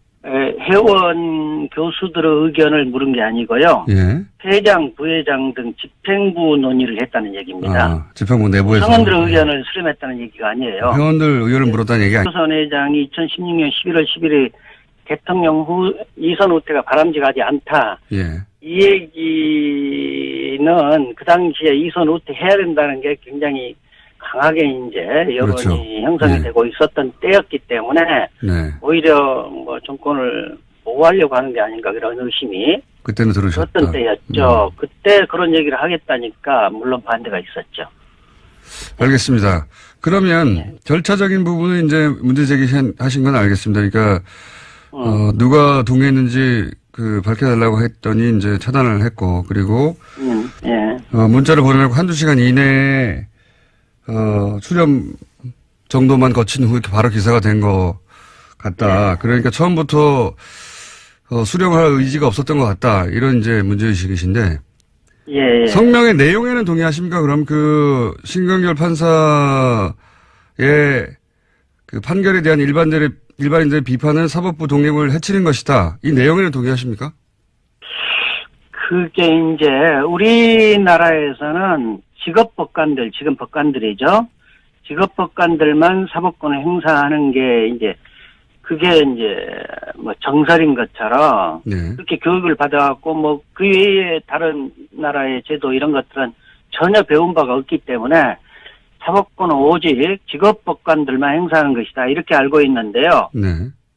회원 교수들의 의견을 물은 게 아니고요. 예. 회장, 부회장 등 집행부 논의를 했다는 얘기입니다. 집행부 내부에서. 구성원들의 의견을 수렴했다는 얘기가 아니에요. 회원들 의견을 물었다는 얘기 아니에요. 이호선 회장이 2016년 11월 11일 대통령 후 이선 후퇴가 바람직하지 않다. 예. 이 얘기는 그 당시에 이선 후퇴 해야 된다는 게 굉장히 강하게 이제 여론이 그렇죠. 형성이 네. 되고 있었던 때였기 때문에 네. 오히려 정권을 보호하려고 하는 게 아닌가 그런 의심이 그때는 들으셨다. 그랬던 때였죠. 그때 그런 얘기를 하겠다니까 물론 반대가 있었죠. 알겠습니다. 그러면 절차적인 부분은 이제 문제 제기하신 건 알겠습니다. 그러니까 누가 동의했는지 밝혀달라고 했더니 이제 차단을 했고 그리고 예. 문자를 보내고 한두 시간 이내에 수렴 정도만 거친 후 이렇게 바로 기사가 된 것 같다. 그러니까 처음부터 수렴할 의지가 없었던 것 같다. 이런 이제 문제의식이신데. 예. 성명의 내용에는 동의하십니까? 그럼 그 신경결 판사의 그 판결에 대한 일반인들의 비판은 사법부 독립을 해치는 것이다. 이 내용에는 동의하십니까? 그게 이제 우리나라에서는 직업법관들, 지금 법관들이죠. 직업법관들만 사법권을 행사하는 게 이제 그게 이제 뭐 정설인 것처럼 네. 그렇게 교육을 받아갖고 뭐 그 외에 다른 나라의 제도 이런 것들은 전혀 배운 바가 없기 때문에 사법권은 오직 직업법관들만 행사하는 것이다 이렇게 알고 있는데요. 네.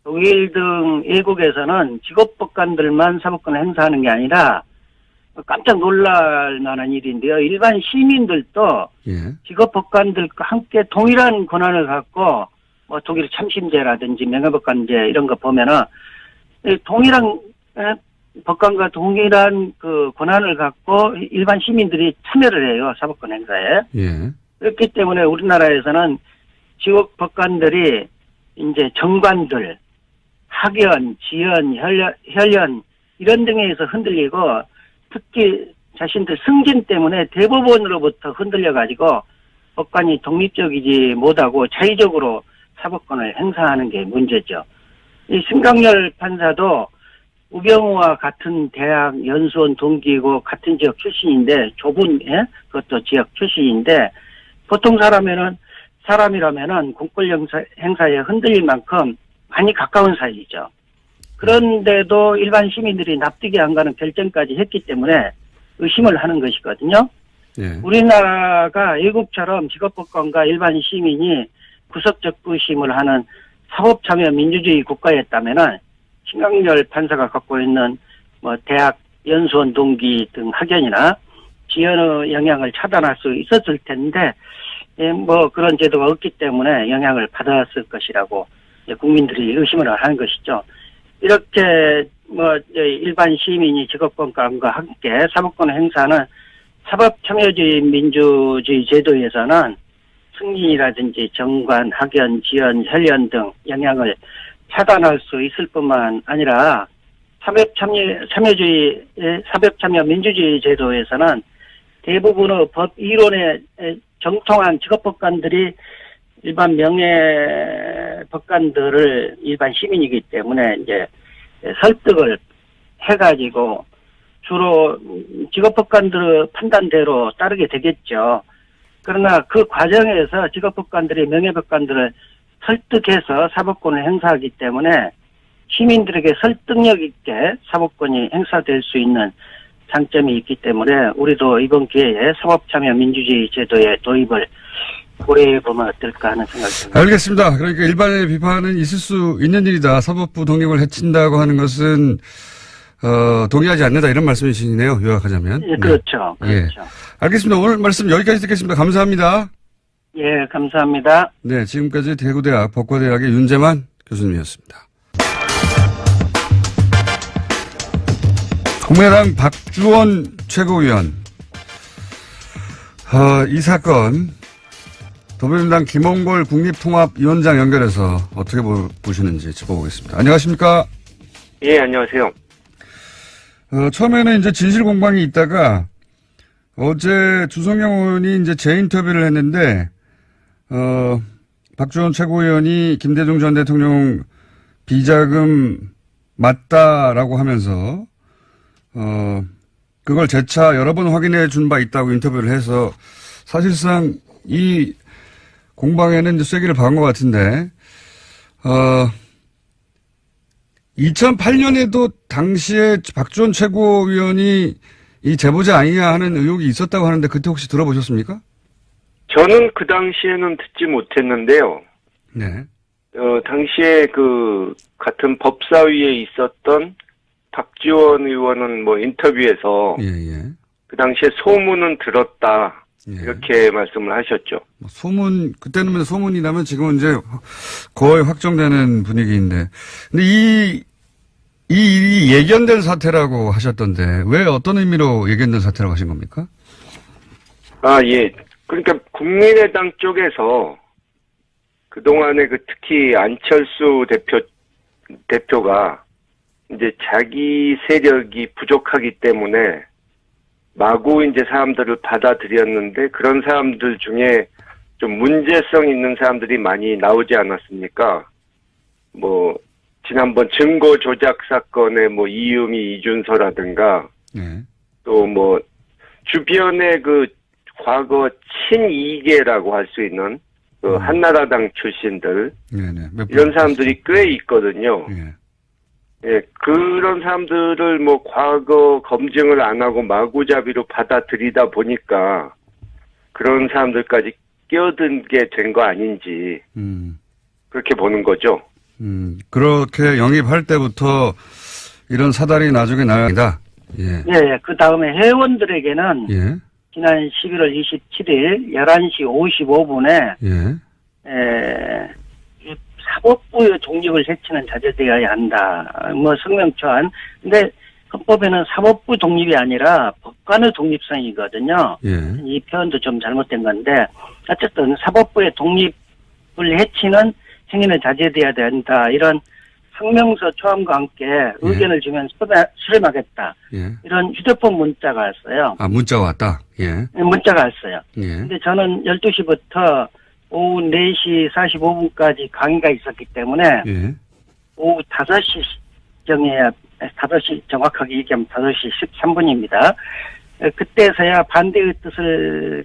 독일 등 외국에서는 직업법관들만 사법권을 행사하는 게 아니라 깜짝 놀랄 만한 일인데요. 일반 시민들도 예. 직업법관들과 함께 동일한 권한을 갖고 뭐 독일 참심제라든지 명예법관제 이런 거 보면은 동일한 법관과 동일한 그 권한을 갖고 일반 시민들이 참여를 해요. 사법권 행사에. 예. 그렇기 때문에 우리나라에서는 직업법관들이 이제 정관들, 학연, 지연, 혈연 이런 등에서 흔들리고 특히 자신들 승진 때문에 대법원으로부터 흔들려가지고 법관이 독립적이지 못하고 자의적으로 사법권을 행사하는 게 문제죠. 이 신강렬 판사도 우병우와 같은 대학 연수원 동기이고 같은 지역 출신인데 좁은 그것도 지역 출신인데 보통 사람이라면은 공권 행사에 흔들릴 만큼 많이 가까운 사이죠. 그런데도 일반 시민들이 납득이 안 가는 결정까지 했기 때문에 의심을 하는 것이거든요. 예. 우리나라가 외국처럼 직업법관과 일반 시민이 구석적 의심을 하는 사법참여 민주주의 국가였다면은 신강렬 판사가 갖고 있는 뭐 대학 연수원 동기 등 학연이나 지연의 영향을 차단할 수 있었을 텐데 뭐 그런 제도가 없기 때문에 영향을 받았을 것이라고 국민들이 의심을 하는 것이죠. 이렇게 뭐 일반 시민이 직업법관과 함께 사법권을 행사하는 사법참여주의 민주주의 제도에서는 승진이라든지 정관, 학연, 지연, 혈연 등 영향을 차단할 수 있을 뿐만 아니라 사법참여 민주주의 제도에서는 대부분의 법 이론에 정통한 직업법관들이 일반 명예법관들을 일반 시민이기 때문에 이제 설득을 해가지고 주로 직업법관들의 판단대로 따르게 되겠죠. 그러나 그 과정에서 직업법관들이 명예법관들을 설득해서 사법권을 행사하기 때문에 시민들에게 설득력 있게 사법권이 행사될 수 있는 장점이 있기 때문에 우리도 이번 기회에 사법참여 민주주의 제도의 도입을 고려해보면 어떨까 하는 생각이 듭니다. 알겠습니다. 그러니까 일반의 비판은 있을 수 있는 일이다. 사법부 독립을 해친다고 하는 것은 동의하지 않는다 이런 말씀이시네요. 요약하자면. 예, 그렇죠. 네. 그렇죠. 예. 알겠습니다. 오늘 말씀 여기까지 듣겠습니다. 감사합니다. 예, 감사합니다. 네, 지금까지 대구대학 법과대학의 윤재만 교수님이었습니다. 국민의당 박주원 최고위원. 이 사건 더불어민주당 김홍걸 국립통합위원장 연결해서 어떻게 보시는지 짚어보겠습니다. 안녕하십니까? 예, 안녕하세요. 처음에는 이제 진실 공방이 있다가 어제 주성영 의원이 이제 재인터뷰를 했는데, 박주원 최고위원이 김대중 전 대통령 비자금 맞다라고 하면서, 그걸 재차 여러 번 확인해 준 바 있다고 인터뷰를 해서 사실상 이 공방에는 이제 쐐기를 박은 것 같은데, 2008년에도 당시에 박주원 최고위원이 이 제보자 아니냐 하는 의혹이 있었다고 하는데 그때 혹시 들어보셨습니까? 저는 그 당시에는 듣지 못했는데요. 네. 당시에 그 같은 법사위에 있었던 박지원 의원은 뭐 인터뷰에서 예. 그 당시에 소문은 들었다. 예. 이렇게 말씀을 하셨죠. 소문, 그때는 소문이라면 지금은 이제 거의 확정되는 분위기인데. 근데 이 일이 예견된 사태라고 하셨던데, 왜 어떤 의미로 예견된 사태라고 하신 겁니까? 예. 그러니까 국민의당 쪽에서 그동안에 특히 안철수 대표가 이제 자기 세력이 부족하기 때문에 마구 이제 사람들을 받아들였는데 그런 사람들 중에 좀 문제성 있는 사람들이 많이 나오지 않았습니까? 뭐 지난번 증거 조작 사건의 뭐 이유미 이준서라든가 네. 또 뭐 주변에 그 과거 친이계라고 할 수 있는 그 한나라당 출신들 네네. 이런 사람들이 꽤 있거든요. 예. 예, 그런 사람들을 뭐 과거 검증을 안 하고 마구잡이로 받아들이다 보니까 그런 사람들까지 끼어든 게 된 거 아닌지 그렇게 보는 거죠. 그렇게 영입할 때부터 이런 사달이 나중에 나야 예. 예, 그 다음에 회원들에게는 예. 지난 11월 27일 11시 55분에 예. 사법부의 독립을 해치는 자제되어야 한다. 뭐 성명초안. 근데 헌법에는 사법부 독립이 아니라 법관의 독립성이거든요. 예. 이 표현도 좀 잘못된 건데 어쨌든 사법부의 독립을 해치는 행위는 자제돼야 된다. 이런 성명서 초안과 함께 의견을 주면 수렴하겠다. 예. 이런 휴대폰 문자가 왔어요. 아, 문자가 왔다. 예. 문자가 왔어요. 예. 근데 저는 12시부터 오후 4시 45분까지 강의가 있었기 때문에 예. 오후 5시 정해야 5시 정확하게 얘기하면 5시 13분입니다. 그때서야 반대의 뜻을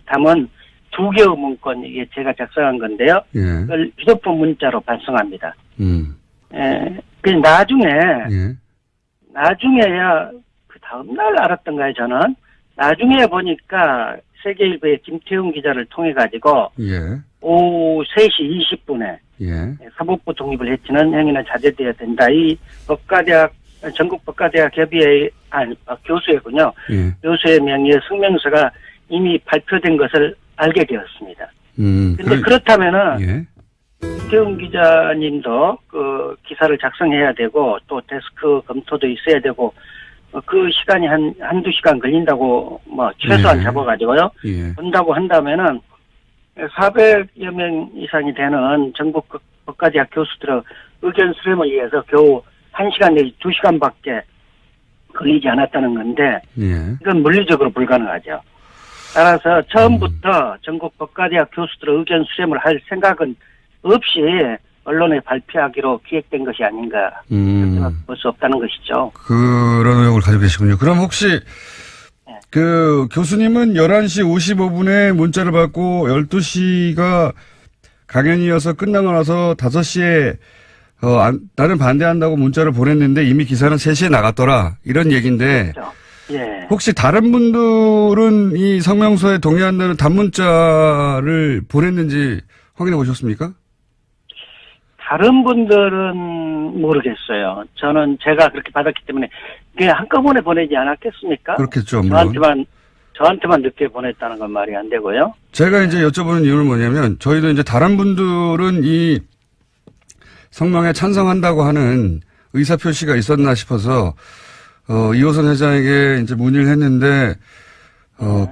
담은 2개의 문건 이게 제가 작성한 건데요. 예. 그걸 휴대폰 문자로 발송합니다. 그 예. 나중에야 그 다음날 알았던가요, 저는? 나중에 보니까 세계일보의 김태훈 기자를 통해가지고, 예. 오후 3시 20분에, 예. 사법부 독립을 해치는 행위는 자제되어야 된다. 이 전국 법과대학 협의회, 교수회군요. 예. 교수의 명의의 성명서가 이미 발표된 것을 알게 되었습니다. 근데 그렇다면은, 예. 김태훈 기자님도 그 기사를 작성해야 되고, 또 데스크 검토도 있어야 되고, 그 시간이 한두 시간 걸린다고, 최소한 예. 잡아가지고요. 예. 본다고 한다면은, 400여 명 이상이 되는 전국 법과대학 교수들의 의견 수렴을 위해서 겨우 1시간 내지 2시간밖에 걸리지 않았다는 건데, 예. 이건 물리적으로 불가능하죠. 따라서 처음부터 전국 법과대학 교수들의 의견 수렴을 할 생각은 없이 언론에 발표하기로 기획된 것이 아닌가 볼 수 없다는 것이죠. 그런 의혹을 가지고 계시군요. 그럼 혹시 그 교수님은 11시 55분에 문자를 받고 12시가 강연이어서 끝나고 나서 5시에 나는 반대한다고 문자를 보냈는데 이미 기사는 3시에 나갔더라. 이런 얘기인데 그렇죠. 예. 혹시 다른 분들은 이 성명서에 동의한다는 단문자를 보냈는지 확인해 보셨습니까? 다른 분들은 모르겠어요. 저는 제가 그렇게 받았기 때문에 그냥 한꺼번에 보내지 않았겠습니까? 그렇겠죠. 물론. 저한테만 늦게 보냈다는 건 말이 안 되고요. 제가 이제 여쭤보는 이유는 뭐냐면 저희도 이제 다른 분들은 이 성명에 찬성한다고 하는 의사표시가 있었나 싶어서 이호선 회장에게 이제 문의를 했는데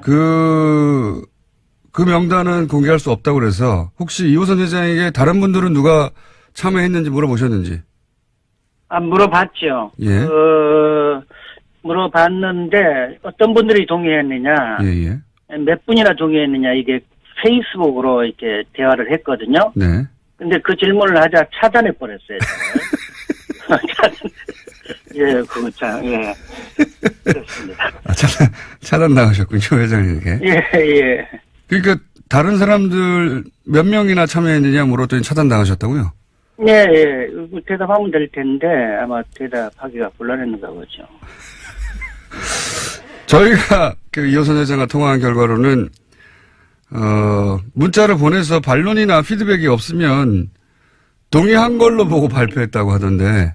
그 명단은 공개할 수 없다고 그래서 혹시 이호선 회장에게 다른 분들은 누가 참여했는지 물어보셨는지? 물어봤죠. 예. 물어봤는데 어떤 분들이 동의했느냐, 예. 몇 분이나 동의했느냐 이게 페이스북으로 이렇게 대화를 했거든요. 네. 근데 그 질문을 하자 차단해 버렸어요. 예, 그거 참, 예. 그렇습니다. 차단당하셨군요, 회장님에게. 예. 그러니까 다른 사람들 몇 명이나 참여했느냐 물었더니 차단당하셨다고요? 예. 대답하면 될 텐데 아마 대답하기가 곤란했는가 보죠. 저희가 그 이호선 회장과 통화한 결과로는 문자를 보내서 반론이나 피드백이 없으면 동의한 걸로 보고 발표했다고 하던데.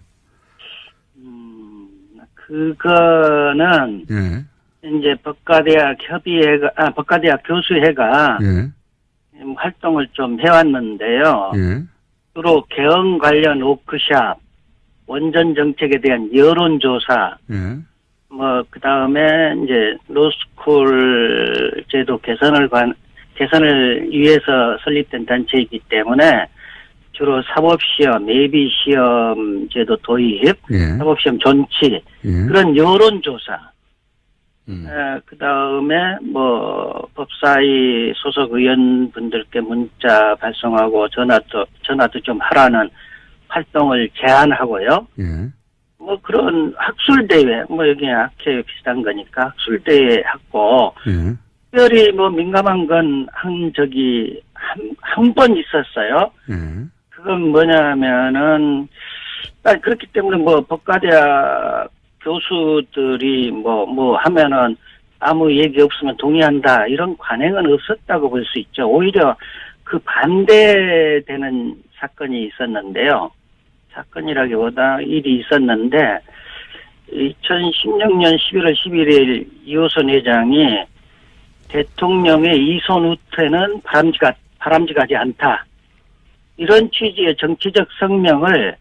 그거는 예. 이제 법과대학 법과대학 교수회가 예. 활동을 좀 해왔는데요. 예. 주로 개헌 관련 워크샵, 원전 정책에 대한 여론조사, 예. 그 다음에 이제 로스쿨 제도 개선을 위해서 설립된 단체이기 때문에 주로 사법시험, 예비시험 제도 도입, 예. 사법시험 존치, 예. 그런 여론조사, 그 다음에 법사위 소속 의원분들께 문자 발송하고 전화도 좀 하라는 활동을 제안하고요. 예. 뭐 그런 학술대회, 뭐 여기 학회 비슷한 거니까 학술대회 하고, 예. 특별히 뭐 민감한 건 한 번 있었어요. 예. 그건 뭐냐면은, 그렇기 때문에 뭐 법과대학 교수들이 뭐 하면은 아무 얘기 없으면 동의한다. 이런 관행은 없었다고 볼 수 있죠. 오히려 그 반대되는 사건이 있었는데요. 사건이라기보다 일이 있었는데 2016년 11월 11일 이호선 회장이 대통령의 이손 후퇴는 바람직하지 않다. 이런 취지의 정치적 성명을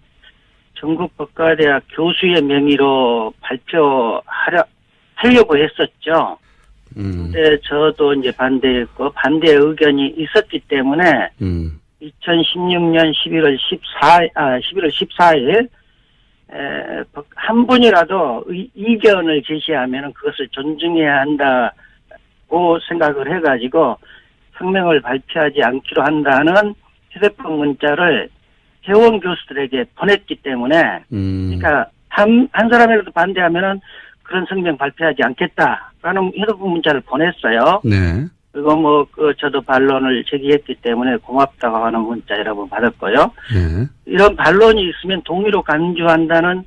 전국 법과대학 교수의 명의로 하려고 했었죠. 근데 저도 이제 반대했고 반대 의견이 있었기 때문에 2016년 11월 14일 한 분이라도 이견을 제시하면 그것을 존중해야 한다고 생각을 해가지고 성명을 발표하지 않기로 한다는 휴대폰 문자를 회원 교수들에게 보냈기 때문에 그러니까 한 사람이라도 반대하면은 그런 성명 발표하지 않겠다라는 휴대폰 문자를 보냈어요. 네. 그리고 저도 반론을 제기했기 때문에 고맙다고 하는 문자 여러분 받았고요. 네. 이런 반론이 있으면 동의로 간주한다는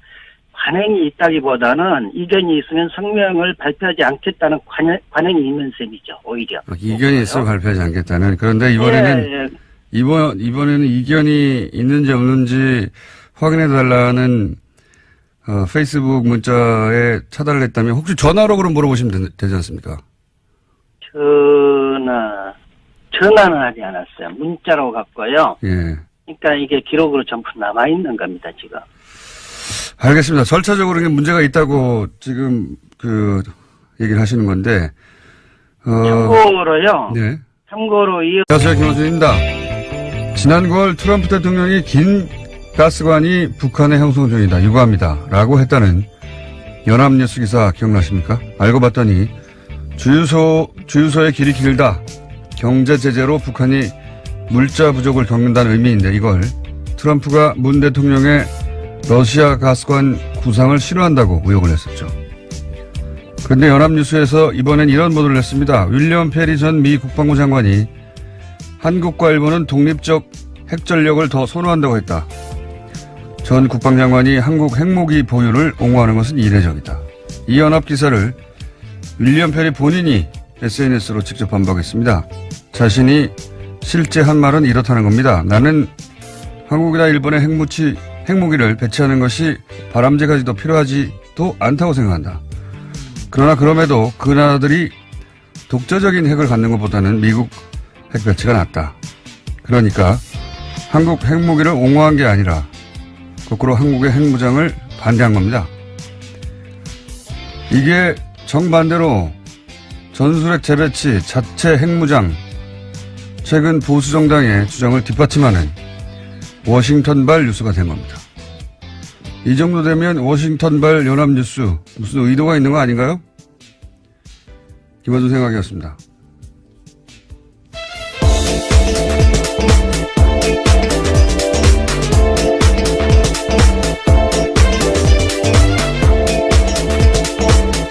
관행이 있다기보다는 이견이 있으면 성명을 발표하지 않겠다는 관행이 있는 셈이죠, 오히려. 이견이 있어 발표하지 않겠다는. 그런데 이번에는, 이번에는 이견이 있는지 없는지 확인해달라는, 페이스북 문자에 차단을 했다면 혹시 전화로 그럼 물어보시면 되지 않습니까? 전화는 하지 않았어요. 문자로 갔고요. 예. 그러니까 이게 기록으로 전부 남아있는 겁니다, 지금. 알겠습니다. 절차적으로 이게 문제가 있다고 지금 얘기를 하시는 건데, 참고로요. 네. 참고로 안녕하세요, 김원준입니다. 지난 9월 트럼프 대통령이 긴 가스관이 북한의 형성 중이다, 유구합니다 라고 했다는 연합뉴스 기사 기억나십니까? 알고 봤더니 주유소의 길이 길다, 경제 제재로 북한이 물자 부족을 겪는다는 의미인데 이걸 트럼프가 문 대통령의 러시아 가스관 구상을 싫어한다고 의혹을 했었죠. 그런데 연합뉴스에서 이번엔 이런 보도를 했습니다. 윌리엄 페리 전 미 국방부 장관이 한국과 일본은 독립적 핵전력을 더 선호한다고 했다. 전 국방장관이 한국 핵무기 보유를 옹호하는 것은 이례적이다. 이 연합기사를 윌리엄 페리 본인이 SNS로 직접 반박했습니다. 자신이 실제 한 말은 이렇다는 겁니다. 나는 한국이나 일본의 핵무기를 배치하는 것이 바람직하지도 필요하지도 않다고 생각한다. 그러나 그럼에도 그 나라들이 독자적인 핵을 갖는 것보다는 미국 핵 배치가 낫다. 그러니까 한국 핵무기를 옹호한 게 아니라 거꾸로 한국의 핵무장을 반대한 겁니다. 이게 정반대로 전술핵 재배치, 자체 핵무장, 최근 보수정당의 주장을 뒷받침하는 워싱턴발 뉴스가 된 겁니다. 이 정도 되면 워싱턴발 연합뉴스 무슨 의도가 있는 거 아닌가요? 김원준 생각이었습니다.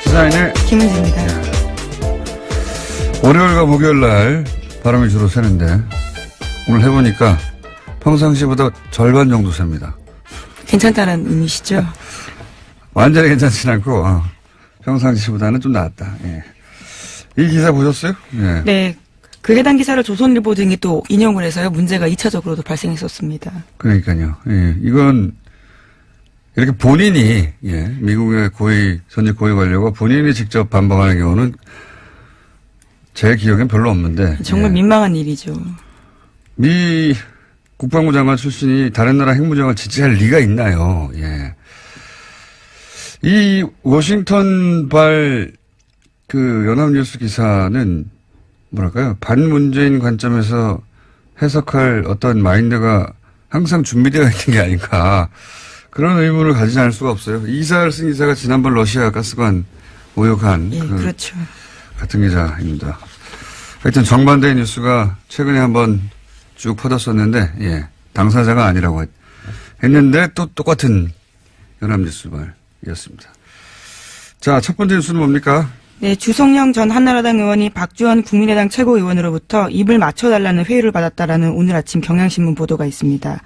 시사인의 김은지입니다. 월요일과 목요일 날 바람이 주로 새는데 오늘 해보니까 평상시보다 절반 정도 셉니다. 괜찮다는 의미시죠? 완전히 괜찮진 않고 평상시보다는 좀 나았다. 예. 이 기사 보셨어요? 예. 네. 그 해당 기사를 조선일보 등이 또 인용을 해서요. 문제가 2차적으로도 발생했었습니다. 그러니까요. 예. 이건 이렇게 본인이 미국의 전직 고위 관료가 본인이 직접 반박하는 경우는 제 기억엔 별로 없는데 정말 민망한 일이죠. 미 국방부 장관 출신이 다른 나라 핵무장을 지지할 리가 있나요? 예. 이 워싱턴발 연합뉴스 기사는 뭐랄까요? 반문재인 관점에서 해석할 어떤 마인드가 항상 준비되어 있는 게 아닌가. 그런 의문을 가지지 않을 수가 없어요. 이 기사를 쓴 기자가 지난번 러시아 가스관 모욕한 그렇죠. 같은 기자입니다. 하여튼 정반대의 뉴스가 최근에 한번 쭉 퍼졌었는데 당사자가 아니라고 했는데 또 똑같은 연합뉴스발이었습니다. 자, 첫 번째 뉴스는 뭡니까? 네, 주성영 전 한나라당 의원이 박주원 국민의당 최고위원으로부터 입을 맞춰달라는 회유를 받았다라는 오늘 아침 경향신문 보도가 있습니다.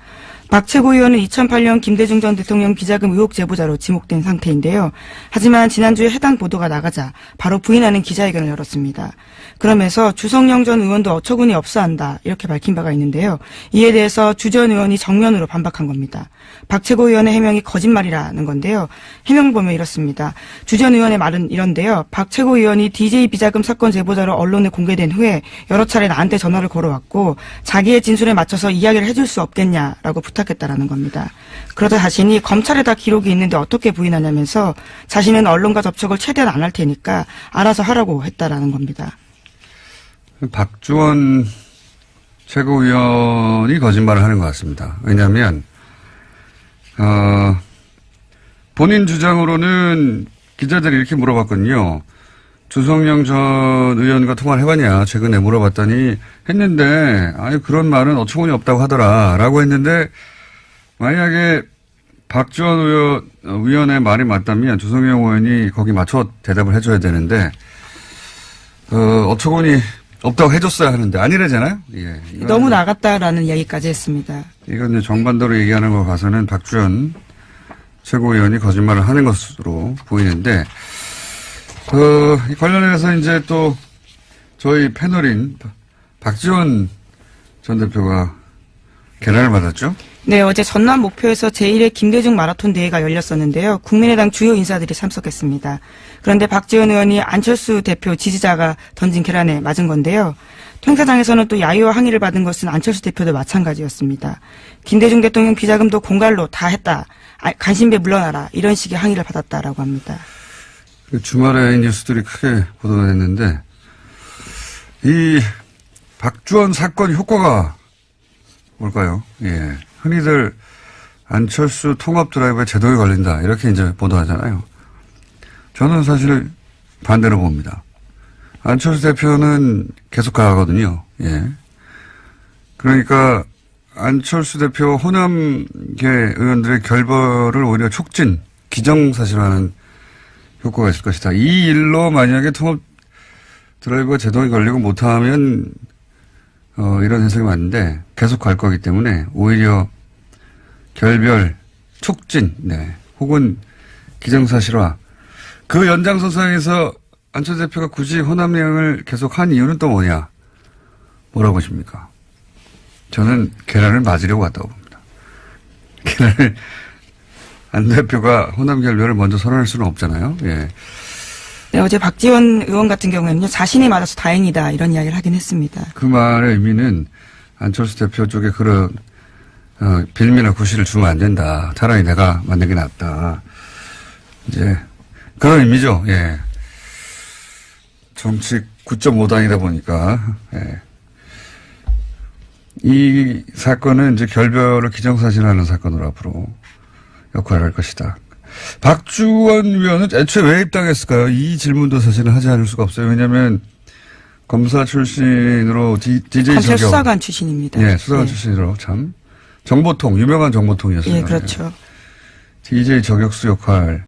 박 최고위원은 2008년 김대중 전 대통령 비자금 의혹 제보자로 지목된 상태인데요. 하지만 지난주에 해당 보도가 나가자 바로 부인하는 기자회견을 열었습니다. 그러면서 주성영 전 의원도 어처구니 없어 한다 이렇게 밝힌 바가 있는데요. 이에 대해서 주 전 의원이 정면으로 반박한 겁니다. 박 최고위원의 해명이 거짓말이라는 건데요. 해명을 보면 이렇습니다. 주 전 의원의 말은 이런데요. 박 최고위원이 DJ 비자금 사건 제보자로 언론에 공개된 후에 여러 차례 나한테 전화를 걸어왔고 자기의 진술에 맞춰서 이야기를 해줄 수 없겠냐라고 부탁했다라는 겁니다. 그러자 자신이 검찰에 다 기록이 있는데 어떻게 부인하냐면서 자신은 언론과 접촉을 최대한 안 할 테니까 알아서 하라고 했다라는 겁니다. 박주원 최고위원이 거짓말을 하는 것 같습니다. 왜냐하면 본인 주장으로는 기자들이 이렇게 물어봤거든요. 주성영 전 의원과 통화를 해봤냐 최근에 물어봤더니 했는데 아니 그런 말은 어처구니 없다고 하더라라고 했는데 만약에 박주원 의원의 말이 맞다면 주성영 의원이 거기 맞춰 대답을 해줘야 되는데 어처구니 없다고 해줬어야 하는데 아니래잖아요. 예, 너무 나갔다라는 이야기까지 했습니다. 이건 이제 정반대로 얘기하는 거 봐서는 박주원 최고위원이 거짓말을 하는 것으로 보이는데 관련해서 이제 또 저희 패널인 박지원 전 대표가 계란을 받았죠. 네, 어제 전남 목표에서 제1회 김대중 마라톤 대회가 열렸었는데요. 국민의당 주요 인사들이 참석했습니다. 그런데 박지원 의원이 안철수 대표 지지자가 던진 계란에 맞은 건데요. 행사장에서는 또 야유와 항의를 받은 것은 안철수 대표도 마찬가지였습니다. 김대중 대통령 비자금도 공갈로 다 했다. 간신배 물러나라. 이런 식의 항의를 받았다라고 합니다. 주말에 뉴스들이 크게 보도가 됐는데 이 박주원 사건 효과가 뭘까요? 예. 흔히들 안철수 통합 드라이브에 제동이 걸린다. 이렇게 이제 보도하잖아요. 저는 사실 반대로 봅니다. 안철수 대표는 계속 가거든요. 예. 그러니까 안철수 대표 호남계 의원들의 결별을 오히려 촉진, 기정사실화하는 효과가 있을 것이다. 이 일로 만약에 통합 드라이브가 제동이 걸리고 못하면 이런 해석이 맞는데 계속 갈 거기 때문에 오히려 결별, 촉진, 네, 혹은 기정사실화. 그 연장선상에서 안철수 대표가 굳이 호남행을 계속 한 이유는 또 뭐냐? 뭐라고 보십니까? 저는 계란을 맞으려고 왔다고 봅니다. 계란을 안 대표가 호남 결별을 먼저 선언할 수는 없잖아요. 예. 네, 어제 박지원 의원 같은 경우에는요, 자신이 맞아서 다행이다, 이런 이야기를 하긴 했습니다. 그 말의 의미는 안철수 대표 쪽에 그런, 빌미나 구실을 주면 안 된다. 차라리 내가 만든 게 낫다. 이제, 그런 의미죠. 예. 정치 9.5당이다 보니까, 예. 이 사건은 이제 결별을 기정사실화하는 사건으로 앞으로 역할을 할 것이다. 박주원 위원은 애초에 왜 입당했을까요? 이 질문도 사실은 하지 않을 수가 없어요. 왜냐하면 검사 출신으로 DJ 검찰 저격. 수사관 출신입니다. 네, 수사관 출신으로 참 정보통, 유명한 정보통이었어요. 예, 그렇죠. DJ 저격수 역할